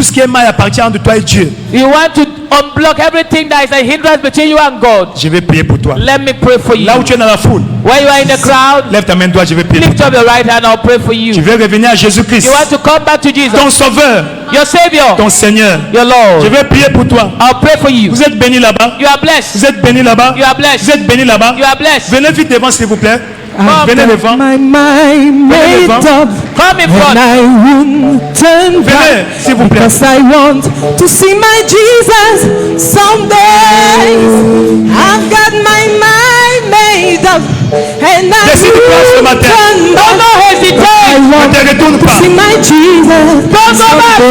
ce qui est mal appartient entre toi et Dieu. You want to unblock everything that is a hindrance between you and God. Je vais prier pour toi. Let me pray for you. Là où tu es dans la foule, Where you are in the crowd, lève ta main droite, je vais prier pour lift toi. up your right hand. I'll pray for Tu you. veux revenir à Jésus-Christ, You want to come back to Jesus, ton sauveur, your Savior, ton Seigneur. your Je Lord. vais prier pour toi. I'll pray for you. Vous êtes bénis là-bas. You are blessed. Vous êtes bénis là-bas. You are Vous blessed. êtes bénis là-bas. You are blessed. Venez vite devant, s'il vous plaît. Come, Venez devant. My mind made devant. up, come in and front. I won't turn Venez, back, s'il vous plaît. because I want to see my Jesus someday. I've got my mind made up, and I Décide-toi ce won't matin. turn back. Don't hesitate. I Ne want te retourne to pas. see my Jesus Don't go back.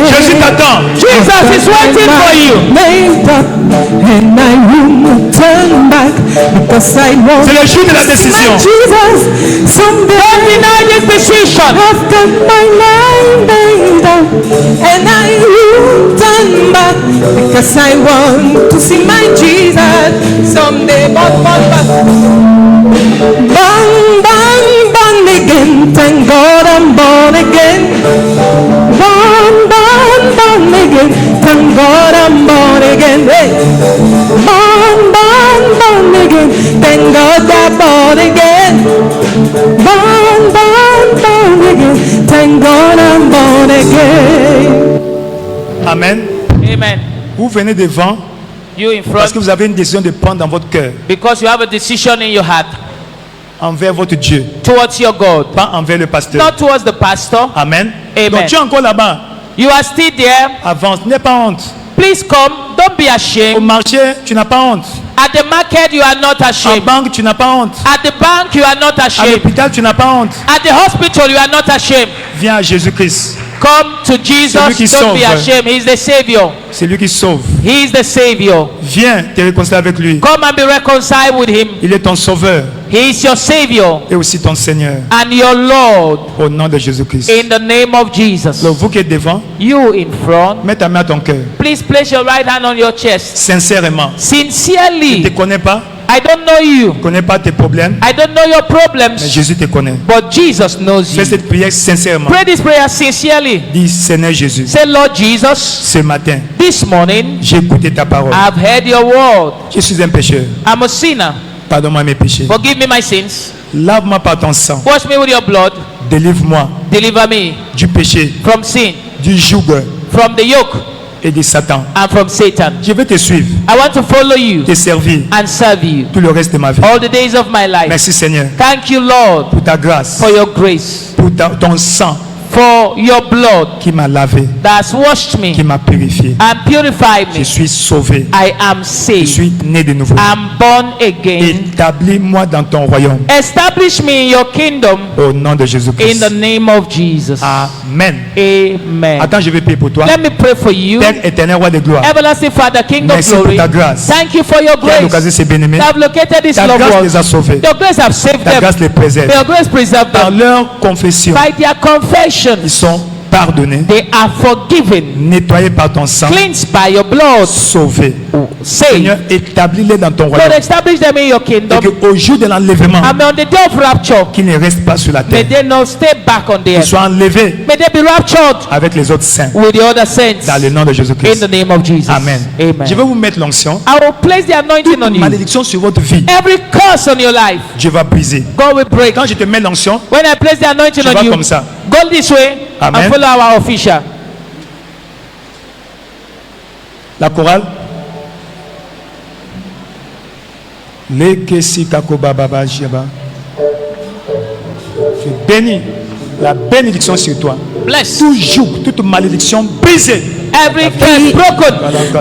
Jésus someday. t'attend. Jesus is waiting for you. Made up, and I won't turn back, because I want C'est le jour de la to see décision. my Jesus someday. Don't deny this decision. I've got my mind made up, and I won't turn back, because I want to see my Jesus someday. Born, born again. Thank God I'm born again. Born again. Thank God I'm born again. Hey. Born again. Thank God I'm born again. Born again. Thank God I'm born again. Amen. Amen. Vous venez devant You in parce que front vous avez une décision de prendre dans votre cœur because you have a decision in your heart envers votre Dieu, towards your God, pas envers le pasteur. not towards the pastor. Amen. Amen. Donc tu es encore là-bas. You are still there. Avance, n'aie pas honte. Please come. Don't be Au ashamed. marché, tu n'as pas honte. At the market, you are not En ashamed. banque, tu n'as pas honte. At the bank, you are not À ashamed. l'hôpital, tu n'as pas honte. At the hospital, you are not ashamed. Viens à Jésus-Christ. Come to Jesus. Celui qui Don't be sauve. ashamed. He is the Savior. C'est lui qui sauve. He is the Savior. Viens te réconcilier avec lui. Come and be reconciled with Him. Il est ton sauveur He is your Savior et aussi ton Seigneur. and your Lord. Au nom de Jésus-Christ. In the name of Jesus. Donc vous qui êtes devant, You in front. mets ta main à ton cœur. Please place your right hand on your chest. Sincèrement. Je ne te Sincerely. connais pas. I don't know you. Je ne connais pas tes problèmes. I don't know your Mais problems. Jésus te connaît. But Jesus knows Fais you. cette prière sincèrement. Pray this prayer sincerely. Dis Seigneur Jésus, Say, Lord Jesus, ce matin, this morning j'ai écouté ta parole. I've heard your word. Je suis un pécheur. I'm a sinner. Pardonne-moi mes péchés. Forgive me my sins. Lave-moi par ton sang. Wash me with your blood. Délivre-moi Deliver me du péché, from sin, du joug from the yoke, et de Satan. and from Satan. Je vais te suivre, I want to follow you te servir and serve you tout le reste de ma vie. all the days of my life. Merci Seigneur Thank you, Lord, pour ta grâce, for your grace, pour ton sang for your blood qui m'a lavé, that has washed qui me m'a purifié. and purified Je me. suis sauvé. I am Je saved. suis né de nouveau. I'm born again. Établis-moi dans ton royaume. Establish me in your kingdom Au nom de in Jésus-Christ. the name of Jesus. Amen. Amen. Attends, je vais prier pour toi. Let me pray for you. Père éternel, roi de gloire. Everlasting Father, King of Merci pour glory. ta grâce. Thank you for your Qui a l'occasion de grace. ces bien-aimés. That have located this Ta loved grâce les a ones. sauvés. Your grace have saved Ta them. grâce les préserve. May your grace preserve Par them. leur confession, By their confession, ils sont pardonnés, They are forgiven, nettoyés par ton sang, cleansed by your blood, sauvés. saved. Seigneur, établis-les dans ton Lord, royaume. establish them in your Et kingdom. qu'au jour de l'enlèvement, And on the day of rapture, qu'ils ne restent pas sur la may terre. they not stay back on the Qu'ils earth. soient enlevés May they be raptured avec les autres saints. with the other saints. Dans le nom de In Jésus-Christ. the name of Jesus. Amen. Amen. Je vais vous mettre l'onction. I will place the anointing on you. Malédiction sur votre vie. Every curse on your life, Dieu va briser. God will break. Quand je te mets l'onction, When I place the anointing tu on vas you, comme ça. go this way Amen. and follow our official. La chorale. Je bénis la bénédiction sur toi. Bless. Tout joug, toute malédiction brisée. Every curse broken.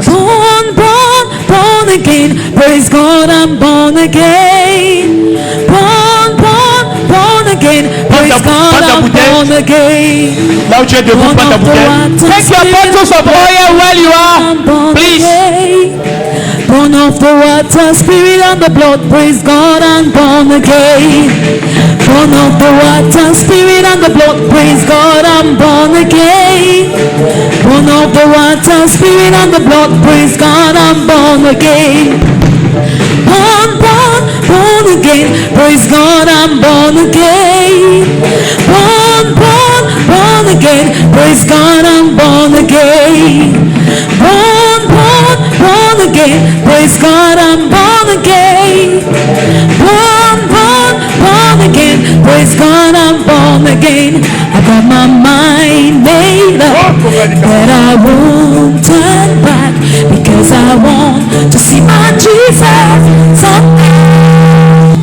Born, born, born again. Praise God, I'm born again. Born, born, born again. Praise God, I'm born again. Là où tu es debout, Born prends ta of the bouteille. water, Take your bottles of oil where you I'm are. born Please. again. Born of the water, spirit and the blood. Praise God, I'm born again. Born of the water, spirit and the blood. Praise God, I'm born again. Born of the water, spirit and the blood. Praise God, I'm born again. Born, born, born again. Praise God, I'm born again. Born, born, born again. Praise God, I'm born again. Born, born, born again. Praise God, I'm born again. Born, born, born again. Praise God, I'm born again. I got my mind made up that I won't turn back because I want to see my Jesus someday.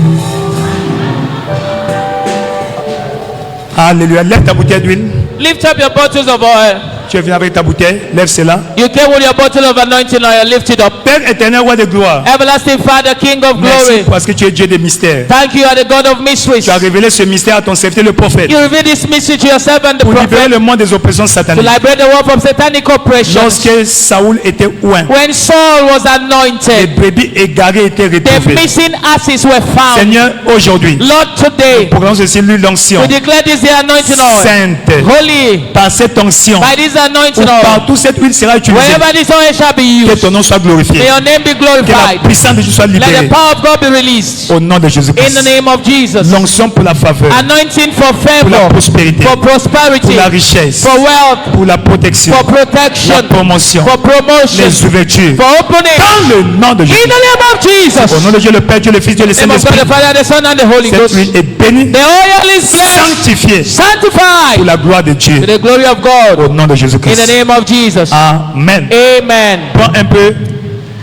Alléluia. Lève ta bouteille d'huile. Lift up your bottles of oil. Tu es venu avec ta bouteille. Lève cela. You came with your bottle of anointing oil. Lift it up. Père éternel, roi de gloire. Everlasting Father, King of Merci glory. parce que tu es Dieu des mystères. Thank you, you are the God of mysteries. Tu as révélé ce mystère à ton serviteur le prophète. You reveal this mystery to your servant, the Pour libérer prophet, le monde des oppressions to sataniques. liberate the world from satanic oppression. Lorsque Saoul était oint, When Saul was les anointed, brebis égarées étaient the retrouvées. missing asses were found. Seigneur, aujourd'hui, Lord, today, pour nous aussi l'onction we declare this the anointing oil. sainte. Holy, Par cette onction, by this anointing où oil, partout cette huile sera utilisée, wherever this oil shall be que used, ton nom soit glorifié. may your name be Que la glorified. puissance de Dieu soit Let the libérée. power of God be released. Au nom de In Jésus-Christ. the name of Jesus. L'onction pour la faveur, Anointing for pour la favor, prospérité, for pour prosperity, la richesse, for wealth, pour la protection, for protection, la promotion, for promotion, les ouvertures. for opening. Dans le nom de In Jésus. the name of Au nom Jesus. de Dieu le Père, Dieu le Fils, Dieu le Name of God Saint-Esprit. the Father, the Son, and the Holy Cette Ghost. huile est bénie, The oil is blessed, sanctifiée pour sanctified la gloire de Dieu. to the glory of Au God. nom de In the Jésus-Christ. name of Jesus. Amen. Amen. Prends un peu,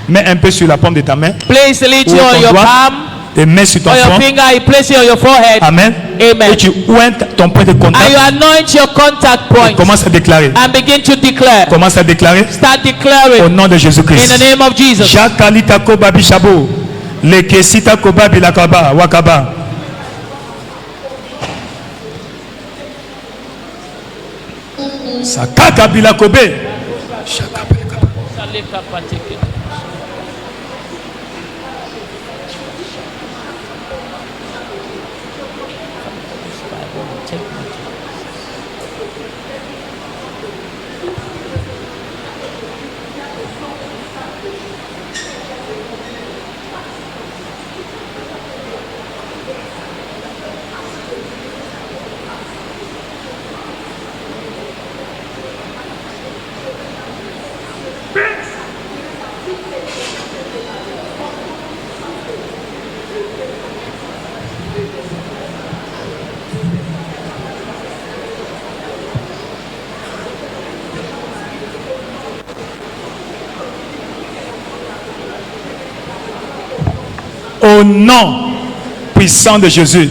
mets un peu sur la paume de ta main. Place the little Ou on ton your doigt, palm et mets sur ton or your front. finger. You place it on your forehead. Amen. Amen. Et tu ointes ton point de And you contact. anoint your contact point Commence à déclarer. and begin to declare. Commence à déclarer. Start Au declaring nom de in Jésus-Christ. the name of Jesus. Jakalita kobabi shabo. Lekesita kobabi lakaba wakaba. Sakaka bilakobe. Au nom puissant de Jésus,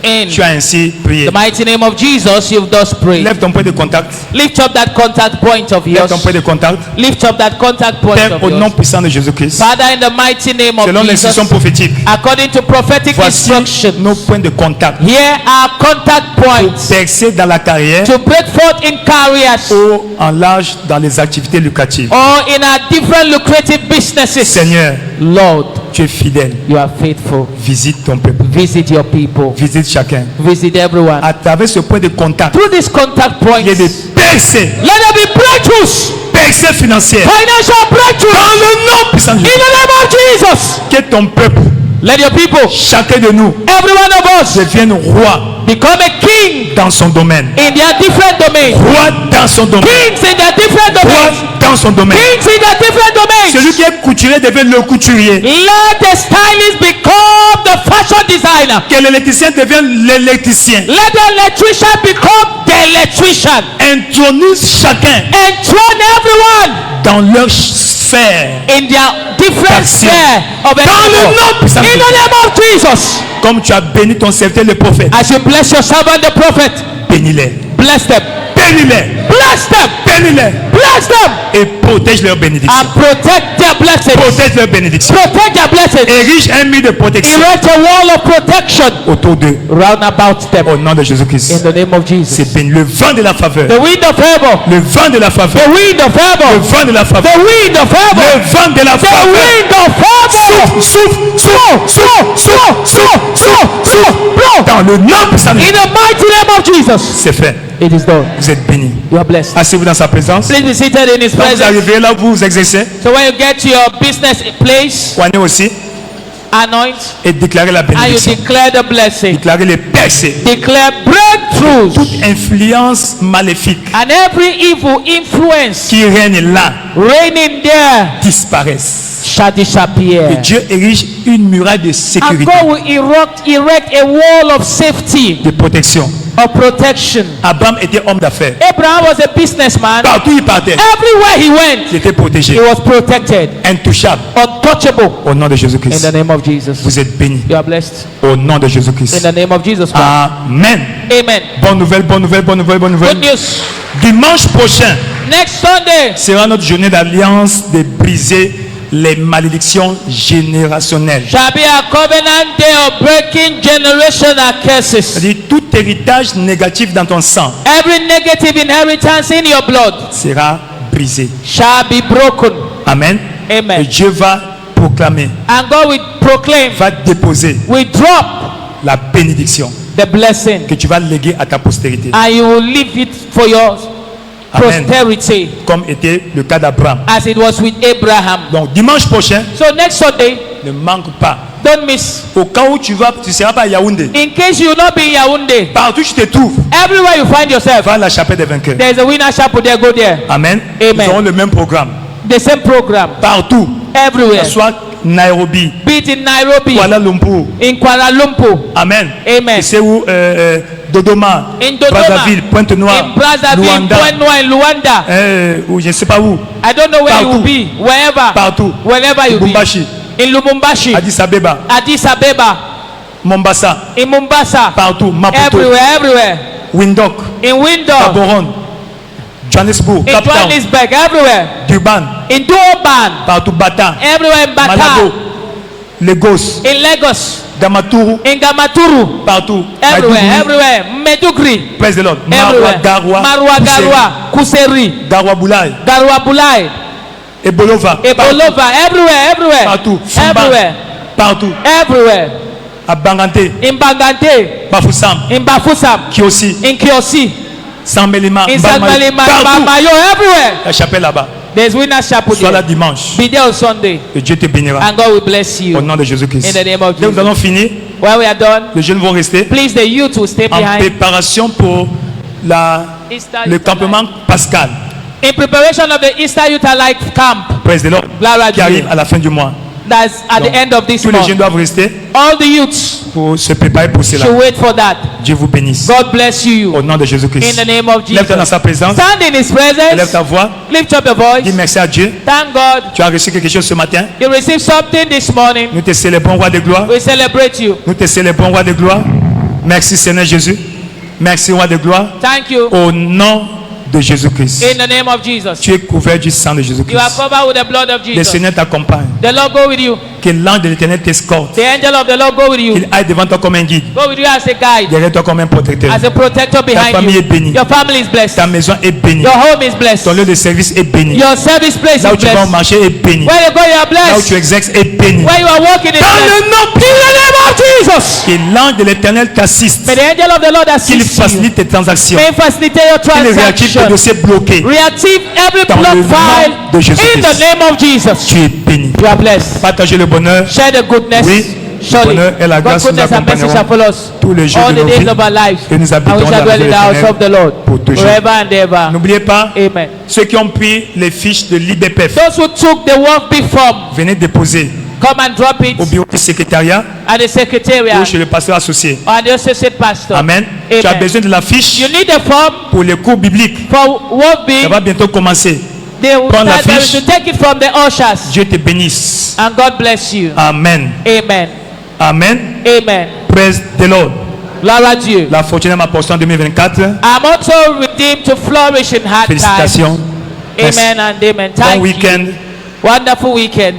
In tu as ainsi prié. the mighty name of Jesus, you've thus prayed. Lève ton point de contact. Lift up that contact point of Lève yours. ton point de contact. Lift up that contact point Père, of au nom yours. puissant de Jésus-Christ, Father, in the mighty name of selon l'instruction Jesus, prophétique, according to prophetic voici instructions, nos points de contact. here are contact points Percer dans la carrière to break forth in careers ou en large dans les activités lucratives. or in our different lucrative businesses. Seigneur, Lord, Tu es fidèle. You are faithful. Visite ton peuple. Visit your people. Visite chacun. Visit everyone. À travers ce point de contact, Through this contact point, il y a des percées. let there be breakthroughs. Percées financières. Financial breakthroughs. Dans le nom puissant de In the Jésus. name of Jesus. Que ton peuple, Let your people, chacun de nous, every one of us, devienne roi become a king dans son domaine. in their different domains. Roi dans son domaine. Kings in their different Roi domains. dans son domaine. Kings in their different domains. Celui qui est couturier devient le couturier. Let the stylist become the fashion designer. Que l'électricien devienne l'électricien. Let the electrician become the electrician. Intronise chacun Enthrone everyone dans leur sphère. in their different Action. sphere of Dans le nom example. puissant In de the Jésus. name of Jesus. Comme tu as béni ton serviteur le prophète, As you bless your servant the prophet, bénis-les. bless them. Bénis-les. Bless them. Bénis-les. Bless them. Et protège leur bénédiction. And protect their blessings. Protège leur bénédiction. Protect their blessings. Érige un mur de protection Erect a wall of protection autour d'eux. round about them. Au nom de In Jésus-Christ. the name of Jesus. C'est béni. Le vent de la faveur. The wind of favor. Le vent de la faveur. The wind of Le favor. vent de la faveur. The wind of Le favor. vent de la The faveur. wind of favor. Blow. Dans le nom puissant de In Jésus. the mighty name of Jesus. C'est fait. It is done. Vous êtes bénis. You are blessed. Asseyez-vous dans sa présence. Please be seated in His Quand vous presence. arrivez là où vous exercez, So when you get to your business place, soignez aussi anoint et déclarez la and you bénédiction. declare the blessing. Déclarez les percées. Declare breakthroughs Toute influence maléfique and every evil influence qui règne là reigning there disparaisse. shall disappear. Et Dieu érige une muraille de And sécurité, God will erect a wall of safety, de protection. of protection. Abraham était homme d'affaires. Abraham was a businessman. Partout il partait, Everywhere he went, il était he protégé, was protected, intouchable. untouchable. Au nom de In Jésus-Christ. the name of Jesus. Vous êtes bénis. You are blessed. Au nom de In Jésus-Christ. the name of Jesus. Amen. Amen. Bonne nouvelle, bonne nouvelle, bonne nouvelle, bonne nouvelle. Good news. Dimanche prochain Next Sunday sera notre journée d'alliance de briser les malédictions générationnelles. shall be a covenant day of breaking generational curses. C'est-à-dire tout héritage négatif dans ton sang Every negative inheritance in your blood sera brisé. shall be broken. Amen. Amen. Et Dieu va proclamer, And God will proclaim, va déposer will drop la bénédiction the blessing, que tu vas léguer à ta postérité. and you will leave it for your Amen. posterity, Comme était le cas d'Abraham. as it was with Abraham. Donc dimanche prochain, So next Sunday, ne manque pas. don't miss. Au cas où tu ne seras pas à Yaoundé, In case you will not be in Yaoundé, partout où tu te trouves, everywhere you find yourself, va à la chapelle des vainqueurs. there is a winner chapel there. Go there. Amen. Amen. Nous aurons le même programme. The same program Partout. everywhere. Soit Nairobi, Be it in Nairobi, Kuala Lumpur. in Kuala Lumpur, Amen. Amen. Et c'est où Dodoma, in Dodoma, Brazzaville, Pointe-Noire, in Brazzaville, Luanda, Pointe-Noire, in Luanda. ou je ne sais pas où, I don't know where you will Partout. be. Wherever. Partout. Wherever you Lubumbashi, be. In Lubumbashi, Addis Abeba, Addis Abeba, Mombasa, in Mombasa, partout, Maputo, everywhere. Windhoek, In Windhoek, Gaborone, Johannesburg, in Cape Town, Johannesburg, everywhere. Durban, In Durban, partout, Bata, everywhere in Bata, Malabo, Lagos, in Lagos, Damaturu, in Gamaturu, partout, everywhere, Maiduguri, everywhere. Medugri, Praise the Lord, Marwa, everywhere. Garwa, Marwa, Kuseri, Garwa, Kuseri, Garwa Boulay, Garwa Bulai, Ebolova, partout, Ebolova, everywhere, partout, Fumba, everywhere, partout, everywhere. à Bangante, In Bangante, Bafoussam, in Bafoussam, Kiosi, in Kiosi, Sambelima, in Mbamayo, Sanbalima, partout, Mayo, everywhere. la chapelle là-bas. There's winner's chapel Sois là there. dimanche, Be there on Sunday, que Dieu te bénira. and God will bless Au you. nom de Jésus-Christ. In the name of Dès que nous Jesus. allons finir, When we are done, les jeunes vont rester please the youth will stay en behind. préparation pour Easter le Youth campement pascal. In preparation of the Easter Youth Alike Camp, Praise the Lord. Glory to Qui arrive you. à la fin du mois. That's at Donc, the end of this tous les jeunes month. doivent rester All the youths pour se préparer pour cela. should wait for that. Dieu vous bénisse. God bless you. Au nom de In Jésus-Christ. the name of Lève-toi dans Jesus. sa présence. Stand in His Lève presence. ta voix. Lift up your Dis voice. merci à Dieu. Thank God. Tu as reçu quelque chose ce matin. You received something this morning. Nous te célébrons, roi de gloire. We celebrate you. Nous te célébrons, roi de gloire. Merci Seigneur Jésus. Merci, roi de gloire. Thank you. Au nom de Jésus-Christ. In the name of Jesus. Tu es couvert du sang de You are Jésus-Christ. covered with the blood of Le Jesus. Seigneur t'accompagne. The Lord go with you. Que l'ange de l'Éternel t'escorte. The angel of the Lord go with you. Qu'il aille devant toi comme un guide. Go with you as a guide. Derrière toi comme un protecteur. As a protector behind famille you. est bénie. Your family is blessed. Ta maison est bénie. Your home is blessed. Ton lieu de service est béni. Your service place Là où is tu vas au blessed. marché est béni. Where you go, you are Là où blessed. tu exerces est béni. Where you are walking is Dans blessed. le nom of Jesus. Que l'ange de l'Éternel t'assiste. May the angel of the Lord Qu'il assist you. facilite tes transactions. May facilitate your Qu'il réactive tes transaction. dossiers bloqués. Reactive every Dans block le nom file de in Jésus-Christ. the name of Jesus. Tu es béni. You are blessed. Partagez le bonheur. Share the goodness. Oui, Surely, le bonheur et la grâce God's nous goodness and mercy shall follow us tous les jours all de the nos days vies. of our lives, Et nous and habitons we dans shall la dwell in maison the house éternelle of the Lord pour toujours. forever and ever. N'oubliez pas, Amen. ceux qui ont pris les fiches de l'IBPF, Those who took the work big form, venez déposer come and drop it au bureau du secrétariat at the secretariat ou chez le pasteur associé. or the associate pastor. Amen. Amen. Tu as besoin de la fiche You need a form pour les cours bibliques. for work big. Ça va bientôt commencer. They will Prends la start there fiche. to take it from the ushers. Dieu te bénisse. And God bless you. Amen. Amen. Amen. Amen. Praise the Lord. Gloire à Dieu. La fortune est ma portion en 2024. I'm also redeemed to flourish in hard times. Félicitations. Amen and amen. Bon Thank week-end. you. Wonderful weekend.